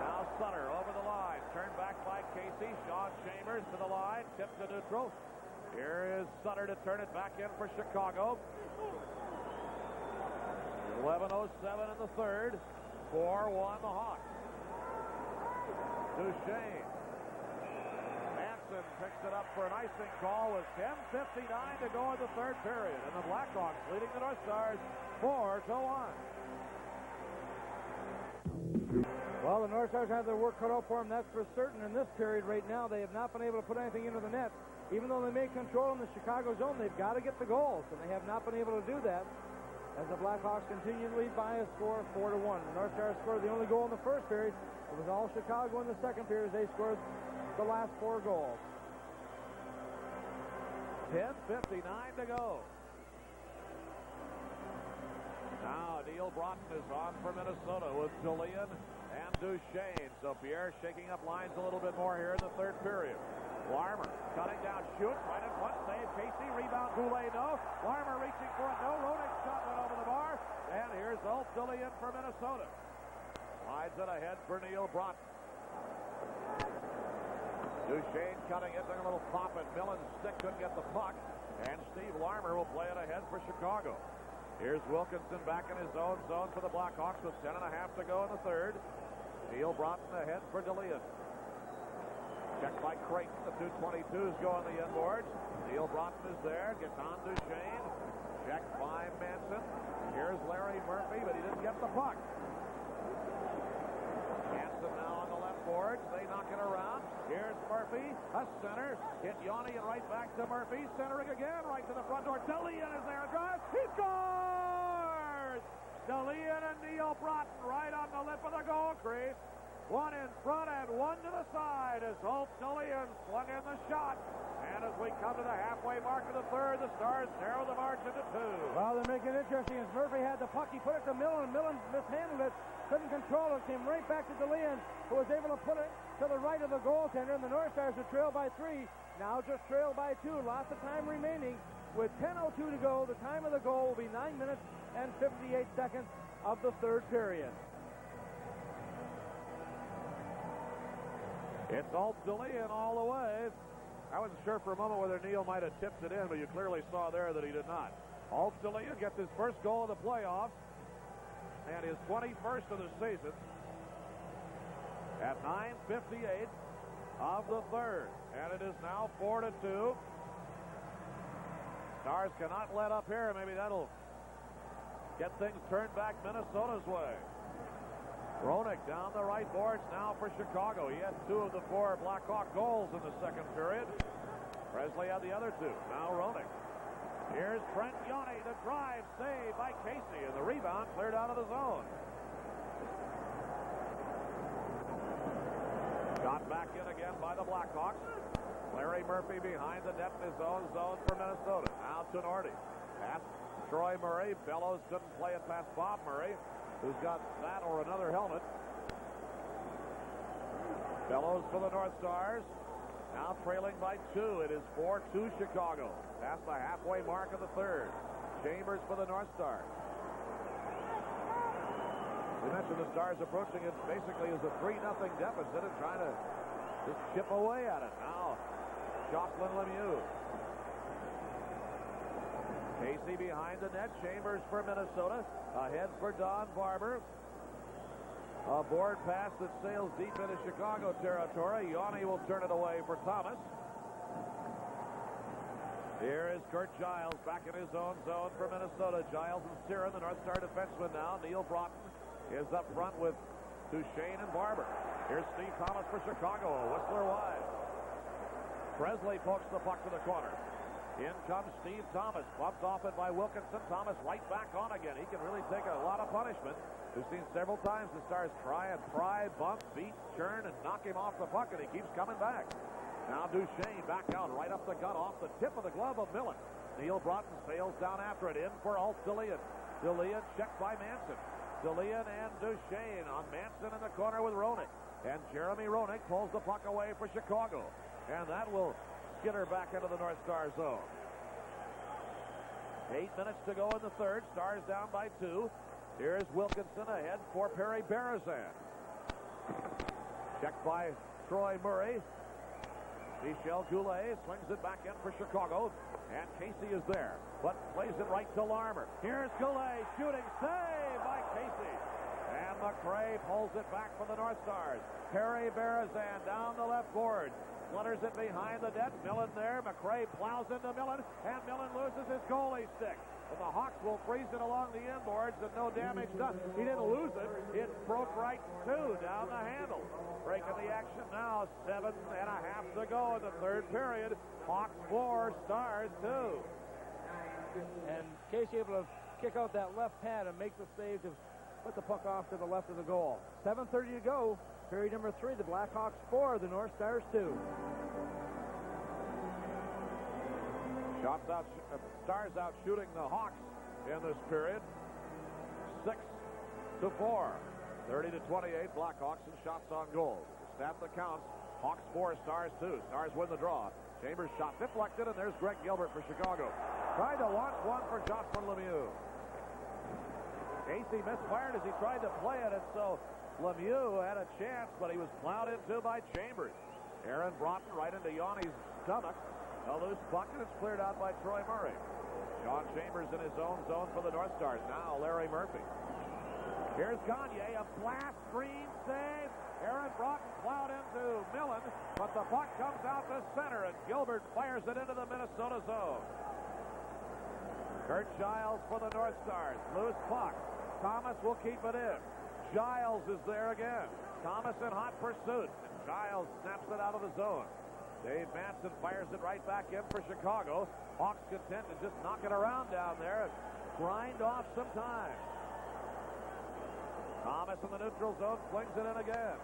Speaker 2: Now Sutter over the line. Turned back by Casey. Sean Chambers to the line. Tip to neutral. Here is Sutter to turn it back in for Chicago. 11:07 in the third. 4-1 the Hawks. Duchesne. Manson picks it up for an icing call with 10:59 to go in the third period. And the Blackhawks leading the North Stars 4-1.
Speaker 1: Well, the North Stars have their work cut out for them, that's for certain. In this period right now, they have not been able to put anything into the net. Even though they may control in the Chicago zone, they've got to get the goals, and they have not been able to do that as the Blackhawks continue to lead by a score of 4-1. The North Stars scored the only goal in the first period. It was all Chicago in the second period as they scored the last 4 goals.
Speaker 2: 10:59 to go. Now Neil Broughton is on for Minnesota with Julian and Duchesne. So Pierre shaking up lines a little bit more here in the third period. Larmer cutting down, shoots right in front, save Casey, rebound Goulet, no. Larmer reaching for it, no. Roenick's shot went over the bar. And here's Ulf Julian for Minnesota. Slides it ahead for Neil Broughton. Duchesne cutting it, took a little pop, and Millen's stick couldn't get the puck. And Steve Larmer will play it ahead for Chicago. Here's Wilkinson back in his own zone for the Blackhawks with 10:30 to go in the third. Neil Broughton ahead for DeLeon. Checked by Creighton. The 222s go on the inboards. Neil Broughton is there. Gets on Duchesne. Checked by Manson. Here's Larry Murphy, but he didn't get the puck. Manson now on the left boards. They knock it around. Here's Murphy. A center. Hit Yanni and right back to Murphy. Centering again. Right to the front door. DeLeon is there. Drive. He scores! DeLeon and Neil Broughton right on the lip of the goal crease. One in front and one to the side as Ulf DeLeon swung in the shot. And as we come to the halfway mark of the third, the Stars narrow the margin to 2.
Speaker 1: Well, they're making it interesting as Murphy had the puck. He put it to Millen, and Millen mishandled it. Couldn't control it. Came right back to DeLeon, who was able to put it to the right of the goaltender. And the North Stars are trailed by 3. Now just trailed by 2. Lots of time remaining. With 10:02 to go, the time of the goal will be 9 minutes and 58 seconds of the third period.
Speaker 2: It's Ulf DeLeon all the way. I wasn't sure for a moment whether Neil might have tipped it in, but you clearly saw there that he did not. Ulf DeLeon gets his first goal of the playoffs and his 21st of the season at 9:58 of the third. And it is now 4-2. Stars cannot let up here. Maybe that'll get things turned back Minnesota's way. Roenick down the right boards now for Chicago. He had 2 of the 4 Blackhawk goals in the second period. Presley had the other 2. Now Roenick. Here's Trent Yanni. The drive saved by Casey. And the rebound cleared out of the zone. Shot back in again by the Blackhawks. Larry Murphy behind the net in his own zone for Minnesota. Now Tenorti. Past Troy Murray. Bellows couldn't play it past Bob Murray, who's got that or another helmet. Bellows for the North Stars. Now trailing by 2. It is 4-2 Chicago. Past the halfway mark of the third. Chambers for the North Stars. We mentioned the Stars approaching it basically as a 3-0 deficit and trying to just chip away at it. Now Jocelyn Lemieux. Casey behind the net. Chambers for Minnesota. Ahead for Don Barber. A board pass that sails deep into Chicago territory. Yanni will turn it away for Thomas. Here is Kurt Giles back in his own zone for Minnesota. Giles and Siren, the North Star defenseman now. Neil Broughton is up front with Duchesne and Barber. Here's Steve Thomas for Chicago. A Whistler wide. Presley pokes the puck to the corner. In comes Steve Thomas. Bumped off it by Wilkinson. Thomas right back on again. He can really take a lot of punishment. We've seen several times the Stars try and pry, bump, beat, churn, and knock him off the puck, and he keeps coming back. Now Duchesne back out right up the gut off the tip of the glove of Millen. Neil Broughton sails down after it. In for Alt DeLeon. DeLeon checked by Manson. DeLeon and Duchesne on Manson in the corner with Roenick. And Jeremy Roenick pulls the puck away for Chicago. And that will skitter back into the North Star zone. 8 minutes to go in the third. Stars down by 2. Here's Wilkinson ahead for Perry Berezan. Checked by Troy Murray. Michel Goulet swings it back in for Chicago. And Casey is there, but plays it right to Larmer. Here's Goulet shooting. Save by Casey. And McRae pulls it back for the North Stars. Perry Berezan down the left board. Flutters it behind the net. Millen there. McRae plows into Millen, and Millen loses his goalie stick. And the Hawks will freeze it along the inboards, and no damage done. He didn't lose it. It broke right through down the handle. Breaking the action now. 7.5 to go in the third period. Hawks 4, Stars 2.
Speaker 1: And Casey able to kick out that left pad and make the save to put the puck off to the left of the goal. 7:30 to go. Period number 3. The Blackhawks 4, the North Stars 2.
Speaker 2: Shots out, Stars out shooting the Hawks in this period. 6-4. 30-28, Blackhawks in shots on goal. Stat that counts. Hawks 4, Stars 2. Stars win the draw. Chambers shot deflected, and there's Greg Gilbert for Chicago. Tried to launch one for Jocelyn Lemieux. Casey misfired as he tried to play it, and so Lemieux had a chance, but he was plowed into by Chambers. Aaron Broughton right into Yanni's stomach. A loose puck, and it's cleared out by Troy Murray. Sean Chambers in his own zone for the North Stars. Now Larry Murphy. Here's Gagne, a blast screen save. Aaron Broughton plowed into Millen, but the puck comes out to center, and Gilbert fires it into the Minnesota zone. Kurt Giles for the North Stars. Loose puck. Thomas will keep it in. Giles is there again. Thomas in hot pursuit, and Giles snaps it out of the zone. Dave Manson fires it right back in for Chicago. Hawks content to just knock it around down there and grind off some time. Thomas in the neutral zone flings it in again.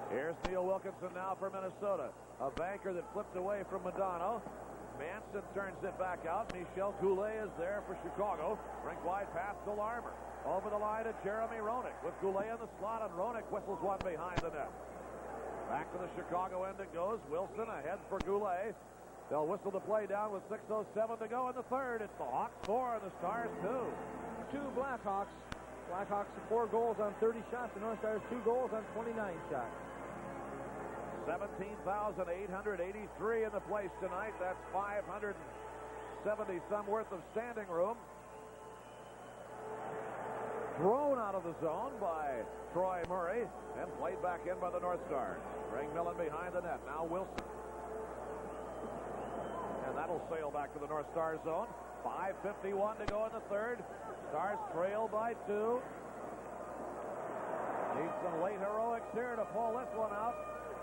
Speaker 2: Here's Neil Wilkinson now for Minnesota. A banker that flipped away from Modano. Manson turns it back out. Michel Goulet is there for Chicago. Rink wide pass to Larmer. Over the line to Jeremy Roenick with Goulet in the slot, and Roenick whistles one behind the net. Back to the Chicago end it goes. Wilson ahead for Goulet. They'll whistle the play down with 6:07 to go in the third. It's the Hawks 4 and the Stars 2.
Speaker 1: 2 Blackhawks. Blackhawks 4 goals on 30 shots. The North Stars 2 goals on 29 shots.
Speaker 2: 17,883 in the place tonight. That's 570 some worth of standing room. Thrown out of the zone by Troy Murray and played back in by the North Stars. Greg Millen behind the net. Now Wilson. And that'll sail back to the North Stars zone. 5:51 to go in the third. Stars trail by 2. Need some late heroics here to pull this one out.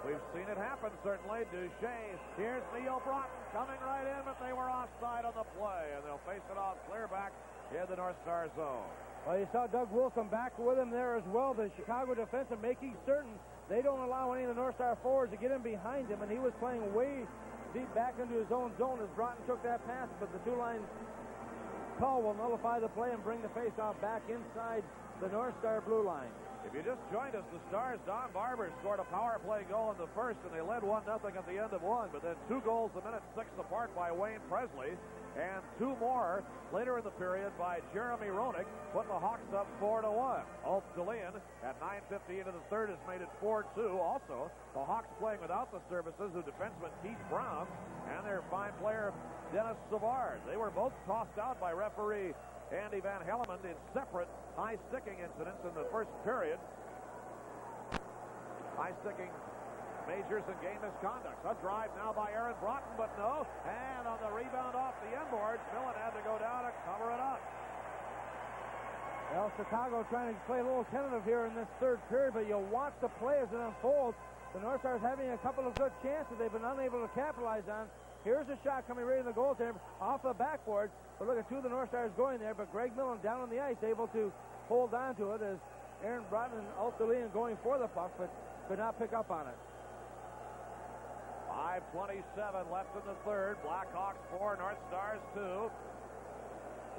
Speaker 2: We've seen it happen, certainly. Duchesne. Here's Neil Broughton coming right in, but they were offside on the play, and they'll face it off clear back in the North Star zone.
Speaker 1: Well, you saw Doug Wilson back with him there as well, the Chicago defense, and making certain they don't allow any of the North Star forwards to get in behind him, and he was playing way deep back into his own zone as Broughton took that pass, but the two-line call will nullify the play and bring the face-off back inside the North Star blue line.
Speaker 2: If you just joined us, the Stars, Don Barber scored a power play goal in the first, and they led 1-0 at the end of one, but then 2 goals a minute, 6 apart by Wayne Presley, and 2 more later in the period by Jeremy Roenick, put the Hawks up 4-1. Alt DeLeon at 9:50 into the third has made it 4-2. Also, the Hawks playing without the services of defenseman Keith Brown and their fine player Dennis Savard. They were both tossed out by referee Andy Van Hellemond in separate high-sticking incidents in the first period. High-sticking majors and game misconduct. A drive now by Aaron Broughton, but no. And on the rebound off the inboards, Millen had to go down and cover it up.
Speaker 1: Well, Chicago trying to play a little tentative here in this third period, but you'll watch the play as it unfolds. The North Stars having a couple of good chances they've been unable to capitalize on. Here's a shot coming right in the goaltender off the backboard. But look at two of the North Stars going there, but Greg Millen down on the ice able to hold on to it as Aaron Broughton ultimately going for the puck, but could not pick up on it.
Speaker 2: 5:27 left in the third. Blackhawks 4, North Stars 2.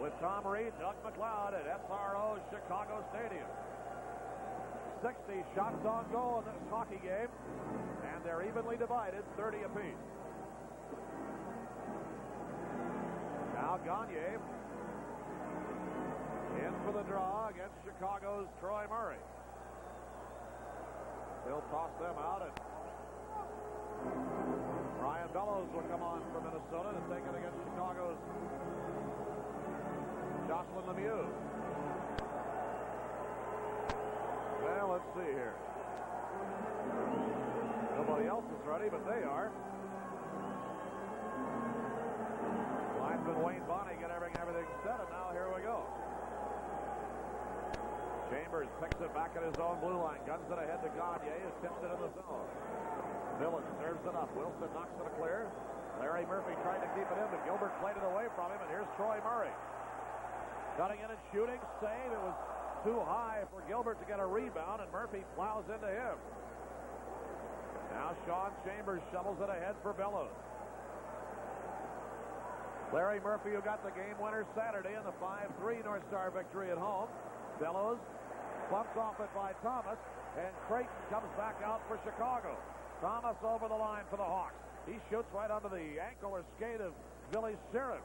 Speaker 2: With Tom Reed, Doug McLeod at SRO Chicago Stadium. 60 shots on goal in this hockey game, and they're evenly divided, 30 apiece. Now Gagne in for the draw against Chicago's Troy Murray. He'll toss them out, and Ryan Bellows will come on for Minnesota to take it against Chicago's Jocelyn Lemieux. Well, let's see here. Nobody else is ready, but they are. Linesman Wayne Bonney get everything set, and now here we go. Chambers picks it back at his own blue line, guns it ahead to Gagne, has tipped it in the zone. Millen serves it up. Wilson knocks it clear. Larry Murphy tried to keep it in, but Gilbert played it away from him, and here's Troy Murray. Cutting in and shooting, save. It was too high for Gilbert to get a rebound, and Murphy plows into him. Now Sean Chambers shovels it ahead for Bellows. Larry Murphy, who got the game winner Saturday in the 5-3 North Star victory at home. Bellows bumps off it by Thomas, and Creighton comes back out for Chicago. Thomas over the line for the Hawks. He shoots right under the ankle or skate of Billy Siren.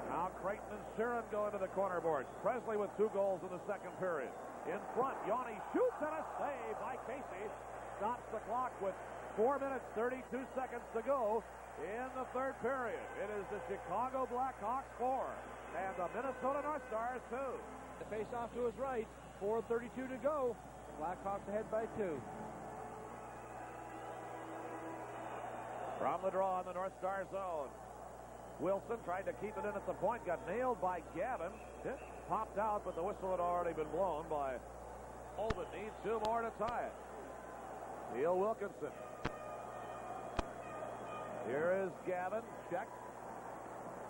Speaker 2: Now Creighton and Siren go into the corner boards. Presley with 2 goals in the second period. In front, Yanni shoots and a save by Casey. Stops the clock with 4 minutes, 32 seconds to go in the third period. It is the Chicago Blackhawks 4 and the Minnesota North Stars 2.
Speaker 1: The face off to his right, 4:32 to go. Blackhawks ahead by 2.
Speaker 2: From the draw in the North Star zone. Wilson tried to keep it in at the point, got nailed by Gavin. It popped out, but the whistle had already been blown by Holden. Needs 2 more to tie it. Neil Wilkinson. Here is Gavin. Check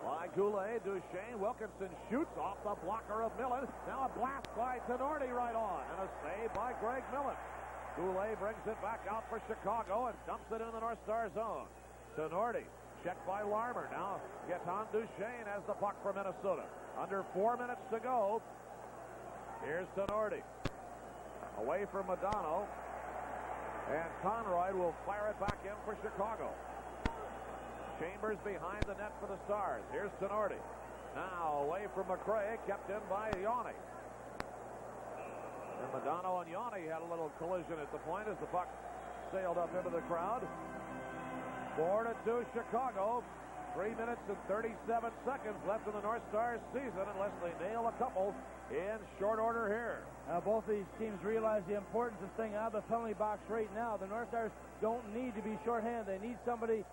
Speaker 2: by Goulet. Duchesne. Wilkinson shoots off the blocker of Millen. Now a blast by Tenorti right on, and a save by Greg Millen. Goulet brings it back out for Chicago and dumps it in the North Star zone. Tenorti. Checked by Larmer. Now Gaetan Duchesne has the puck for Minnesota. Under 4 minutes to go. Here's Tenorti. Away from Madonna. And Conroy will fire it back in for Chicago. Chambers behind the net for the Stars. Here's Tenorti. Now away from McRae. Kept in by Yanni. And Madonna and Yanni had a little collision at the point as the puck sailed up into the crowd. 4-2 Chicago. 3 minutes and 37 seconds left in the North Stars season unless they nail a couple in short order here.
Speaker 1: Now both these teams realize the importance of staying out of the penalty box right now. The North Stars don't need to be shorthanded. They need somebody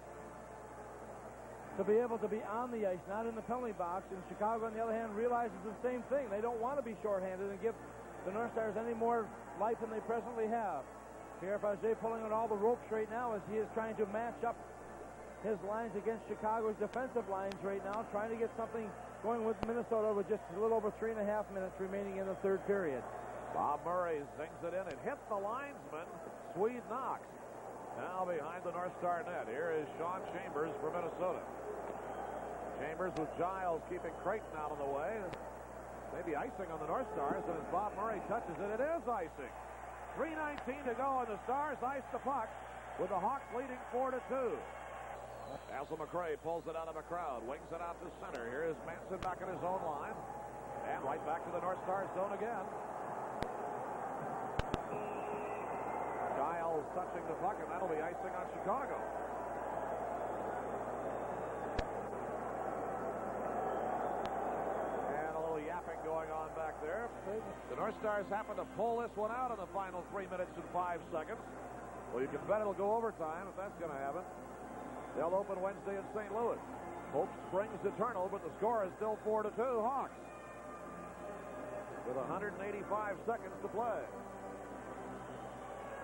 Speaker 1: to be able to be on the ice, not in the penalty box. And Chicago, on the other hand, realizes the same thing. They don't want to be shorthanded and give the North Stars any more life than they presently have. Pierre Paget pulling on all the ropes right now as he is trying to match up his lines against Chicago's defensive lines right now, trying to get something going with Minnesota with just a little over 3.5 minutes remaining in the third period.
Speaker 2: Bob Murray zings it in and hits the linesman, Swede Knox. Now behind the North Star net, here is Sean Chambers for Minnesota. Chambers with Giles keeping Creighton out of the way. Maybe icing on the North Stars, and as Bob Murray touches it, it is icing. 3:19 to go, and the Stars ice the puck with the Hawks leading 4-2. Alza McRae pulls it out of a crowd, wings it out to center. Here is Manson back at his own line. And right back to the North Star zone again. Giles touching the puck, and that'll be icing on Chicago. And a little yapping going on back there. The North Stars happen to pull this one out in the final 3 minutes and 5 seconds. Well, you can bet it'll go overtime if that's going to happen. They'll open Wednesday in St. Louis. Hope springs eternal, but the score is still 4-2 Hawks. with 185 seconds to play.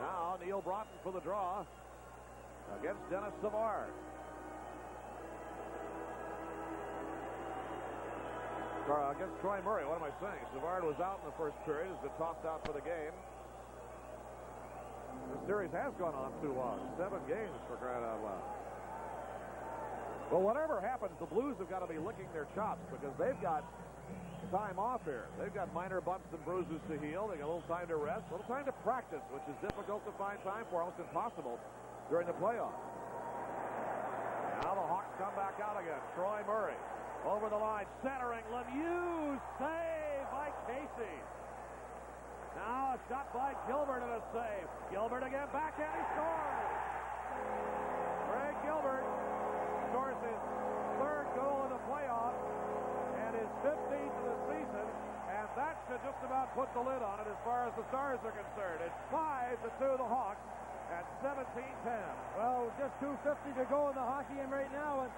Speaker 2: Now Neil Broughton for the draw against Dennis Savard. Against Troy Murray. What am I saying? Savard was out in the first period. Has been tossed out for the game. The series has gone on too long. 7 games, for crying out loud. Well, whatever happens, the Blues have got to be licking their chops because they've got time off here. They've got minor bumps and bruises to heal. They got a little time to rest, a little time to practice, which is difficult to find time for, almost impossible during the playoffs. Now the Hawks come back out again. Troy Murray over the line, centering. Lemieux, save by Casey. Now a shot by Gilbert and a save. Gilbert again, backhand, he scores. Greg Gilbert scores his 3rd goal in the playoffs and his 15th of the season, and that should just about put the lid on it as far as the Stars are concerned. It's 5-2 the Hawks at 17-10.
Speaker 1: Well, just 2:50 to go in the hockey game right now, and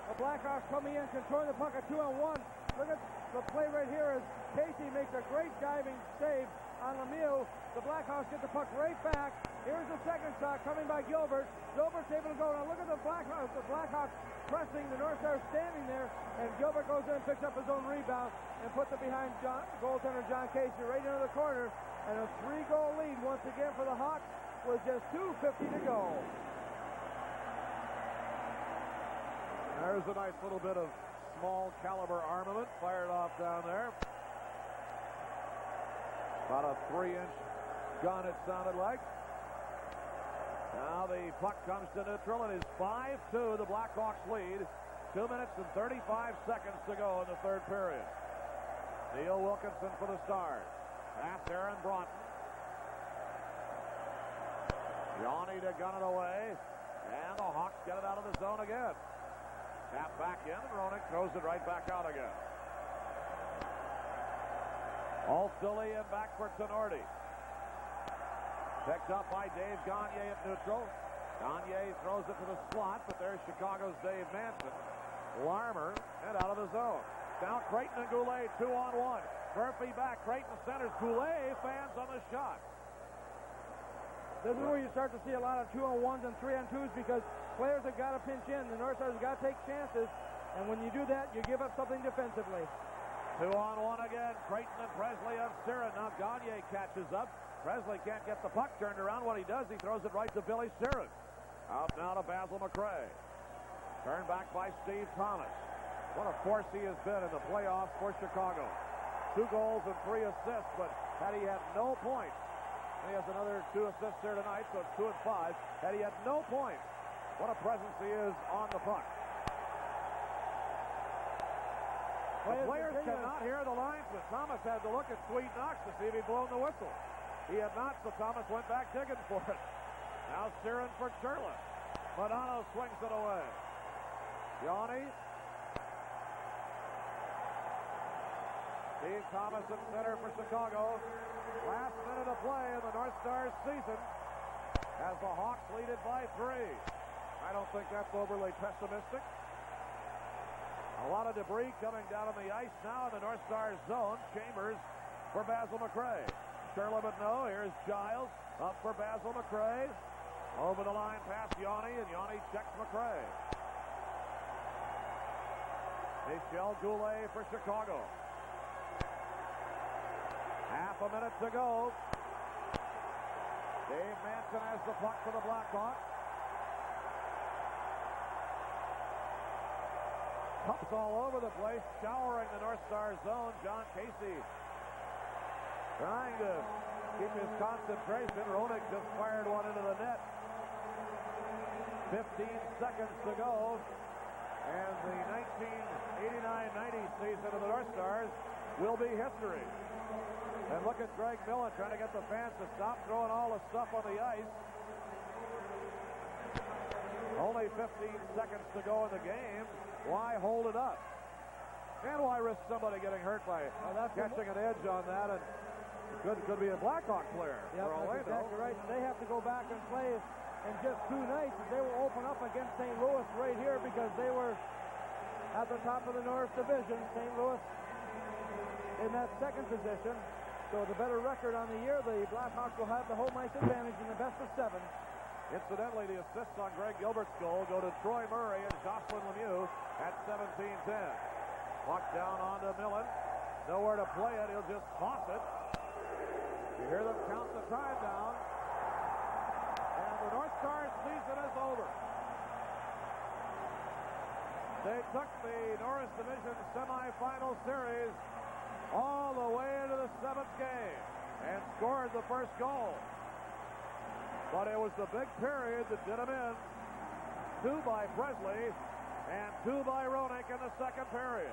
Speaker 1: the Blackhawks coming in, controlling the puck at 2-on-1. Look at the play right here as Casey makes a great diving save on Lemieux. The Blackhawks get the puck right back. Here's the second shot coming by Gilbert. Gilbert's able to go. Now look at the Blackhawks pressing. The North Stars standing there, and Gilbert goes in and picks up his own rebound and puts it behind goaltender John Casey right into the corner. And a 3-goal lead once again for the Hawks with just 2:50 to go.
Speaker 2: There's a nice little bit of small caliber armament fired off down there. About a 3-inch gun, it sounded like. Now the puck comes to neutral and is 5-2 the Blackhawks lead. 2 minutes and 35 seconds to go in the 3rd period. Neil Wilkinson for the Stars. That's Aaron Broughton. Yanni to gun it away. And the Hawks get it out of the zone again. Tap back in, and Roenick throws it right back out again. Altsilly and back for Tenorti. Picked up by Dave Gagne at neutral. Gagne throws it to the slot, but there's Chicago's Dave Manson. Larmer and out of the zone. Now Creighton and Goulet 2-on-1. Murphy back. Creighton centers. Goulet fans on the shot.
Speaker 1: This is where you start to see a lot of 2-on-1s and 3-on-2s because players have got to pinch in. The North Stars have got to take chances, and when you do that, you give up something defensively.
Speaker 2: 2-on-1 again. Creighton and Presley on Siren. Now Gagne catches up. Presley can't get the puck turned around. What he does, he throws it right to Billy Siren. Out now to Basil McRae. Turned back by Steve Thomas. What a force he has been in the playoffs for Chicago. 2 goals and 3 assists, but had he had no points, and he has another 2 assists here tonight, so it's 2 and 5. Had he had no points, what a presence he is on the puck. The players cannot hear the linesman. Thomas had to look at Sweet Knox to see if he'd blown the whistle. He had not, so Thomas went back digging for it. Now Siren for Churla. Modano swings it away. Yanni. Steve Thomas at center for Chicago. Last minute of play in the North Stars season as the Hawks lead it by 3. I don't think that's overly pessimistic. A lot of debris coming down on the ice now in the North Stars zone. Chambers for Basil McRae. Sherla, but no. Here's Giles up for Basil McRae. Over the line past Yanni, and Yanni checks McRae. Michel Goulet for Chicago. Half a minute to go. Dave Manson has the puck for the Blackhawks. Pucks all over the place, showering the North Star zone. John Casey trying to keep his concentration. Roenick just fired one into the net. 15 seconds to go. And the 1989-90 season of the North Stars will be history. And look at Greg Millen trying to get the fans to stop throwing all the stuff on the ice. Only 15 seconds to go in the game. Why hold it up? And why risk somebody getting hurt by catching an edge on that? And it could be a Blackhawk player.
Speaker 1: Yeah, that's exactly right. They have to go back and play in just 2 nights. They will open up against St. Louis right here because they were at the top of the North Division. St. Louis in that second position. So the better record on the year, the Blackhawks will have the home ice advantage in the best of 7.
Speaker 2: Incidentally, the assists on Greg Gilbert's goal go to Troy Murray and Jocelyn Lemieux at 17-10. Puck down onto Millen. Nowhere to play it. He'll just toss it. You hear them count the time down. And the North Stars season is over. They took the Norris Division semifinal series all the way into the 7th game and scored the first goal. But it was the big period that did them in. 2 by Presley and 2 by Roenick in the second period.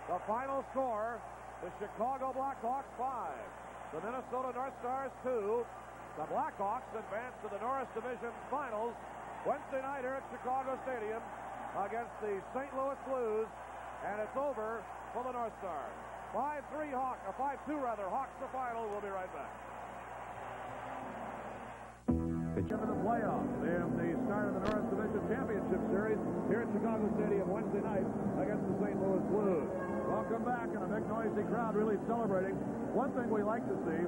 Speaker 2: The final score, the Chicago Blackhawks 5. The Minnesota North Stars 2. The Blackhawks advance to the Norris Division Finals Wednesday night here at Chicago Stadium against the St. Louis Blues. And it's over for the North Stars. 5-2 Hawks the final. We'll be right back. Into the playoffs. They have the start of the Norris Division Championship Series here at Chicago Stadium Wednesday night against the St. Louis Blues. Welcome back, and a big noisy crowd really celebrating. One thing we like to see,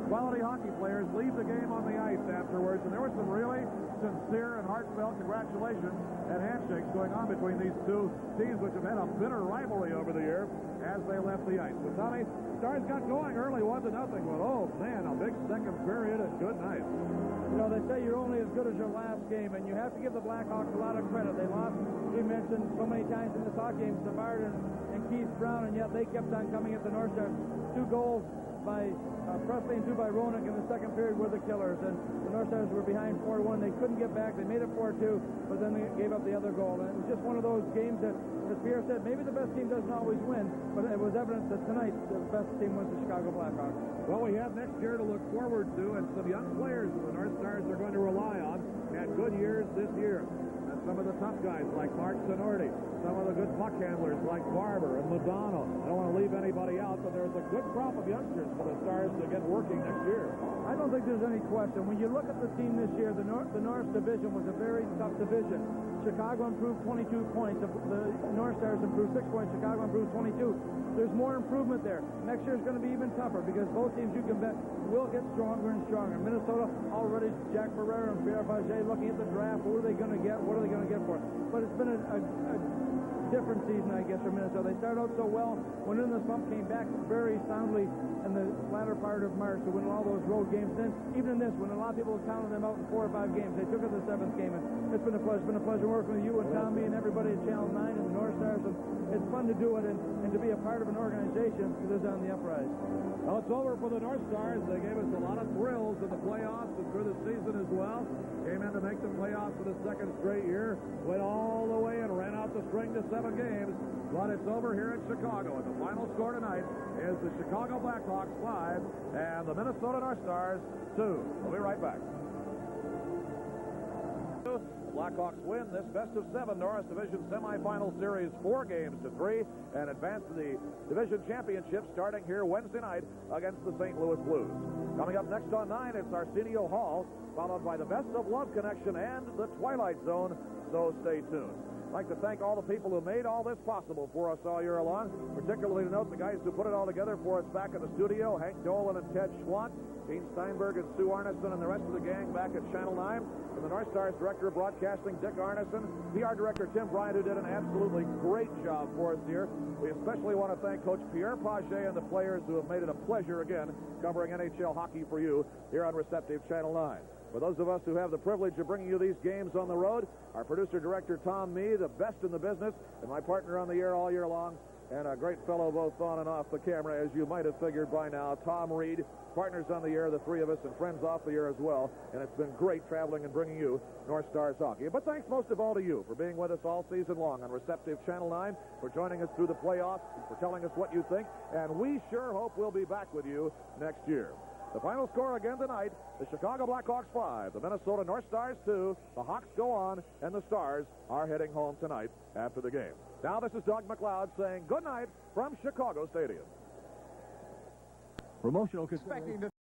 Speaker 2: quality hockey players leave the game on the ice afterwards, and there were some really sincere and heartfelt congratulations and handshakes going on between these two teams, which have had a bitter rivalry over the year as they left the ice. But Tommy, Stars got going early 1-0, but oh man, a big second period and good night.
Speaker 1: You know, they say you're only as good as your last game, and you have to give the Blackhawks a lot of credit. They lost, we mentioned so many times in the talk game, Savard and Keith Brown, and yet they kept on coming at the North Stars. 2 goals by Presley and 2 by Roenick in the second period were the killers, and the North Stars were behind 4-1. They couldn't get back. They made it 4-2, but then they gave up the other goal. And it was just one of those games that, as Pierre said, maybe the best team doesn't always win, but it was evidence that tonight the best team was the Chicago Blackhawks.
Speaker 2: Well, we have next year to look forward to, and some young players that the North Stars are going to rely on. Had good years this year. And some of the tough guys like Mark Sonorti, some of the good puck handlers like Barber and Madonna. I don't want to leave anybody out, but there's a good crop of youngsters for the Stars to get working next year.
Speaker 1: I don't think there's any question. When you look at the team this year, the Norris Division was a very tough division. Chicago improved 22 points. The North Stars improved 6 points. Chicago improved 22. There's more improvement there. Next year is going to be even tougher because both teams, you can bet, will get stronger and stronger. Minnesota already, Jack Ferrer and Pierre Paget looking at the draft. What are they going to get? What are they going to get for it? But it's been a different season, I guess, for Minnesota. They started out so well, went in the slump, came back very soundly in the latter part of March to win all those road games. Then, even in this, when a lot of people counted them out in 4 or 5 games, they took it to the 7th game, and it's been a pleasure. It's been a pleasure working with you and Tommy and everybody at Channel 9 and the North Stars. And it's fun to do it and to be a part of an organization that is on the uprise.
Speaker 2: Well, it's over for the North Stars. They gave us a lot of thrills in the playoffs and through the season as well. Came in to make the playoffs for the 2nd straight year. Went all the way and ran out the string to 7 games. But it's over here in Chicago. And the final score tonight is the Chicago Blackhawks 5 and the Minnesota North Stars 2. We'll be right back. The Blackhawks win this best of 7 Norris Division semifinal series 4-3 and advance to the division championship starting here Wednesday night against the St. Louis Blues. Coming up next on 9, it's Arsenio Hall, followed by the Best of Love Connection and the Twilight Zone, so stay tuned. I'd like to thank all the people who made all this possible for us all year long, particularly to note the guys who put it all together for us back in the studio, Hank Dolan and Ted Schwant, Gene Steinberg and Sue Arneson and the rest of the gang back at Channel 9. And the North Stars Director of Broadcasting, Dick Arneson. PR Director Tim Bryant, who did an absolutely great job for us here. We especially want to thank Coach Pierre Paget and the players who have made it a pleasure again covering NHL hockey for you here on Receptive Channel 9. For those of us who have the privilege of bringing you these games on the road, our producer-director Tom Mee, the best in the business, and my partner on the air all year long, and a great fellow both on and off the camera, as you might have figured by now, Tom Reed, partners on the air, the three of us, and friends off the air as well. And it's been great traveling and bringing you North Stars hockey. But thanks most of all to you for being with us all season long on Receptive Channel 9, for joining us through the playoffs, for telling us what you think, and we sure hope we'll be back with you next year. The final score again tonight, the Chicago Blackhawks 5, the Minnesota North Stars 2. The Hawks go on, and the Stars are heading home tonight after the game. Now this is Doug McLeod saying good night from Chicago Stadium.
Speaker 3: Promotional expecting